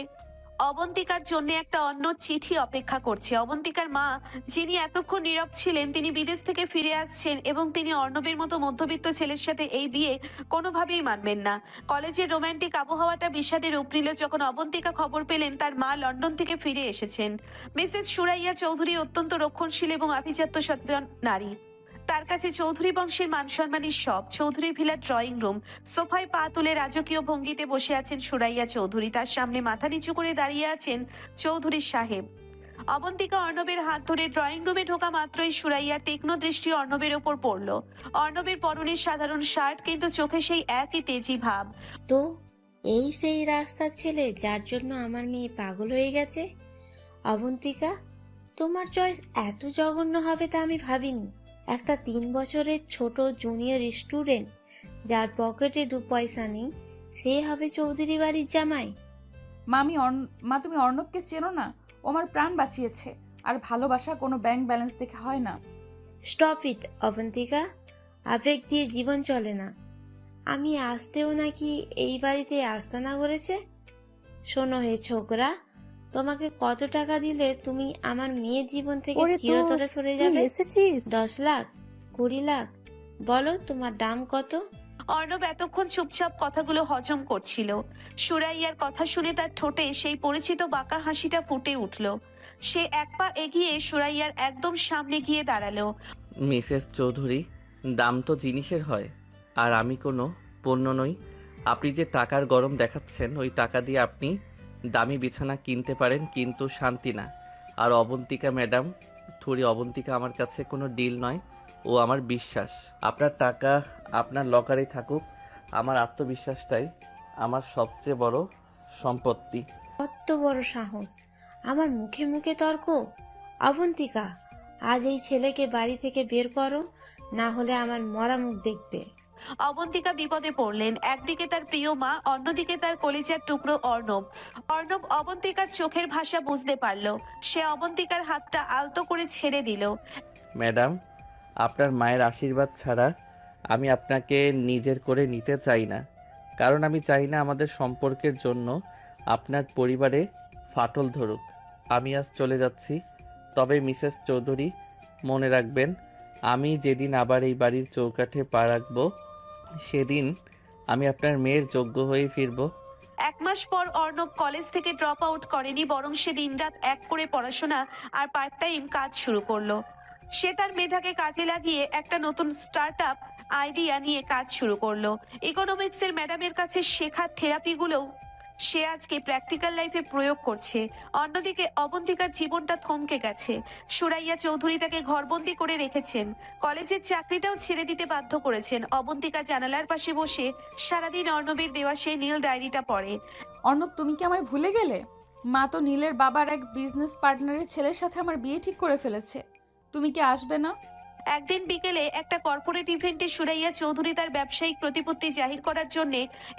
অবন্তিকার জন্য একটা অন্য চিঠি অপেক্ষা করছে। অবন্তিকার মা, যিনি এতক্ষণ নীরব ছিলেন, তিনি বিদেশ থেকে ফিরে আসছেন এবং তিনি অর্ণবের মতো মধ্যবিত্ত ছেলের সাথে এই বিয়ে কোনোভাবেই মানবেন না। কলেজের রোমান্টিক আবহাওয়াটা বিষাদে রূপ নিল যখন অবন্তিকা খবর পেলেন তার মা লন্ডন থেকে ফিরে এসেছেন। মিসেস সুরাইয়া চৌধুরী অত্যন্ত রক্ষণশীল এবং আভিজাত্য সচেতন নারী। তার কাছে চৌধুরী বংশের মান সম্মানের সব। চৌধুরী ভিলার ড্রয়িং রুম, সোফায় পা তুলে রাজকীয় ভঙ্গিতে বসে আছেন সুরাইয়া চৌধুরী। তার সামনে মাথা নিচু করে দাঁড়িয়ে আছেন চৌধুরী সাহেব। অবন্তিকা অর্ণবের হাত ধরে ড্রয়িং রুমে ঢোকা মাত্রই সুরাইয়ার তীক্ষ্ণ দৃষ্টি অর্ণবের ওপর পড়ল। অর্ণবের পরনে সাধারণ শার্ট, কিন্তু চোখে সেই একই তেজি ভাব। তো এই সেই রাস্তার ছেলে যার জন্য আমার মেয়ে পাগল হয়ে গেছে? অবন্তিকা, তোমার চয়েস এত জঘন্য হবে তা আমি ভাবিনি। একটা 3 বছরের ছোট জুনিয়র স্টুডেন্ট যার পকেটে 2 পয়সা নেই, সে হবে চৌধুরী বাড়ির জামাই? মা, তুমি অর্ণবকে চেনো না? ও আমার প্রাণ বাঁচিয়েছে। আর ভালোবাসা কোনো ব্যাংক ব্যালেন্স দেখে হয় না। স্টপ ইট অবন্তিকা, আবেগ দিয়ে জীবন চলে না। আমি আসতেও নাকি এই বাড়িতে আস্তানা করেছে। শোনো হে ছোকরা, তোমাকে কত টাকা দিলে তুমি আমার মেয়ের জীবন থেকে চিরতরে সরে যাবে? 10 লাখ, 20 লাখ, বলো তোমার দাম কত? অর্ণব এতক্ষণ চুপচাপ কথাগুলো হজম করছিল। সুরাইয়ার কথা শুনে তার ঠোঁটে সেই পরিচিত বাঁকা হাসিটা ফুটে উঠল। সে এক পা এগিয়ে সুরাইয়ার একদম সামনে গিয়ে দাঁড়ালো। মিসেস চৌধুরী, দাম তো জিনিসের হয়, আর আমি কোনো পণ্য নই। আপনি যে টাকার গরম দেখাচ্ছেন, ওই টাকা দিয়ে আপনি দামি বিছানা কিনতে পারেন, কিন্তু শান্তি না। আর অবন্তিকা ম্যাডাম, অবন্তিকা আমার কাছে কোনো ডিল নয়, ও আমার বিশ্বাস। আপনার টাকা আপনার লকারেই থাকুক, আমার আত্মবিশ্বাসটাই আমার সবচেয়ে বড় সম্পত্তি। কত বড় সাহস আমার মুখে মুখে তর্ক! অবন্তিকা, আজ এই ছেলেকে বাড়ি থেকে বের করো, না হলে আমার মরা মুখ দেখবে। অবন্তিকা বিপদে পড়লেন। একদিকে তার প্রিয় মা, অন্যদিকে তার কলিজার টুকরো অর্ণব। অর্ণব অবন্তিকার চোখের ভাষা বুঝতে পারল। সে অবন্তিকার হাতটা আলতো করে ছেড়ে দিল। ম্যাডাম, আপনার মায়ের আশীর্বাদ ছাড়া আমি আপনাকে নিজের করে নিতে চাই না, কারণ আমি চাই না আমাদের সম্পর্কের জন্য আপনার পরিবারে ফাটল ধরুক। আমি আজ চলে যাচ্ছি, তবে মিসেস চৌধুরী মনে রাখবেন, আমি যেদিন আবার এই বাড়ির চৌকাঠে পা রাখবো, সেদিন আমি আপনার মেয়ের যোগ্য হয়ে ফিরব। 1 মাস পর অর্ণব কলেজ থেকে ড্রপ আউট করেনি, বরং সে দিনরাত এক করে পড়াশোনা আর পার্ট টাইম কাজ শুরু করলো। সে তার মেধাকে কাজে লাগিয়ে একটা নতুন স্টার্ট আপ আইডিয়া নিয়ে কাজ শুরু করলো। ইকোনমিক্সের ম্যাডামের কাছে শেখা থেরাপিগুলো সে আজকে প্র্যাকটিক্যাল লাইফে প্রয়োগ করছে। অন্যদিকে অবন্তিকার জীবনটা থমকে গেছে। সুরাইয়া চৌধুরী তাকে ঘরবন্দি করে রেখেছেন। কলেজের চাকরিটাও ছেড়ে দিতে বাধ্য করেছেন। অবন্তিকা জানালার পাশে বসে সারাদিন অর্ণবের দেওয়া সেই নীল ডায়েরিটা পড়ে। অর্ণব, তুমি কি আমায় ভুলে গেলে? মা তো নীলের বাবার এক বিজনেস পার্টনারের ছেলের সাথে আমার বিয়ে ঠিক করে ফেলেছে। তুমি কি আসবে না? একদিন বিকেলে একটা কর্পোরেট ইভেন্টে সুরাইয়া চৌধুরী তার ব্যবসায়িক প্রতিপত্তি জাহির করার জন্য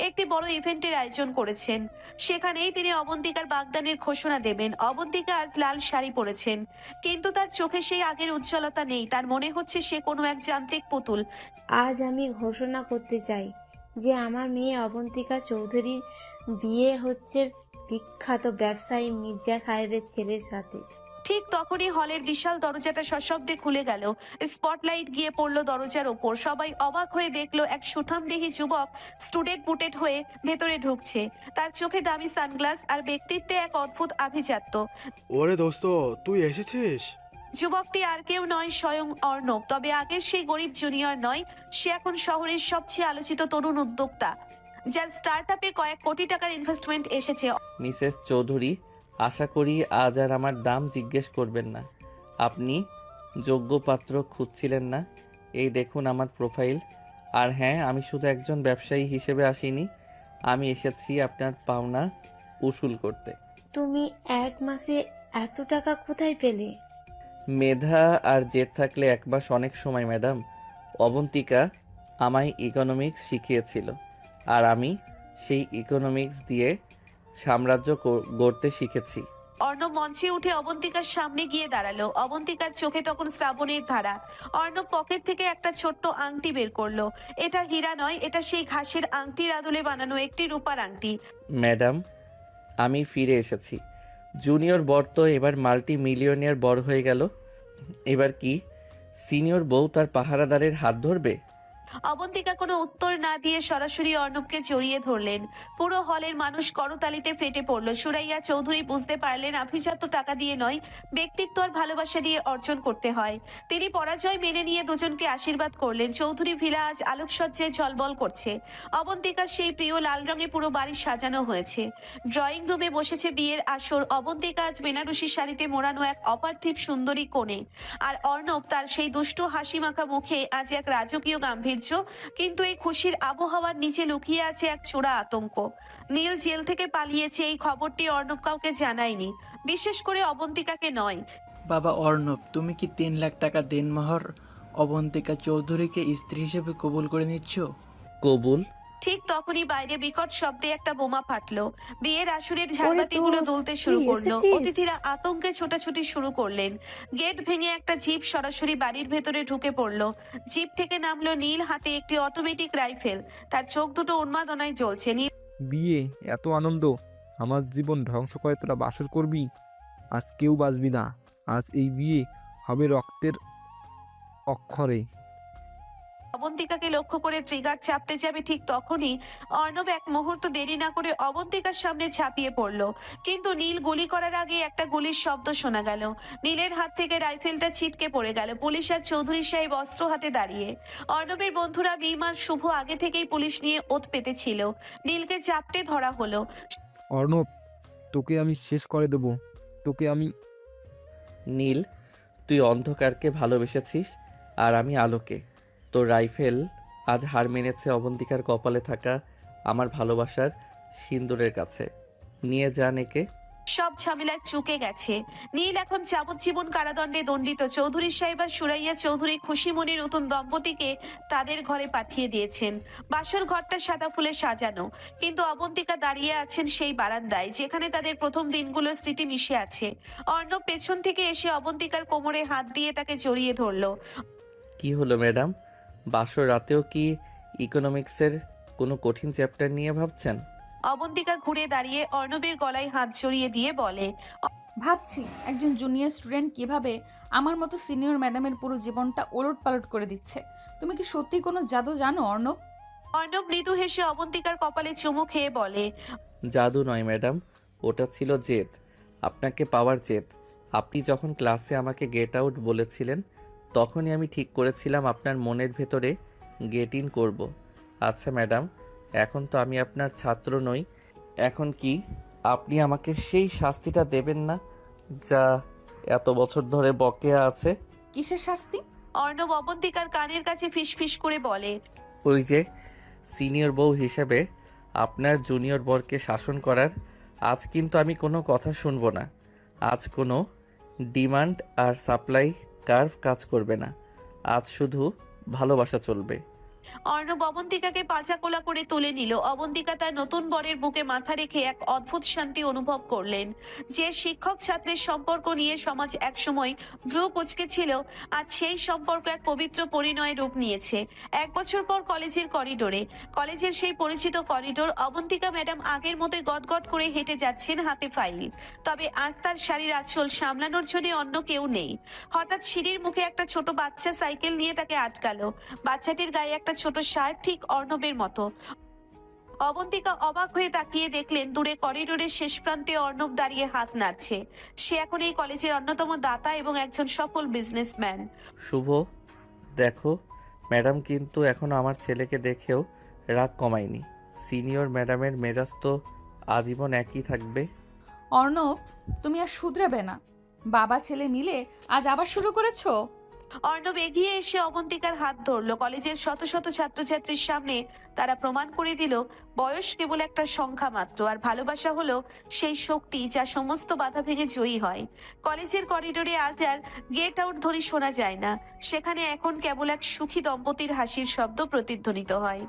একটি বড় ইভেন্টের আয়োজন করেছেন। সেখানেই তিনি অবন্তিকার বাগদানের ঘোষণা দেবেন। অবন্তিকা আজ লাল শাড়ি পরেছেন, কিন্তু তার চোখে সেই আগের উজ্জ্বলতা নেই। তার মনে হচ্ছে সে কোনো এক যান্ত্রিক পুতুল। আজ আমি ঘোষণা করতে চাই যে আমার মেয়ে অবন্তিকা চৌধুরীর বিয়ে হচ্ছে বিখ্যাত ব্যবসায়ী মির্জা সাহেবের ছেলের সাথে। ঠিক তখনই হলের বিশাল দরজাটা সশব্দে খুলে গেল। স্পটলাইট গিয়ে পড়লো দরজার ওপর। সবাই অবাক হয়ে দেখলো এক সুঠামদেহী যুবক স্টুডেন্ট বুটেড হয়ে ভেতরে ঢুকছে। তার চোখে দামি সানগ্লাস আর ব্যক্তিত্বে এক অদ্ভুত আভিজাত্য। ওরে দোস্ত, তুই এসেছিস? যুবকটি আর কেউ নয়, স্বয়ং অর্ণব। তবে আগের সেই গরিব জুনিয়র নয়, সে এখন শহরের সবচেয়ে আলোচিত তরুণ উদ্যোক্তা, যার স্টার্টআপে কয়েক কোটি টাকার ইনভেস্টমেন্ট এসেছে। মিসেস চৌধুরী, আশা করি আজ আর আমার দাম জিজ্ঞেস করবেন না। আপনি যোগ্য পাত্র খুঁজছিলেন না? এই দেখুন আমার প্রোফাইল। আর হ্যাঁ, আমি শুধু একজন ব্যবসায়ী হিসেবে আসিনি, আমি এসেছি আপনার পাওনা উসুল করতে। তুমি এক মাসে এত টাকা কোথায় পেলে? মেধা আর জেদ থাকলে এক মাস অনেক সময় ম্যাডাম। অবন্তিকা আমায় ইকোনমিক্স শিখিয়েছিল, আর আমি সেই ইকোনমিক্স দিয়ে সাম্রাজ্য গড়তে শিখেছি। অর্ণব মঞ্চে উঠে অবন্তিকার সামনে গিয়ে দাঁড়ালো। অবন্তিকার চোখে তখন শ্রাবণের ধারা। অর্ণব পকেট থেকে একটা ছোট্ট আংটি বের করলো। এটা হীরা নয়, এটা সেই ঘাসের আংটির আদলে বানানো একটি রূপার আংটি। ম্যাডাম, আমি ফিরে এসেছি। জুনিয়র বর তো এবার মাল্টি মিলিয়নিয়ার বর হয়ে গেল। এবার কি সিনিয়র বউ তার পাহারাদারের হাত ধরবে? অবন্তিকা কোনো উত্তর না দিয়ে সরাসরি অর্ণবকে জড়িয়ে ধরলেন। পুরো হলের মানুষ করতালিতে ফেটে পড়ল। সুরাইয়া চৌধুরী বুঝতে পারলেন আভিজাত্য টাকা দিয়ে নয়, ব্যক্তিত্ব আর ভালোবাসা দিয়ে অর্জন করতে হয়। তিনি পরাজয় মেনে নিয়ে দুজনকে আশীর্বাদ করলেন। চৌধুরী ভিলা আজ আলোকসজ্জায় ঝলমল করছে। অবন্তিকার সেই প্রিয় লাল রঙে পুরো বাড়ি সাজানো হয়েছে। ড্রয়িং রুমে বসেছে বিয়ের আসর। অবন্তিকা আজ বেনারসি শাড়িতে মোড়ানো এক অপার্থিব সুন্দরী কোণে, আর অর্ণব তার সেই দুষ্টু হাসি মাখা মুখে আজ এক রাজকীয় গাম্ভীর্য। কিন্তু এই খুশির আবহাওয়ার নিচে লুকিয়ে আছে এক চোরা আতঙ্ক। নীল জেল থেকে পালিয়েছে, এই খবরটি অর্ণব কাউকে জানায়নি, বিশেষ করে অবন্তিকাকে নয়। বাবা অর্ণব, তুমি কি 3 লাখ টাকা দেনমোহর অবন্তিকা চৌধুরীকে স্ত্রী হিসেবে কবুল করে নিচ্ছ? কবুল? ঠিক তখনই বাইরে বিকট শব্দে একটা বোমা ফাটলো। বিয়ের আসরের ঝাড়বাতিগুলো দুলতে শুরু করলো। অতিথিরা আতঙ্কে ছোটাছুটি শুরু করলেন। গেট ভেঙে একটা জিপ সরাসরি বাড়ির ভেতরে ঢুকে পড়লো। জিপ থেকে নামলো নীল, হাতে একটি অটোমেটিক রাইফেল। তার চোখ দুটো উন্মাদনায় জ্বলছে। বিয়ে, এত আনন্দ, আমার জীবন ধ্বংস করে তোরা বাসর করবি? আজ কেউ বাঁচবি না। আজ এই বিয়ে হবে রক্তের অক্ষরে। অবন্তিকাকে লক্ষ্য করে ট্রিগার চাপতে যাবে ঠিক তখনই অর্ণব এক মুহূর্ত দেরি না করে অবন্তিকার সামনে ঝাঁপিয়ে পড়লো। কিন্তু নীল গুলি করার আগে একটা গুলির শব্দ শোনা গেল। নীলের হাত থেকে রাইফেলটা ছিটকে পড়ে গেল। পুলিশ আর চৌধুরী সাহেব অস্ত্র হাতে দাঁড়িয়ে। অর্ণবের বন্ধুরা ভীম আর শুভ আগে থেকেই পুলিশ নিয়ে ওত পেতেছিল। নীলকে চাপটে ধরা হলো। অর্ণব, তোকে আমি শেষ করে দেব, তোকে আমি। নীল, তুই অন্ধকারকে ভালোবেসেছিস আর আমি আলোকে। তোর রাইফেল আজ হার মেনেছে অবন্তিকার কপালে থাকা আমার ভালোবাসার সিন্দুরের কাছে। নিয়ে যান একে। সব ঝামেলা চুকে গেছে। নীল এখন যাবজ্জীবন কারাদণ্ডে দণ্ডিত। চৌধুরী সাহেব আর সুরাইয়া চৌধুরী খুশি মনে নতুন দম্পতিকে তাদের ঘরে পাঠিয়ে দিয়েছেন। বাসর ঘরটা সাদা ফুলে সাজানো, কিন্তু অবন্তিকা দাঁড়িয়ে আছেন সেই বারান্দায়, যেখানে তাদের প্রথম দিনগুলোর স্মৃতি মিশে আছে। অর্ণব পেছন থেকে এসে অবন্তিকার কোমরে হাত দিয়ে তাকে জড়িয়ে ধরলো। কি হলো ম্যাডাম, বাসর রাতেও কি ইকোনমিক্সের কোনো কঠিন চ্যাপ্টার নিয়ে ভাবছেন? অবন্তিকা ঘুরে দাঁড়িয়ে অর্ণবের গলায় হাত জড়িয়ে দিয়ে বলে, ভাবছি একজন জুনিয়র স্টুডেন্ট কিভাবে আমার মতো সিনিয়র ম্যাডামের পুরো জীবনটা ওলট পালট করে দিচ্ছে। তুমি কি সত্যি কোনো জাদু জানো অর্ণব? অর্ণব মৃদু হেসে অবন্তিকার কপালে চুমু খেয়ে বলে, জাদু নয় ম্যাডাম, ওটা ছিল জেদ, আপনাকে পাওয়ার জেদ। আপনি যখন ক্লাসে আমাকে গেট আউট বলেছিলেন, তখনই আমি ঠিক করেছিলাম আপনার মনের ভেতরে গেট ইন করব। আচ্ছা ম্যাডাম, এখন তো আমি আপনার ছাত্র নই, এখন কি আপনি আমাকে সেই শাস্তিটা দেবেন না যা এত বছর ধরে বকেয়া আছে? কিসের শাস্তি? অর্ণব অবন্তিকার কানের কাছে ফিসফিস করে বলে, ওই যে সিনিয়র বউ হিসেবে আপনার জুনিয়র বরকে শাসন করার। আজ কিন্তু আমি কোনো কথা শুনবো না। আজ কোনো ডিমান্ড আর সাপ্লাই কার্ভ কাজ করবে না। আজ শুধু ভালোবাসা চলবে। অর্ণব অবন্তিকাকে পাছা কোলা করে তুলে নিল। অবন্তিকা তার নতুন বরের বুকে মাথা রেখে এক অদ্ভুত শান্তি অনুভব করলেন। যে শিক্ষক ছাত্রের সম্পর্ক নিয়ে সমাজ একসময় ভ্রু কুঁচকে ছিল, আজ সেই সম্পর্ক এক পবিত্র পরিণয় রূপ নিয়েছে। 1 বছর পর কলেজের করিডোরে, কলেজের সেই পরিচিত করিডোর। অবন্তিকা ম্যাডাম আগের মতোই গটগট করে হেঁটে যাচ্ছেন, হাতে ফাইল। তবে আজ তার শাড়ির আঁচল সামলানোর জন্য অন্য কেউ নেই। হঠাৎ সিঁড়ির মুখে একটা ছোট বাচ্চা সাইকেল নিয়ে তাকে আটকালো। বাচ্চাটির গায়ে একটা ছোট শার্ট, ঠিক অর্ণবের মতো। অবন্তিকা অবাক হয়ে তাকিয়ে দেখলেন দূরে করিডোরের শেষ প্রান্তে অর্ণব দাঁড়িয়ে হাত নাড়ছে। সে এখন এই কলেজের অন্যতম দাতা এবং একজন সফল বিজনেসম্যান। শুভ, দেখো ম্যাডাম কিন্তু এখনো আমার ছেলেকে দেখেও রাগ কমায়নি। সিনিয়র ম্যাডামের মেজাজ তো আজীবন একই থাকবে। অর্ণব, তুমি আর শুধরাবে না। বাবা ছেলে মিলে আজ আবার শুরু করেছো। অর্ণব এগিয়ে এসে অবন্তিকার হাত ধরলো। কলেজের শত শত ছাত্রছাত্রীর সামনে তারা প্রমাণ করে দিল বয়স কেবল একটা সংখ্যা মাত্র, আর ভালোবাসা হলো সেই শক্তি যা সমস্ত বাধা ভেঙে জয়ী হয়। কলেজের করিডোরে আজ আর গেট আউট ধ্বনি শোনা যায় না। সেখানে এখন কেবল এক সুখী দম্পতির হাসির শব্দ প্রতিধ্বনিত হয়।